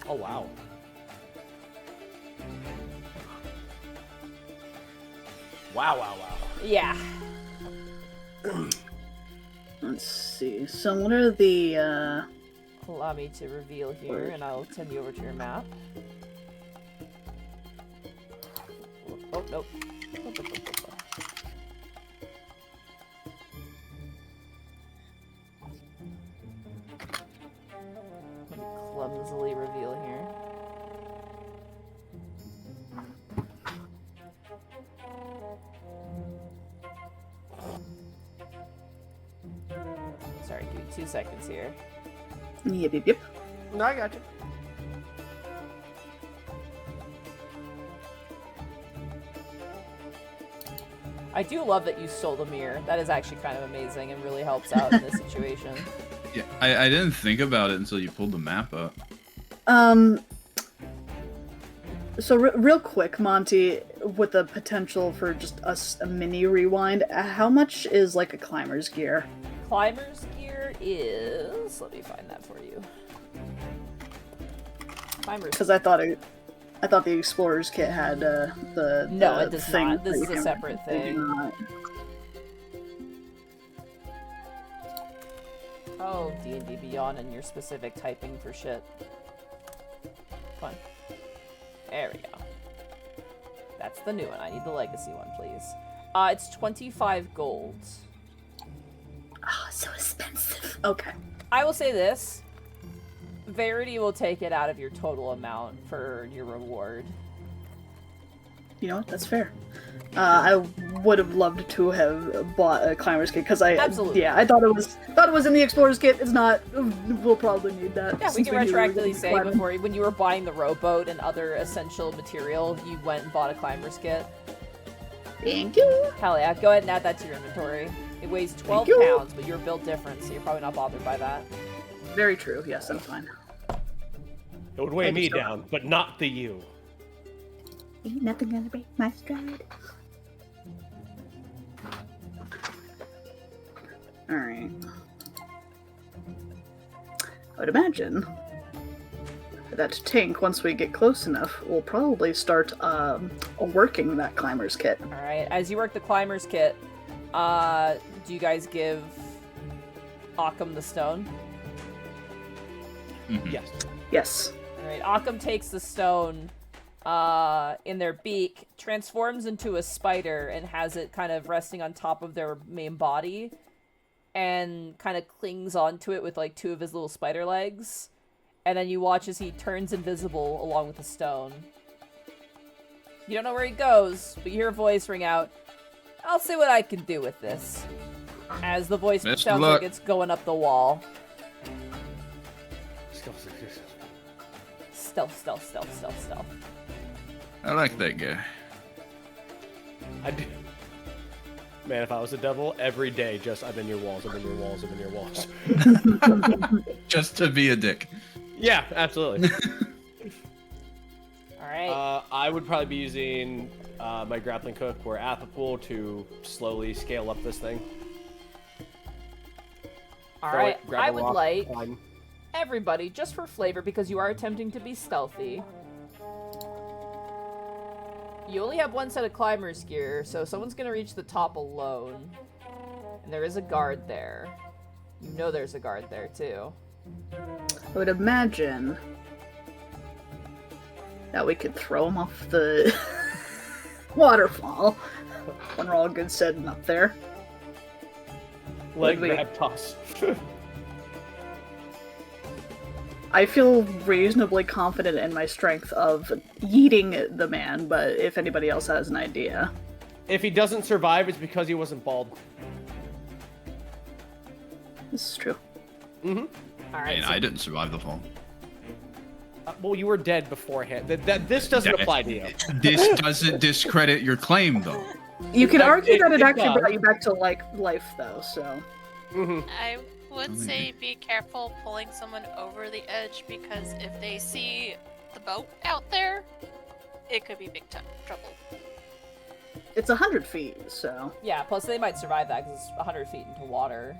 Oh wow. Wow, wow, wow. Yeah. Let's see. So what are the Allow me to reveal here, and I'll send you over to your map. Oh, nope. Let me clumsily reveal here. 2 seconds here. Yep. No, I got you. I do love that you stole the mirror. That is actually kind of amazing and really helps out in this situation. Yeah, I didn't think about it until you pulled the map up. So real quick, Monty, with the potential for just a mini rewind, how much is like a climber's gear? Climber's gear is... Let me find that for you. Climber's... Because I thought the explorer's kit had the No, the it does thing not. This that is you a can- separate they do thing. not. Oh, D&D Beyond and your specific typing for shit. Fun. There we go. That's the new one. I need the legacy one, please. It's 25 gold. Oh, so expensive. Okay. I will say this. Verity will take it out of your total amount for your reward. You know what? That's fair. I would have loved to have bought a climber's kit because Absolutely. I thought it was in the explorer's kit. It's not. We'll probably need that. Yeah, we since can knew were retroactively gonna say climb. before, when you were buying the rowboat and other essential material, you went and bought a climber's kit. Thank you. Hell yeah, go ahead and add that to your inventory. It weighs 12 you. pounds, but you're built different, so you're probably not bothered by that. Very true. Yes, I'm fine. It would weigh Thank you me so down, but not the you. Ain't nothing gonna break my stride. All right. I would imagine that Tink, once we get close enough, will probably start working that climber's kit. Alright, as you work the climber's kit, do you guys give Occam the stone? Mhm. Yes. Yes. Alright, Occam takes the stone in their beak, transforms into a spider, and has it kind of resting on top of their main body, and kind of clings onto it with like 2 of his little spider legs. And then you watch as he turns invisible along with the stone. You don't know where he goes, but you hear a voice ring out, "I'll see what I can do with this." As the voice Best of sounds luck. like it's going up the wall. Stealth. I like that guy. I do. Man, if I was a devil, every day, just I'm in your walls, I'm in your walls, I'm in your walls. Just to be a dick. Yeah, absolutely. Alright. I would probably be using my grappling hook or Apipool to slowly scale up this thing. Alright, Throw it, grab I a would rock, like climb. everybody, just for flavor, because you are attempting to be stealthy. You only have 1 set of climber's gear, so someone's gonna reach the top alone. And there is a guard there. You know there's a guard there, too. I would imagine that we could throw him off the waterfall when we're all good setting up there. Leg Would we- grab toss. I feel reasonably confident in my strength of yeeting the man, but if anybody else has an idea. If he doesn't survive, it's because he wasn't bald. This is true. Alright, And I didn't survive the fall. Well, you were dead beforehand. This doesn't apply to you. This doesn't discredit your claim, though. You could It- argue that it it actually does. brought you back to life, though. So I would say be careful pulling someone over the edge because if they see the boat out there, it could be big trouble. it's 100 feet. So yeah, plus they might survive that because it's 100 feet into water.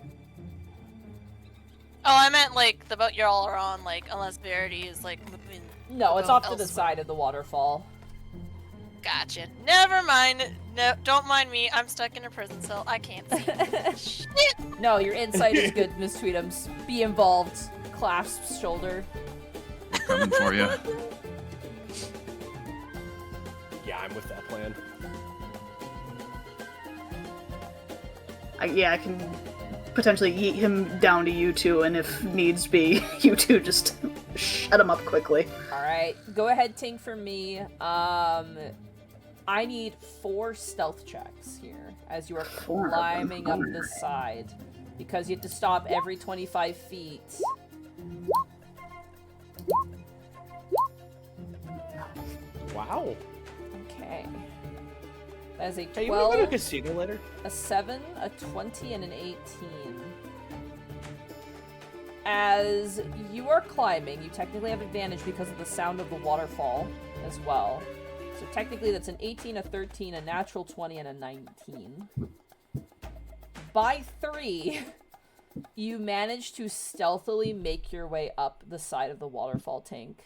Oh, I meant like the boat you're all on, like unless Verity is like moving. No, it's the off boat to the elsewhere. side of the waterfall. Gotcha. Never mind. No, don't mind me. I'm stuck in a prison cell. I can't see. Shit. No, your insight is good, Miss Tweetums. Be involved. Clasps shoulder. Coming for you. Yeah, I'm with that plan. I can potentially yeet him down to you two, and if needs be, you two just shut him up quickly. Alright, go ahead, Tink, for me. I need 4 stealth checks here as you are Four of them, climbing up the alright. side. because you have to stop every 25 feet. Wow. Okay. That is a Hey, you wanna go to a 12, casino later? a 7, a 20, and an 18. As you are climbing, you technically have advantage because of the sound of the waterfall as well. So technically that's an 18, a 13, a natural 20, and a 19. By 3, you manage to stealthily make your way up the side of the waterfall tank.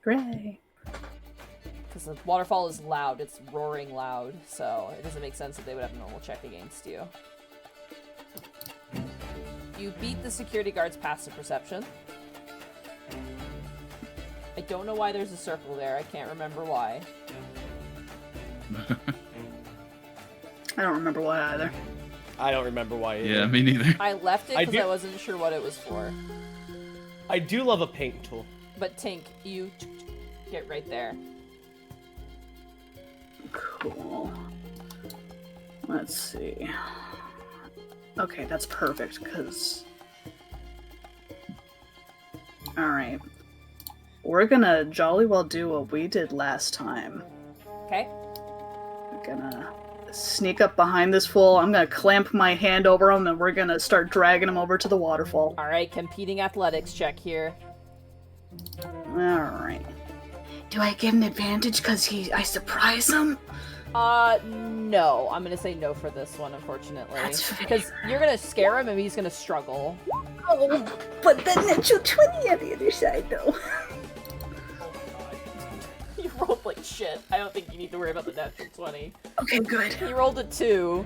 Hooray. Because the waterfall is loud, it's roaring loud, so it doesn't make sense that they would have a normal check against you. You beat the security guard's passive perception. I don't know why there's a circle there, I can't remember why. I don't remember why either. I don't remember why either. Yeah, me neither. I left it I because I do- wasn't sure what it was for. I do love a paint tool. But Tink, you get right there. Cool. Let's see. Okay, that's perfect, because... Alright. We're gonna jolly well do what we did last time. Okay? We're gonna sneak up behind this fool, I'm gonna clamp my hand over him, and we're gonna start dragging him over to the waterfall. Alright, competing athletics check here. Alright. Do I get an advantage because I surprise him? No. I'm gonna say no for this one, unfortunately. That's fair. Because you're gonna scare him and he's gonna struggle. Oh, but the natural 20 on the other side, though. You rolled like shit. I don't think you need to worry about the natural 20. Okay, good. He rolled a 2,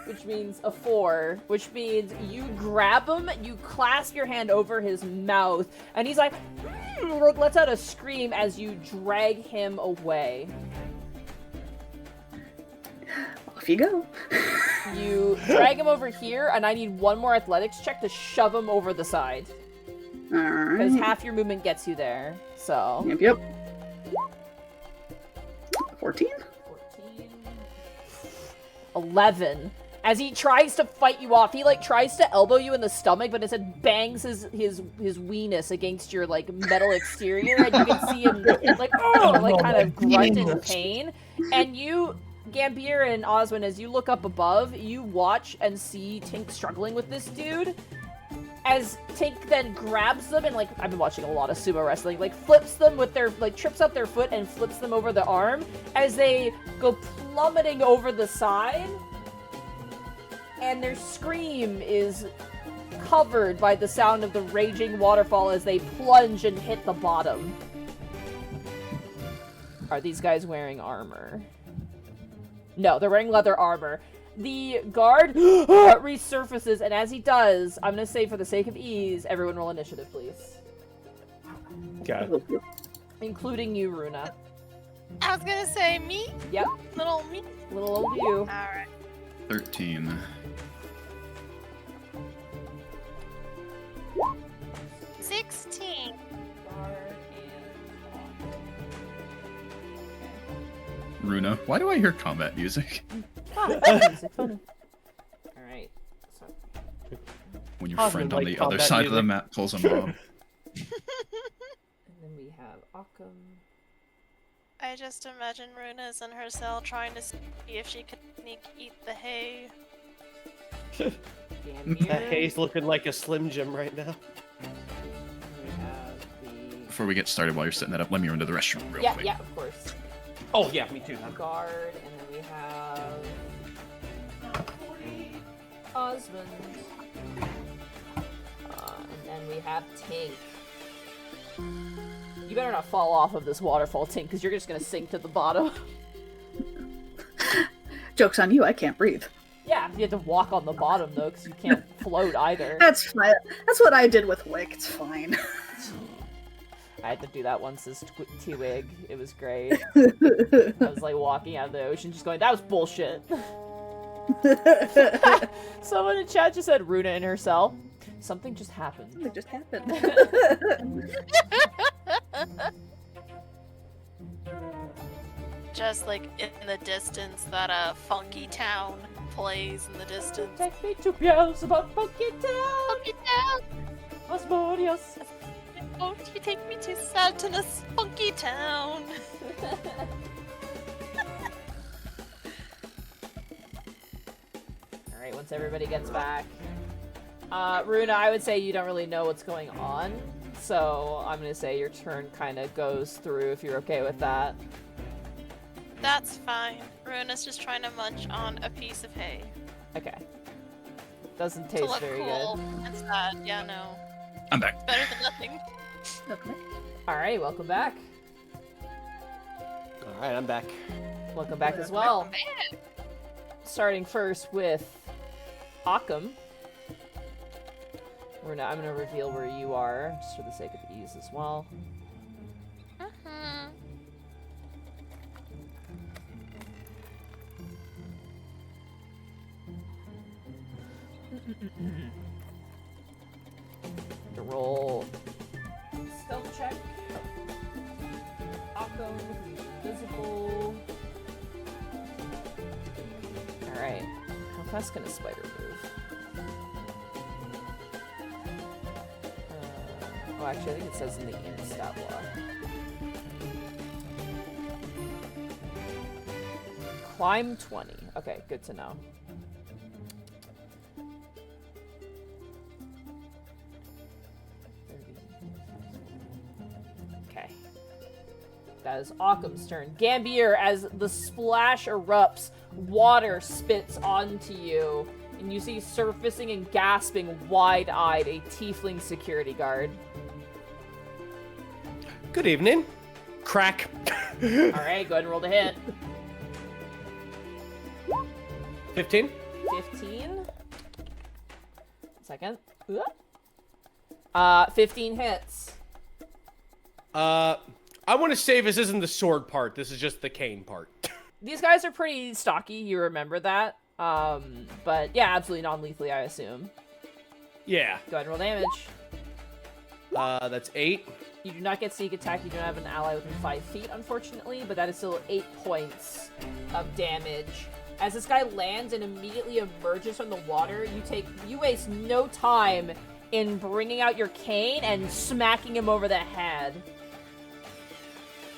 which means a 4, which means you grab him, you clasp your hand over his mouth, and he's like, lets out a scream as you drag him away. Off you go. You drag him over here, and I need one more athletics check to shove him over the side. Because Alright. half your movement gets you there, so... Yep. 14? 14... 11. As he tries to fight you off, he, like, tries to elbow you in the stomach, but instead bangs his weenus against your, like, metal exterior, and you can see him, like, oh, like, kind of grunt in pain. And you, Gambir and Osmond, as you look up above, you watch and see Tink struggling with this dude. As Tink then grabs them and, like, I've been watching a lot of sumo wrestling, like, flips them with their, like, trips up their foot and flips them over the arm as they go plummeting over the side. And their scream is covered by the sound of the raging waterfall as they plunge and hit the bottom. Are these guys wearing armor? No, they're wearing leather armor. The guard resurfaces, and as he does, I'm gonna say for the sake of ease, everyone roll initiative, please. Okay. Including you, Runa. I was gonna say me, Yep, little me. little old you. Alright. 13. 16. Runa, why do I hear combat music? Funny. Alright. So, When your Osmond friend on like the other combat side of the music. map pulls a mob. and then we have Occam. I just imagine Runa's in her cell trying to see if she can eat the hay. Gambir. That hay's looking like a Slim Jim right now. We have the... Before we get started, while you're setting that up, let me run to the restroom real Yeah, quick. yeah, of course. Oh yeah, me too. Guard, and then we have... Osmond. And then we have Tink. You better not fall off of this waterfall, Tink, because you're just gonna sink to the bottom. Joke's on you, I can't breathe. Yeah, you have to walk on the bottom, though, because you can't float either. That's fine. That's what I did with Wick, it's fine. I had to do that once as T-Wig. It was great. I was, like, walking out of the ocean just going, that was bullshit. Someone in chat just said Runa in her cell. Something just happened. It just happened. Just like in the distance, that funky town plays in the distance. Take me to Beelzebub Funky Town! Funky Town! Osmodius! Won't you take me to Satanus Funky Town? Alright, once everybody gets back. Runa, I would say you don't really know what's going on, so I'm gonna say your turn kind of goes through if you're okay with that. That's fine. Runa's just trying to munch on a piece of hay. Okay. Doesn't To taste look very cool good. and sad. Yeah, no. I'm back. Better than nothing. Okay. Alright, welcome back. Alright, I'm back. Welcome back as well. Starting first with Occam. Runa, I'm gonna reveal where you are, just for the sake of ease as well. To roll stealth check. Occam, invisible. Alright. How fast can a spider move? Oh, actually, I think it says in the int stat block. Climb 20. Okay, good to know. Okay. That is Occam's turn. Gambir, as the splash erupts, water spits onto you, and you see surfacing and gasping wide-eyed a tiefling security guard. Good evening. Crack. Alright, go ahead and roll the hit. 15. 15. Second. 15 hits. I want to say this isn't the sword part. This is just the cane part. These guys are pretty stocky, you remember that. But yeah, absolutely non-lethally, I assume. Yeah. Go ahead and roll damage. That's 8. You do not get sneak attack, you don't have an ally within 5 feet, unfortunately, but that is still 8 points of damage. As this guy lands and immediately emerges from the water, you waste no time in bringing out your cane and smacking him over the head.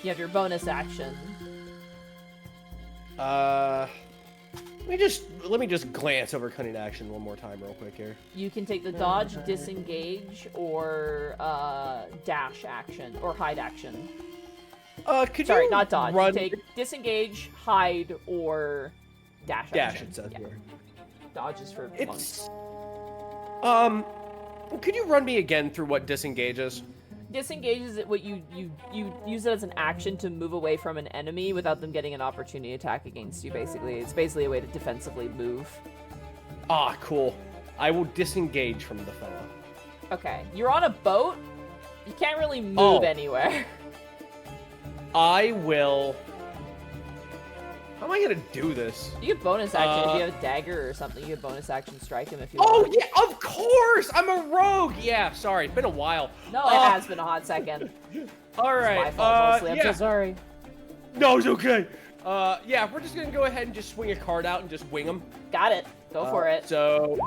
You have your bonus action. Let me just glance over cunning action one more time real quick here. You can take the dodge, disengage, or dash action, or hide action. Sorry, not dodge. Run... Take disengage, hide, or dash action. Dash, it says Yeah. here. Dodge is for It's... monks. Could you run me again through what disengage is? Disengage is what you use it as an action to move away from an enemy without them getting an opportunity attack against you, basically. It's basically a way to defensively move. Ah, cool. I will disengage from the fella. Okay. You're on a boat. You can't really move Oh. anywhere. I will... How am I gonna do this? You get bonus action if you have a dagger or something. You get bonus action strike him if you Oh, want. yeah, of course! I'm a rogue! Yeah, sorry, it's been a while. No, it has been a hot second. Alright, My fault mostly. I'm yeah. so sorry. No, it's okay. Yeah, we're just gonna go ahead and just swing a card out and just wing them. Got it. Go for it. So,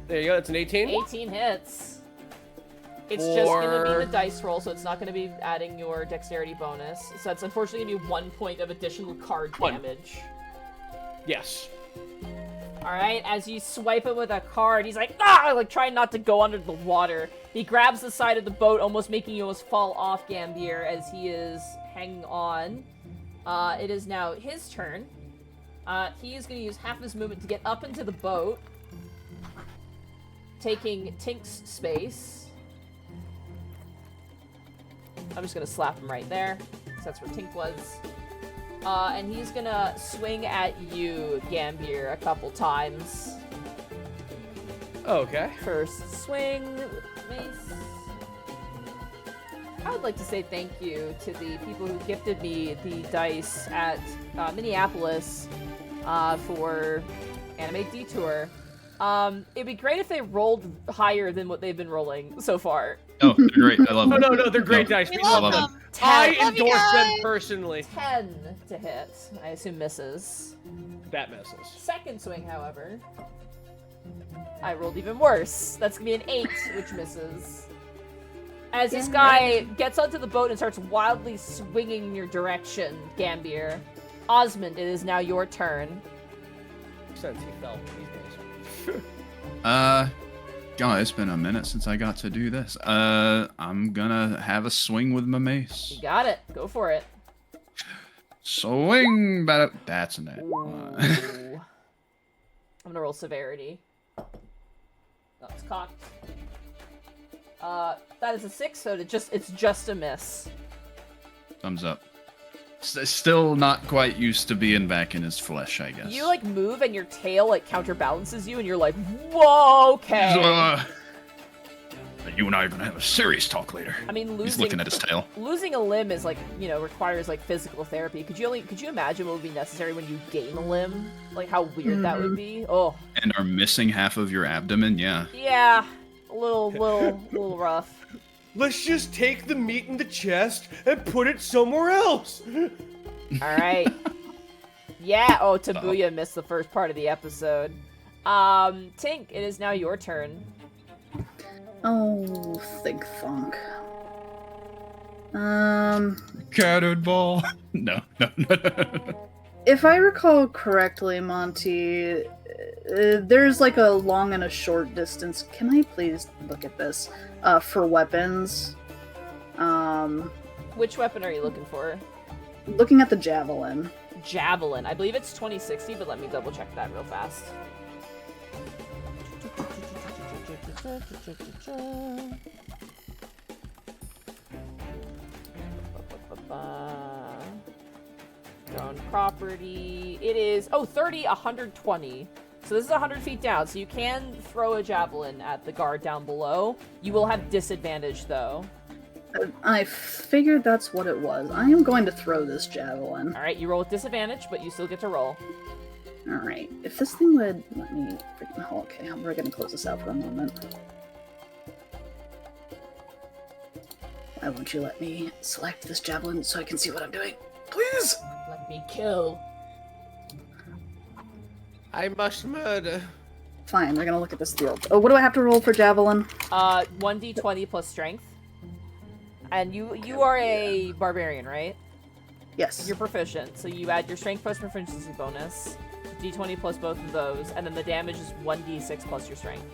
there you go, it's an 18. 18 hits. It's just gonna For- be the dice roll, so it's not gonna be adding your dexterity bonus. So that's unfortunately gonna be 1 point of additional card One. damage. Yes. Alright, as you swipe him with a card, he's like, ah! Like, trying not to go under the water. He grabs the side of the boat, almost making you almost fall off Gambir as he is hanging on. It is now his turn. He is going to use half his movement to get up into the boat, taking Tink's space. I'm just going to slap him right there, because that's where Tink was. And he's gonna swing at you, Gambir, a couple times. Okay. First swing with mace. I would like to say thank you to the people who gifted me the dice at Minneapolis for Anime Detour. It'd be great if they rolled higher than what they've been rolling so far. Oh, they're great. I love Oh, them. no, they're great dice. We We love love them. them. I Ten. Love you endorse them guys. personally. 10 to hit. I assume misses. That misses. Second swing, however, I rolled even worse. That's gonna be an 8, which misses. As this guy gets onto the boat and starts wildly swinging in your direction, Gambir. Osmond, it is now your turn. Since he fell these days. Guys, it's been a minute since I got to do this. I'm gonna have a swing with my mace. You got it. Go for it. Swing, that's an it. Ooh. I'm gonna roll severity. Oh, it's cocked. That is a 6, so it's just a miss. Thumbs up. Still not quite used to being back in his flesh, I guess. You like move and your tail like counterbalances you, and you're like, whoa, okay. You and I are gonna have a serious talk later. I mean, He's looking at his tail. Losing a limb is like, requires like physical therapy. Could you imagine what would be necessary when you gain a limb? Like how weird that would be. Oh. And are missing half of your abdomen, yeah. Yeah, a little rough. Let's just take the meat in the chest and put it somewhere else. All right. Yeah. Oh, Tabuya missed the first part of the episode. Tink, it is now your turn. Oh, think thunk. Cannonball. No. If I recall correctly, Monty, there's like a long and a short distance. Can I please look at this? For weapons. Which weapon are you looking for? Looking at the javelin. Javelin. I believe it's 2060, but let me double check that real fast. Own property. It is 30, 120. So this is 100 feet down, so you can throw a javelin at the guard down below. You will have disadvantage, though. I figured that's what it was. I am going to throw this javelin. Alright, you roll with disadvantage, but you still get to roll. Alright, if this thing would let me freaking... Oh, okay, we're gonna close this out for a moment. Why won't you let me select this javelin so I can see what I'm doing? Please! Let me kill. I must murder. Fine, we're gonna look at this deal. Oh, what do I have to roll for javelin? 1d20 plus strength. And you are a barbarian, right? Yes. You're proficient, so you add your strength plus proficiency bonus, d20 plus both of those, and then the damage is 1d6 plus your strength.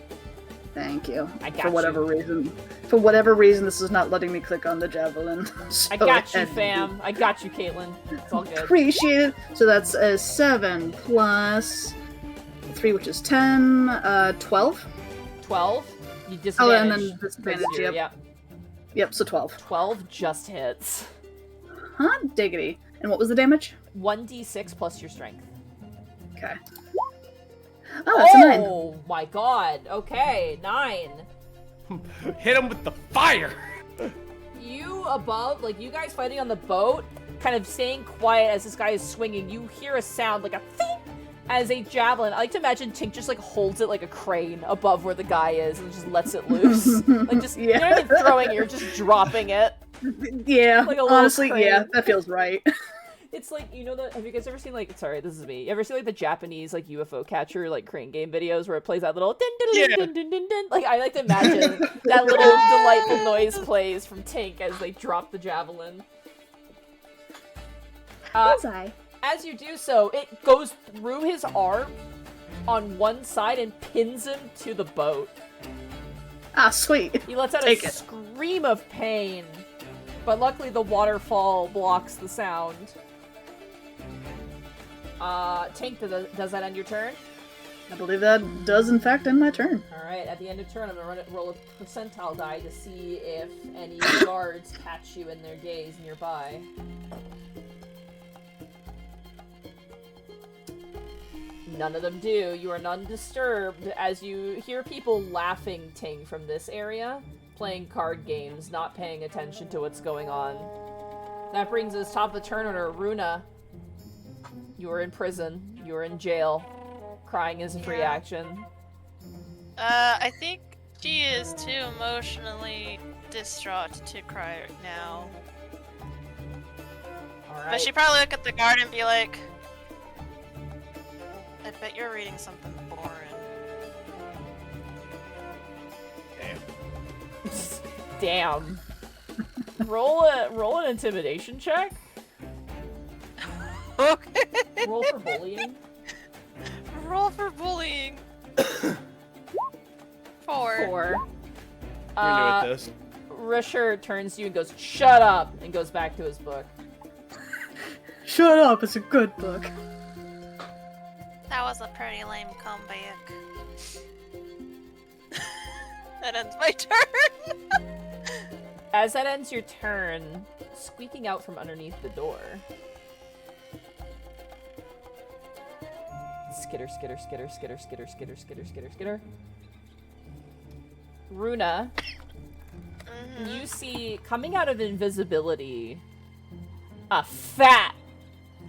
Thank you. I got for whatever you. reason. For whatever reason, this is not letting me click on the javelin. So I got you, fam. I got you, Caitlin. It's all good. Appreciate it. So that's a 7 plus 3, which is 10, 12. 12. You disadvantage. Oh, and then disadvantage, yep. yep. Yep, so 12. 12 just hits. Hot diggity. And what was the damage? 1d6 plus your strength. Okay. Oh, that's a 9. Oh my god. Okay, 9. Hit him with the fire. You above, like you guys fighting on the boat, kind of staying quiet as this guy is swinging. You hear a sound like a thing as a javelin. I like to imagine Tink just like holds it like a crane above where the guy is and just lets it loose. Like just you're not even throwing it, you're just dropping it. Yeah, Like a little honestly, crane. yeah, that feels right. It's like, have you guys ever seen like, sorry, this is me. You ever seen like the Japanese like UFO catcher like crane game videos where it plays that little din din din din din din? Like I like to imagine that little delightful noise plays from Tink as they drop the javelin. Bullseye. As you do so, it goes through his arm on one side and pins him to the boat. Ah, sweet. He lets out Take a it. scream of pain, but luckily the waterfall blocks the sound. Tink, does that end your turn? I believe that does in fact end my turn. Alright, at the end of turn, I'm gonna roll a percentile die to see if any guards catch you in their gaze nearby. None of them do. You are none disturbed as you hear people laughing, Ting, from this area, playing card games, not paying attention to what's going on. That brings us top of the turn order. Runa, you are in prison. You are in jail. Crying is a free action. I think she is too emotionally distraught to cry right now. Alright. But she'd probably look at the guard and be like, I bet you're reading something boring. Damn. Roll an intimidation check. Okay. Roll for bullying. Roll for bullying. 4. 4. You're new at this. Risher turns to you and goes, "Shut up!" and goes back to his book. Shut up, it's a good book. That was a pretty lame comeback. That ends my turn. As that ends your turn, squeaking out from underneath the door. Skitter, skitter, skitter, skitter, skitter, skitter, skitter, skitter, skitter. Runa, you see coming out of invisibility a fat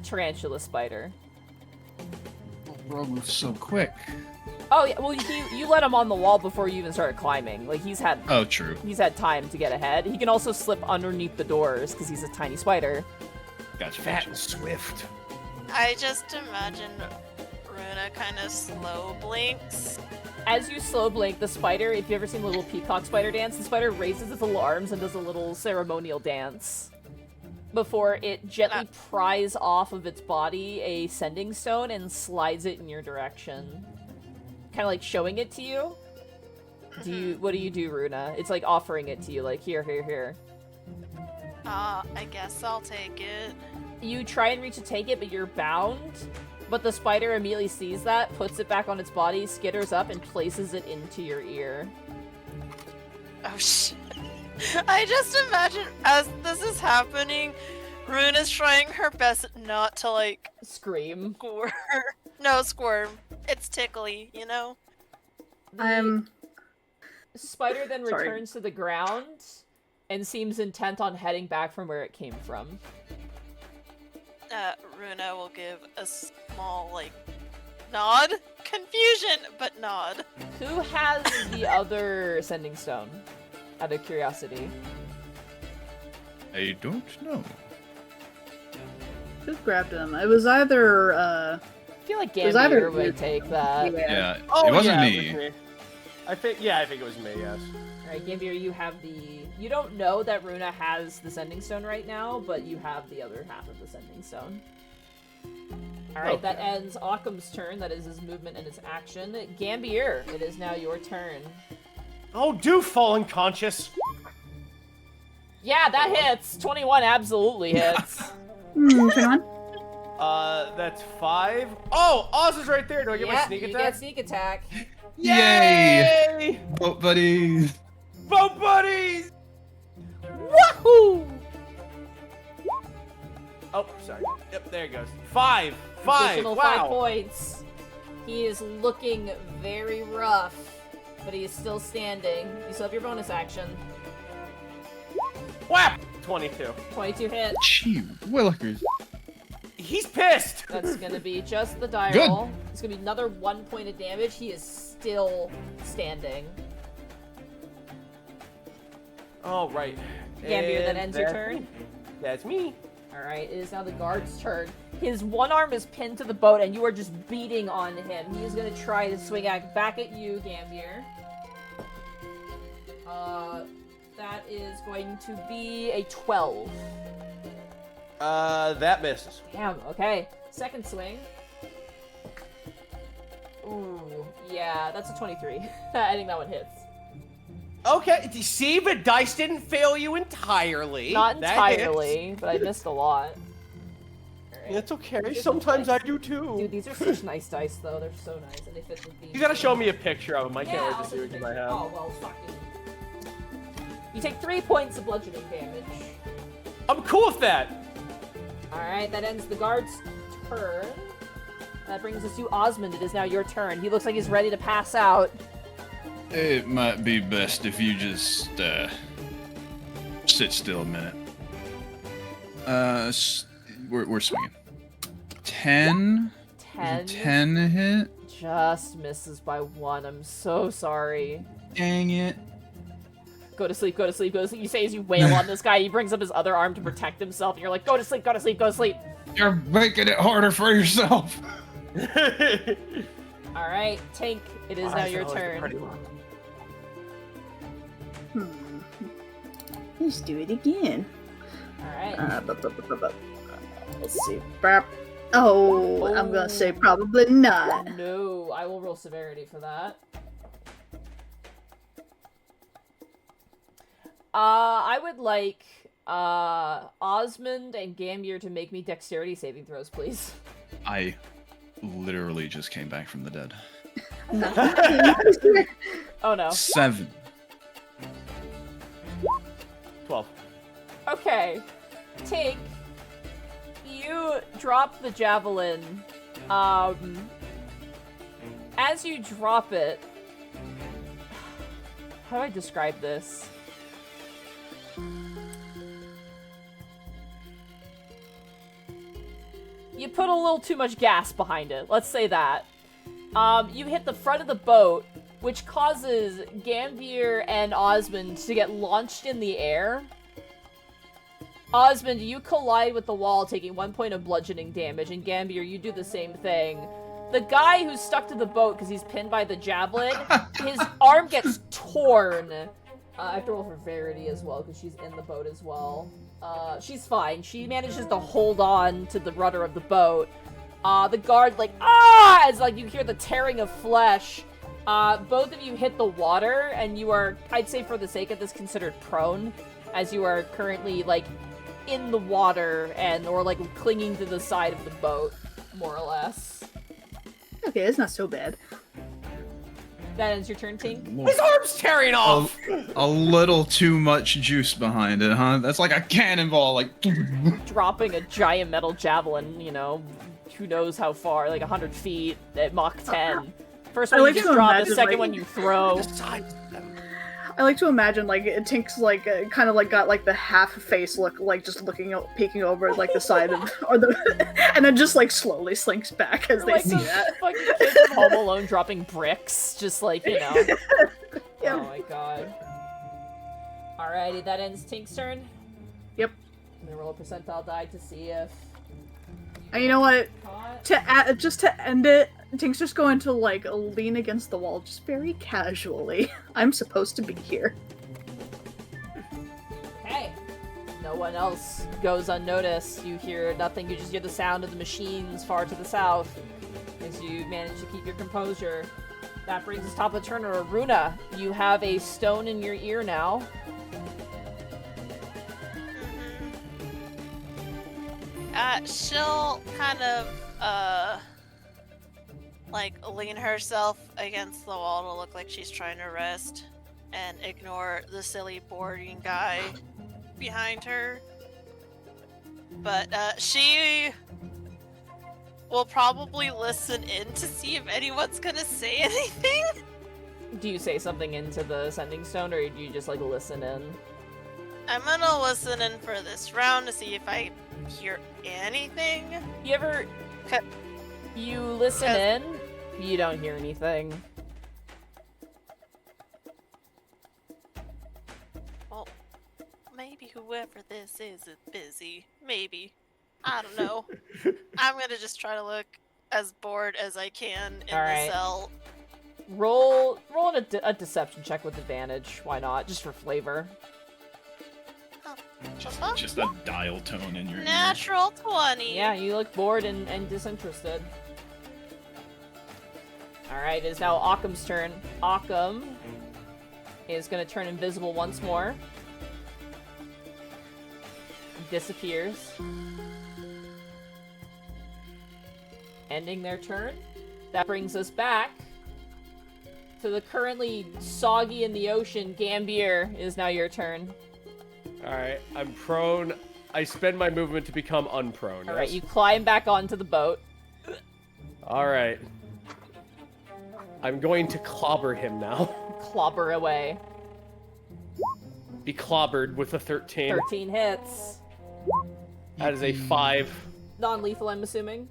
tarantula spider. Bro moves so quick. Oh yeah, well you let him on the wall before you even started climbing. Like he's had True. He's had time to get ahead. He can also slip underneath the doors because he's a tiny spider. Gotcha. Fat and swift. I just imagine Runa kind of slow blinks. As you slow blink, the spider, if you've ever seen the little peacock spider dance, the spider raises its little arms and does a little ceremonial dance before it gently pries off of its body a sending stone and slides it in your direction. Kind of like showing it to you. What do you do, Runa? It's like offering it to you, like, here, here, here. I guess I'll take it. You try and reach to take it, but you're bound. But the spider immediately sees that, puts it back on its body, skitters up, and places it into your ear. Oh shit. I just imagine as this is happening, Runa's trying her best not to, like, Scream. squirm. No, squirm. It's tickly, you know? Spider then Sorry. returns to the ground and seems intent on heading back from where it came from. Runa will give a small, like, nod. Confusion, but nod. Who has the other sending stone? Out of curiosity. I don't know. Who grabbed him? It was either, I feel like was either- Gambir would take that. Yeah, Oh, it wasn't yeah, me. It was me. I think it was me, yes. Alright, Gambir, you have the... You don't know that Runa has the sending stone right now, but you have the other half of the sending stone. Alright, that ends Occam's turn. That is his movement and his action. Gambir, it is now your turn. Oh, do fall unconscious. Yeah, that hits! 21 absolutely hits. 21? That's 5. Oh, Oz is right there. Do I get my sneak you attack? get sneak attack. Yay! Boat buddies! Boat buddies! Wahoo! Oh, sorry. Yep, there it goes. 5. Additional 5 Wow. points. He is looking very rough, but he is still standing. You still have your bonus action. Whap! 22. 22 hit. Gee willikers. He's pissed. That's gonna be just the die Good. roll. It's gonna be another 1 point of damage. He is still standing. All right. Gambir, that And ends your that's turn. me. That's me. Alright, it is now the guard's turn. His one arm is pinned to the boat, and you are just beating on him. He is gonna try to swing back at you, Gambir. That is going to be a 12. That misses. Damn, okay. Second swing. Ooh, yeah, that's a 23. I think that one hits. Okay, see, but dice didn't fail you entirely. Not That entirely, but I missed a lot. hits. Alright. That's okay. Just Sometimes nice. I do too. Dude, these are such nice dice, though. They're so nice, and they fit the theme. You gotta show me a picture of them. I can't Yeah, wait I'll to see send which you one I a have. picture. Oh, well, fuck you. You take 3 points of bludgeoning damage. I'm cool with that. Alright, that ends the guard's turn. That brings us to Osmond. It is now your turn. He looks like he's ready to pass out. It might be best if you just sit still a minute. We're swinging. 10. 10 10 hit. just misses by 1. I'm so sorry. Dang it. Go to sleep, go to sleep, go to sleep. You say as you wail on this guy, he brings up his other arm to protect himself, and you're like, go to sleep, go to sleep, go to sleep. You're making it harder for yourself. All right, Tink, it is now your turn. Let's do it again. All right. Let's see. Oh, I'm gonna say probably not. No, I will roll severity for that. I would like Osmond and Gambir to make me dexterity saving throws, please. I literally just came back from the dead. Oh no. 7. 12. Okay. Tink, you drop the javelin. As you drop it, how do I describe this? You put a little too much gas behind it. Let's say that. You hit the front of the boat, which causes Gambir and Osmond to get launched in the air. Osmond, you collide with the wall, taking 1 point of bludgeoning damage, and Gambir, you do the same thing. The guy who's stuck to the boat because he's pinned by the javelin, his arm gets torn. I have to roll for Verity as well, because she's in the boat as well. She's fine. She manages to hold on to the rudder of the boat. The guard, like, as, like, you hear the tearing of flesh. Both of you hit the water, and you are, I'd say for the sake of this, considered prone, as you are currently, like, in the water, or, like, clinging to the side of the boat, more or less. Okay, it's not so bad. That ends your turn, Tink? His arm's tearing off! A little too much juice behind it, huh? That's like a cannonball, like... Dropping a giant metal javelin, you know, who knows how far, like 100 feet at Mach 10. First one I like you to just drop, the imagine, second like- one you throw. I like to imagine, like, Tink's, like, kind of, like, got, like, the half-face look, like, just peeking over, like, the side of, or the, and then just, like, slowly slinks back as they Like see the that. fucking kid from Home Alone dropping bricks, just like, you know. Yeah. Oh my god. Alrighty, that ends Tink's turn. Yep. I'm gonna roll a percentile die to see if... And you know what? Caught. Just to end it, Tink's just going to, like, lean against the wall just very casually. I'm supposed to be here. Okay. No one else goes unnoticed. You hear nothing, you just hear the sound of the machines far to the south as you manage to keep your composure. That brings us top of the turn. Runa, you have a stone in your ear now. She'll kind of, like, lean herself against the wall to look like she's trying to rest and ignore the silly boarding guy behind her. But, she will probably listen in to see if anyone's gonna say anything. Do you say something into the sending stone, or do you just, like, listen in? I'm gonna listen in for this round to see if I hear anything. You ever... Okay. You listen in, you don't hear anything. Well, maybe whoever this is busy. Maybe. I don't know. I'm gonna just try to look as bored as I can in Alright. the cell. Roll a deception check with advantage. Why not? Just for flavor. Just a dial tone in your ear. Natural 20. Yeah, you look bored and disinterested. Alright, it is now Occam's turn. Occam is going to turn invisible once more. Disappears. Ending their turn. That brings us back to the currently soggy in the ocean. Gambir, it is now your turn. Alright, I'm prone. I spend my movement to become unprone. Alright, yes? you climb back onto the boat. Alright. I'm going to clobber him now. Clobber away. Be clobbered with a 13. 13 hits. That is a 5. Non-lethal, I'm assuming.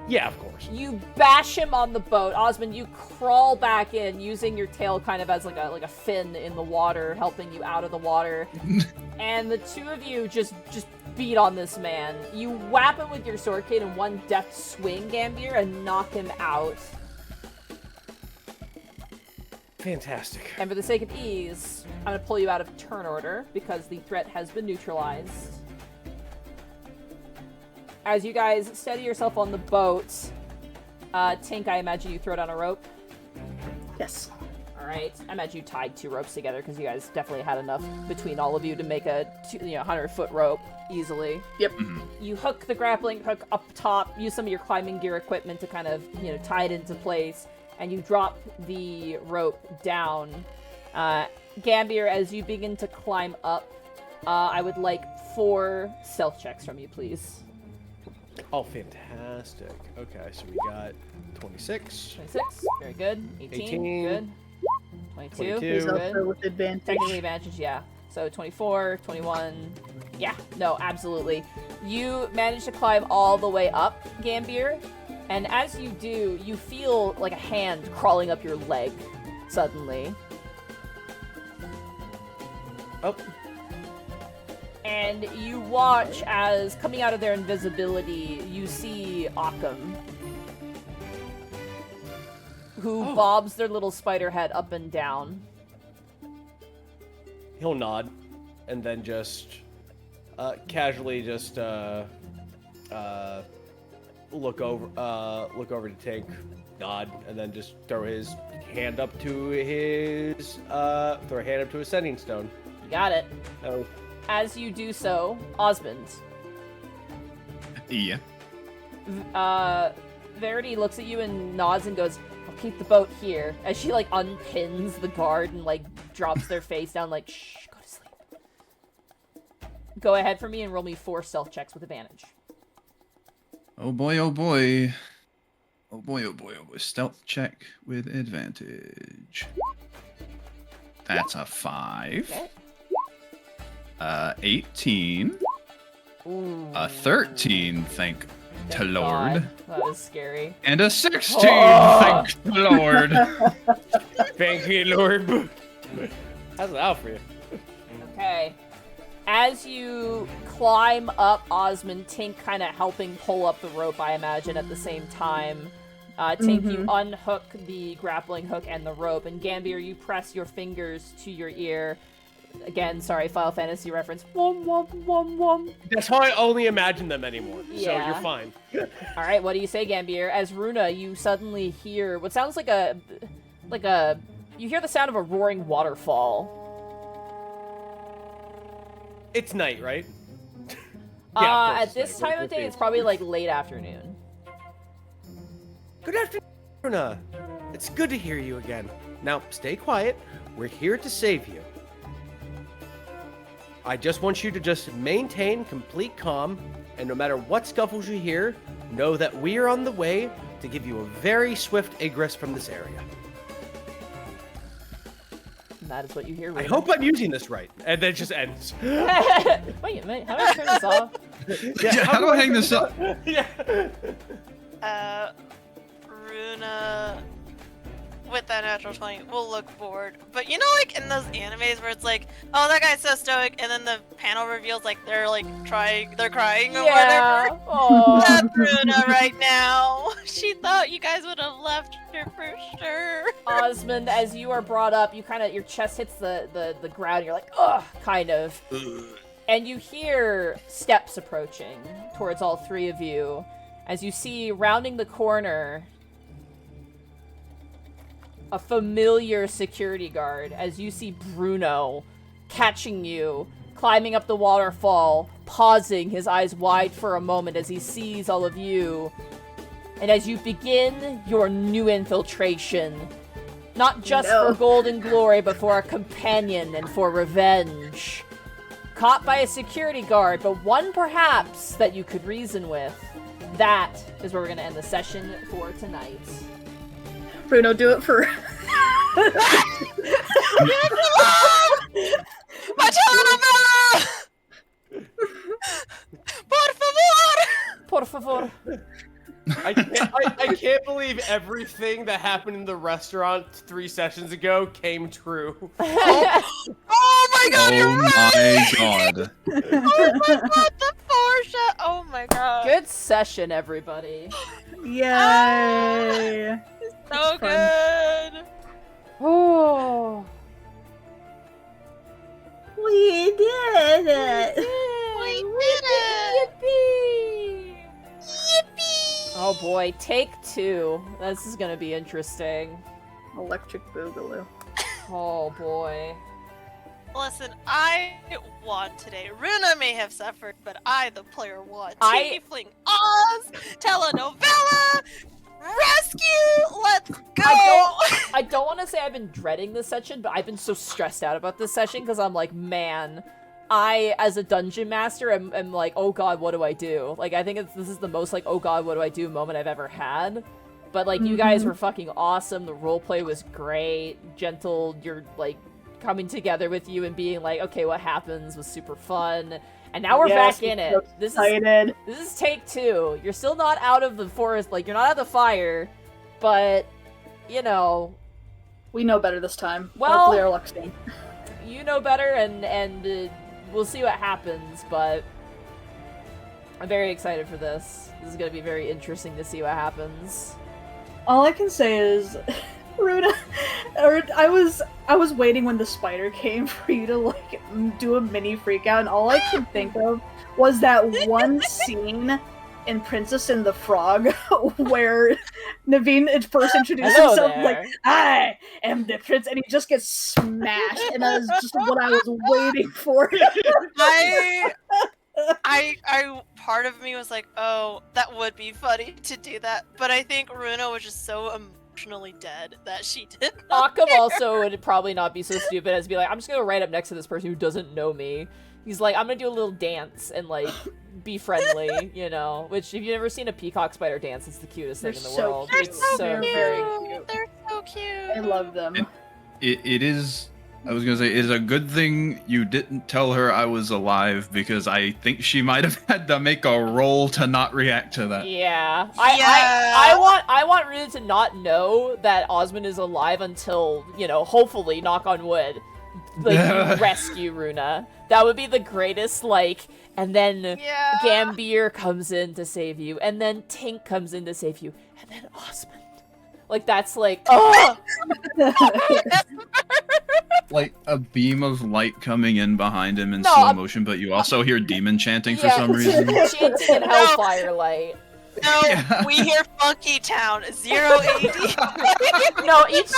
Yeah, of course. You bash him on the boat. Osmond, you crawl back in using your tail kind of as like a fin in the water, helping you out of the water. And the two of you just beat on this man. You whap him with your sword cane in one deft swing, Gambir, and knock him out. Fantastic. And for the sake of ease, I'm going to pull you out of turn order because the threat has been neutralized. As you guys steady yourself on the boat, Tink, I imagine you throw down a rope. Yes. Alright, I imagine you tied 2 ropes together because you guys definitely had enough between all of you to make a 100-foot rope easily. Yep. You hook the grappling hook up top, use some of your climbing gear equipment to kind of, tie it into place, and you drop the rope down. Gambir, as you begin to climb up, I would like 4 stealth checks from you, please. Oh, fantastic. Okay, so we got 26. 26, very good. 18. Good. 22, 22. He's good. also with advantage. Technically advantage, yeah. So 24, 21, yeah, no, absolutely. You manage to climb all the way up, Gambir, and as you do, you feel like a hand crawling up your leg, suddenly. Oh. And you watch as, coming out of their invisibility, you see Occam, who bobs their little spider head up and down. He'll nod, and then just casually just look over to Tink, nod, and then just throw his hand up to his sending stone. You got it. Oh. As you do so, Osmond. Yeah. Verity looks at you and nods and goes, I'll keep the boat here. As she, unpins the guard and, drops their face down, shh, go to sleep. Go ahead for me and roll me 4 stealth checks with advantage. Oh boy, oh boy. Oh boy, oh boy, oh boy. Stealth check with advantage. That's a 5. Okay. 18. Ooh. A 13, thank to Lord. God. That was scary. And a 16, thank the Lord. Thank you, Lord. How's it out for you? Okay. As you climb up, Osmond, Tink kind of helping pull up the rope, I imagine, at the same time. Tink, you unhook the grappling hook and the rope, and Gambir, you press your fingers to your ear. Again, sorry, Final Fantasy reference. Wom, wom, wom, wom. That's how I only imagine them anymore, so Yeah. you're fine. Alright, what do you say, Gambir? As Runa, you suddenly hear what sounds like a... You hear the sound of a roaring waterfall. It's night, right? At this time of day, it's probably, late afternoon. Good afternoon, Runa. It's good to hear you again. Now, stay quiet. We're here to save you. I just want you to just maintain complete calm, and no matter what scuffles you hear, know that we are on the way to give you a very swift egress from this area. And that is what you hear, Runa. I hope I'm using this right. And then it just ends. Wait a minute, how do I turn this off? Yeah, how do I hang this up? Yeah. Runa, with that natural 20, will look bored. But in those animes where it's oh, that guy's so stoic, and then the panel reveals they're crying or whatever. Aww. That's Runa right now. She thought you guys would have left her for sure. Osmond, as you are brought up, your chest hits the ground, you're like, ugh, kind of. And you hear steps approaching towards all 3 of you, as you see, rounding the corner, a familiar security guard, as you see Bruno catching you, climbing up the waterfall, pausing, his eyes wide for a moment as he sees all of you. And as you begin your new infiltration, not just for gold and glory, but for a companion and for revenge. Caught by a security guard, but one perhaps that you could reason with. That is where we're going to end the session for tonight. Bruno, do it for... Por favor. I can't believe everything that happened in the restaurant 3 sessions ago came true. Oh my god, you're right! Oh my god. Oh my god, the my god. Good session, everybody. Yay! So fun. good. Oh. We did it! We did it. Yippee! Yippee! Oh boy, take 2. This is gonna be interesting. Electric Boogaloo. Oh boy. Listen, I won today. Runa may have suffered, but I, the player, won. I- Tiefling Oz, telenovela, rescue, let's go! I don't want to say I've been dreading this session, but I've been so stressed out about this session because I'm like, man, I, as a dungeon master, am like, oh god, what do I do? Like, I think this is the most, like, oh god, what do I do moment I've ever had. But, like, you guys were fucking awesome. The roleplay was great. Gentle, you're, like, coming together with you and being like, okay, what happens was super fun. And now we're Yes, back in I'm it. so excited. This is take 2. You're still not out of the forest, like, you're not out of the fire, but, you know, We know better this time. Well- Hopefully our luck's in. you know better, and we'll see what happens, but I'm very excited for this. This is gonna be very interesting to see what happens. All I can say is, Runa, or I was waiting when the spider came for you to like do a mini freak out, and all I could think of was that one scene in Princess and the Frog where Naveen at first introduced Hello himself there. like, "I am the prince," and he just gets smashed, and that is just what I was waiting for. I part of me was like, oh, that would be funny to do that, but I think Runa was just so emotionally dead that she did not Occam care. also would probably not be so stupid as to be like, I'm just gonna go right up next to this person who doesn't know me. He's like, I'm gonna do a little dance and like be friendly, you know. Which, if you've ever seen a peacock spider dance, it's the cutest thing They're in the so world. cute. It's They're so so cute. very cute. They're so cute. I love them. It is. I was gonna say, it's a good thing you didn't tell her I was alive, because I think she might have had to make a roll to not react to that. Yeah. Yeah. I want Runa to not know that Osmond is alive until, you know, hopefully, knock on wood, like, you rescue Runa. That would be the greatest, like, and then Yeah. Gambir comes in to save you, and then Tink comes in to save you, and then Osmond. Like, that's like, oh! Like a beam of light coming in behind him in No, slow I'm- motion, but you also hear demon chanting for Yeah, some reason. chanting in Hellfire Light. No, Yeah. we hear Funky Town, 0 AD. No, each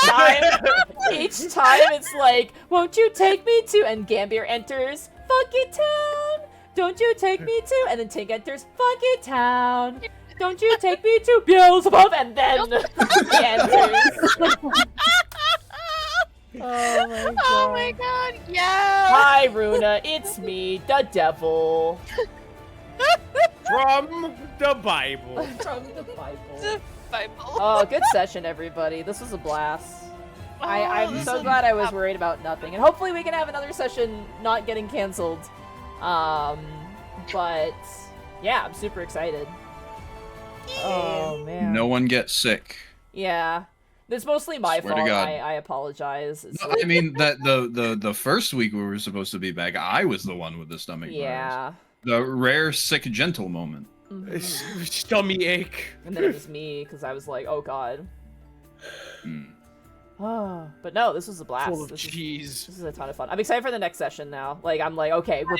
time it's like, won't you take me to, and Gambir enters, Funky Town, don't you take me to, and then Tink enters, Funky Town, don't you take me to Beelzebub, and then he enters. Oh my god. Oh my god, yeah! Hi, Runa, it's me, the devil. From the Bible. From the Bible. Bible. Oh, good session, everybody. This was a blast. I'm this so was glad I was worried about nothing. And hopefully we can have another session not getting canceled. But yeah, I'm super excited. Oh man. No one gets sick. Yeah. It's mostly my Swear to fault. God. I apologize. It's No, I mean that the first week we were supposed to be back, I was the one with the stomach burns. yeah. The rare sick gentle moment. Mhm. Stomach ache. And then it was me because I was like, oh god. Hmm. Oh, but no, this was a blast. Full of This cheese. is a ton of fun. I'm excited for the next session now. Like, I'm like, okay, we're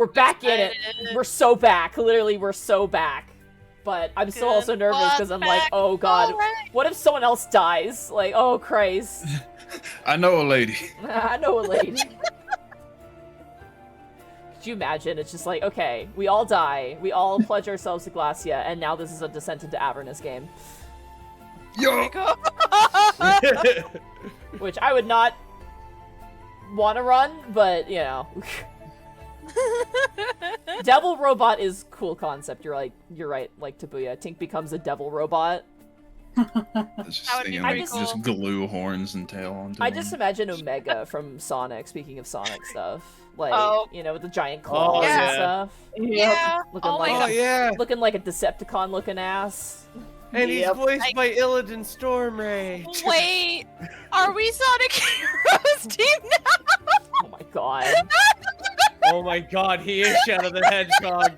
back in it. We're so back. Literally, we're so back. But I'm still Good also nervous because I'm like, back. oh god, Alright. what if someone else dies? Like, oh Christ. I know a lady. I know a lady. Could you imagine? It's just like, okay, we all die. We all pledge ourselves to Glacia, and now this is a Descent into Avernus game. Yo! Which I would not want to run, but, you know. Devil robot is cool concept. You're right, like Tabuya. Tink becomes a devil robot. Just That would be thinking, pretty like, cool. just glue horns and tail onto I him. just imagine Omega from Sonic, speaking of Sonic stuff. Like, Oh. you know, with the giant claws yeah. and stuff. Yeah. Looking Oh my like Oh god. yeah. looking like a Decepticon looking ass. And he's Yep. voiced by Illidan Stormray. Wait, are we Sonic Heroes team now? Oh my god. Oh my god, he is Shadow the Hedgehog.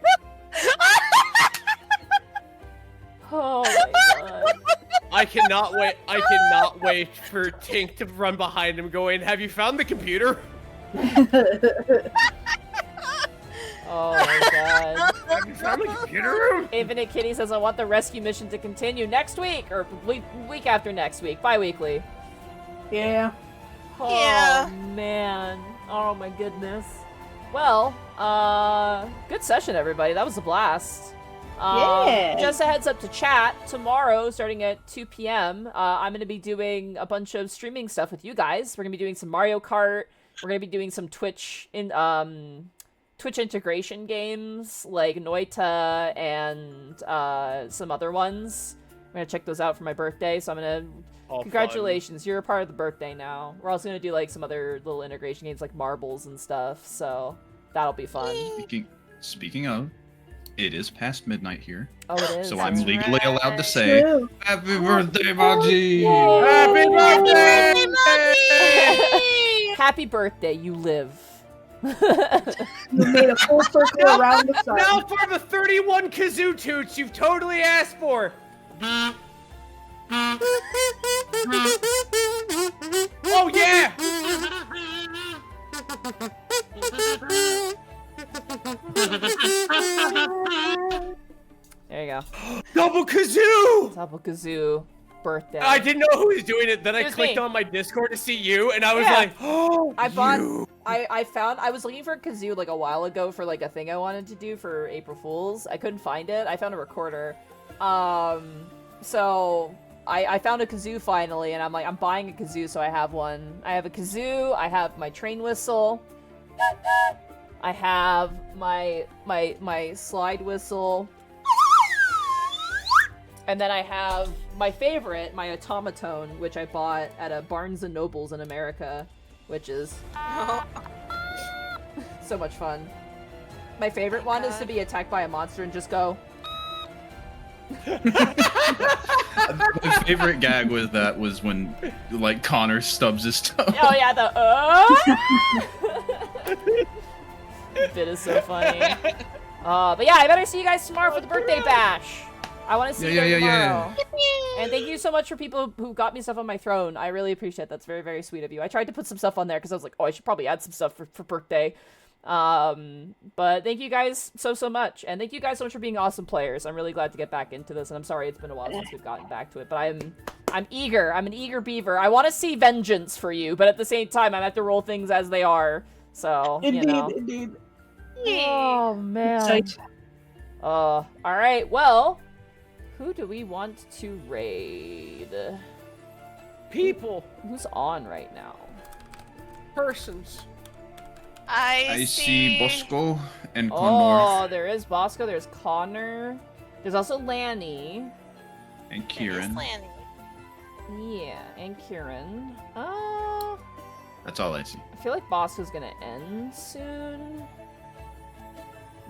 I cannot wait. I cannot wait for Tink to run behind him, going, "Have you found the computer? Oh my god. Have you found the computer room?" Infinite Kitty says, I want the rescue mission to continue next week, or week after next week, bi-weekly. Yeah. Oh, Yeah. man. Oh, my goodness. Well, good session, everybody. That was a blast. Yeah. Just a heads up to chat, tomorrow, starting at 2 p.m., I'm going to be doing a bunch of streaming stuff with you guys. We're going to be doing some Mario Kart. We're going to be doing some Twitch integration games, like Noita and some other ones. I'm going to check those out for my birthday, so I'm going to... All Congratulations, you're a part of the birthday now. We're also going to do, like, some other little integration games, like marbles and stuff, so that'll be fun. Speaking of, it is past midnight here, Oh, it is. so I'm That's legally right. allowed to say, True. Happy birthday, Baji! Happy birthday! Happy birthday, you live. You made a full circle around the sun. Now for the 31 kazoo toots you've totally asked for. Oh yeah! There you go. Double kazoo! Double Kazoo birthday. I didn't know who was doing it. Then I It was clicked me. on my Discord to see you, and I was Yeah. like, "Oh, I bought. you." I was looking for a kazoo like a while ago for like a thing I wanted to do for April Fools. I couldn't find it. I found a recorder. So I found a kazoo finally, and I'm like, I'm buying a kazoo, so I have one. I have a kazoo. I have my train whistle. I have my slide whistle. And then I have my favorite, my automaton, which I bought at a Barnes & Nobles in America, which is so much fun. My favorite one is to be attacked by a monster and just go... My favorite gag with that was when, like, Connor stubs his toe. Oh yeah, the bit is so funny. But yeah, I better see you guys tomorrow for the birthday bash. I want to see you there tomorrow. And thank you so much for people who got me stuff on my throne. I really appreciate that. That's very, very sweet of you. I tried to put some stuff on there because I was like, oh, I should probably add some stuff for birthday. But thank you guys so much. And thank you guys so much for being awesome players. I'm really glad to get back into this. And I'm sorry it's been a while since we've gotten back to it. But I'm eager. I'm an eager beaver. I want to see vengeance for you. But at the same time, I have to roll things as they are. So, you know. Indeed. Oh, man. Sight. All right. Well, who do we want to raid? People, Who's on right now? persons. I see Bosco and Oh, Condor there is Bosco. There's Connor. There's also Lanny. and It is Kieran. Lanny. Yeah, and Kieran. That's all I see. I feel like Bosco's gonna end soon.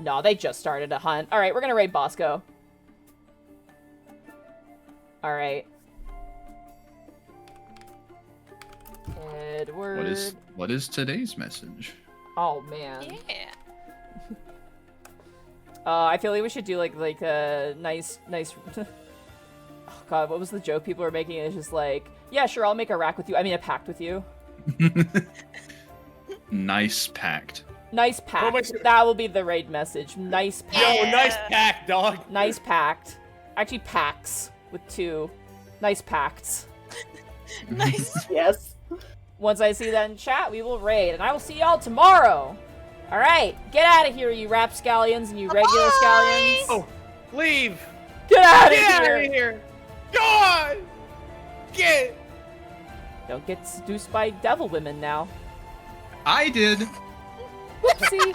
No, they just started a hunt. All right, we're gonna raid Bosco. All right. Edward. What is today's message? Oh man. Yeah. I feel like we should do like a nice. Oh God, what was the joke people were making? It's just like, yeah, sure, I'll make a rack with you. I mean, a pact with you. Nice pact. Nice pact. my God. That will be the raid message. Nice pact. Yo, nice pack, dog. Nice pact. Actually, packs with 2. Nice pacts. Nice. Yes. Once I see that in chat, we will raid, and I will see y'all tomorrow. All right, get out of here, you rapscallions and you regular scallions. Oh, leave. Get out of Get out here. of here. God. Get. Don't get seduced by devil women now. I did. Whoopsie.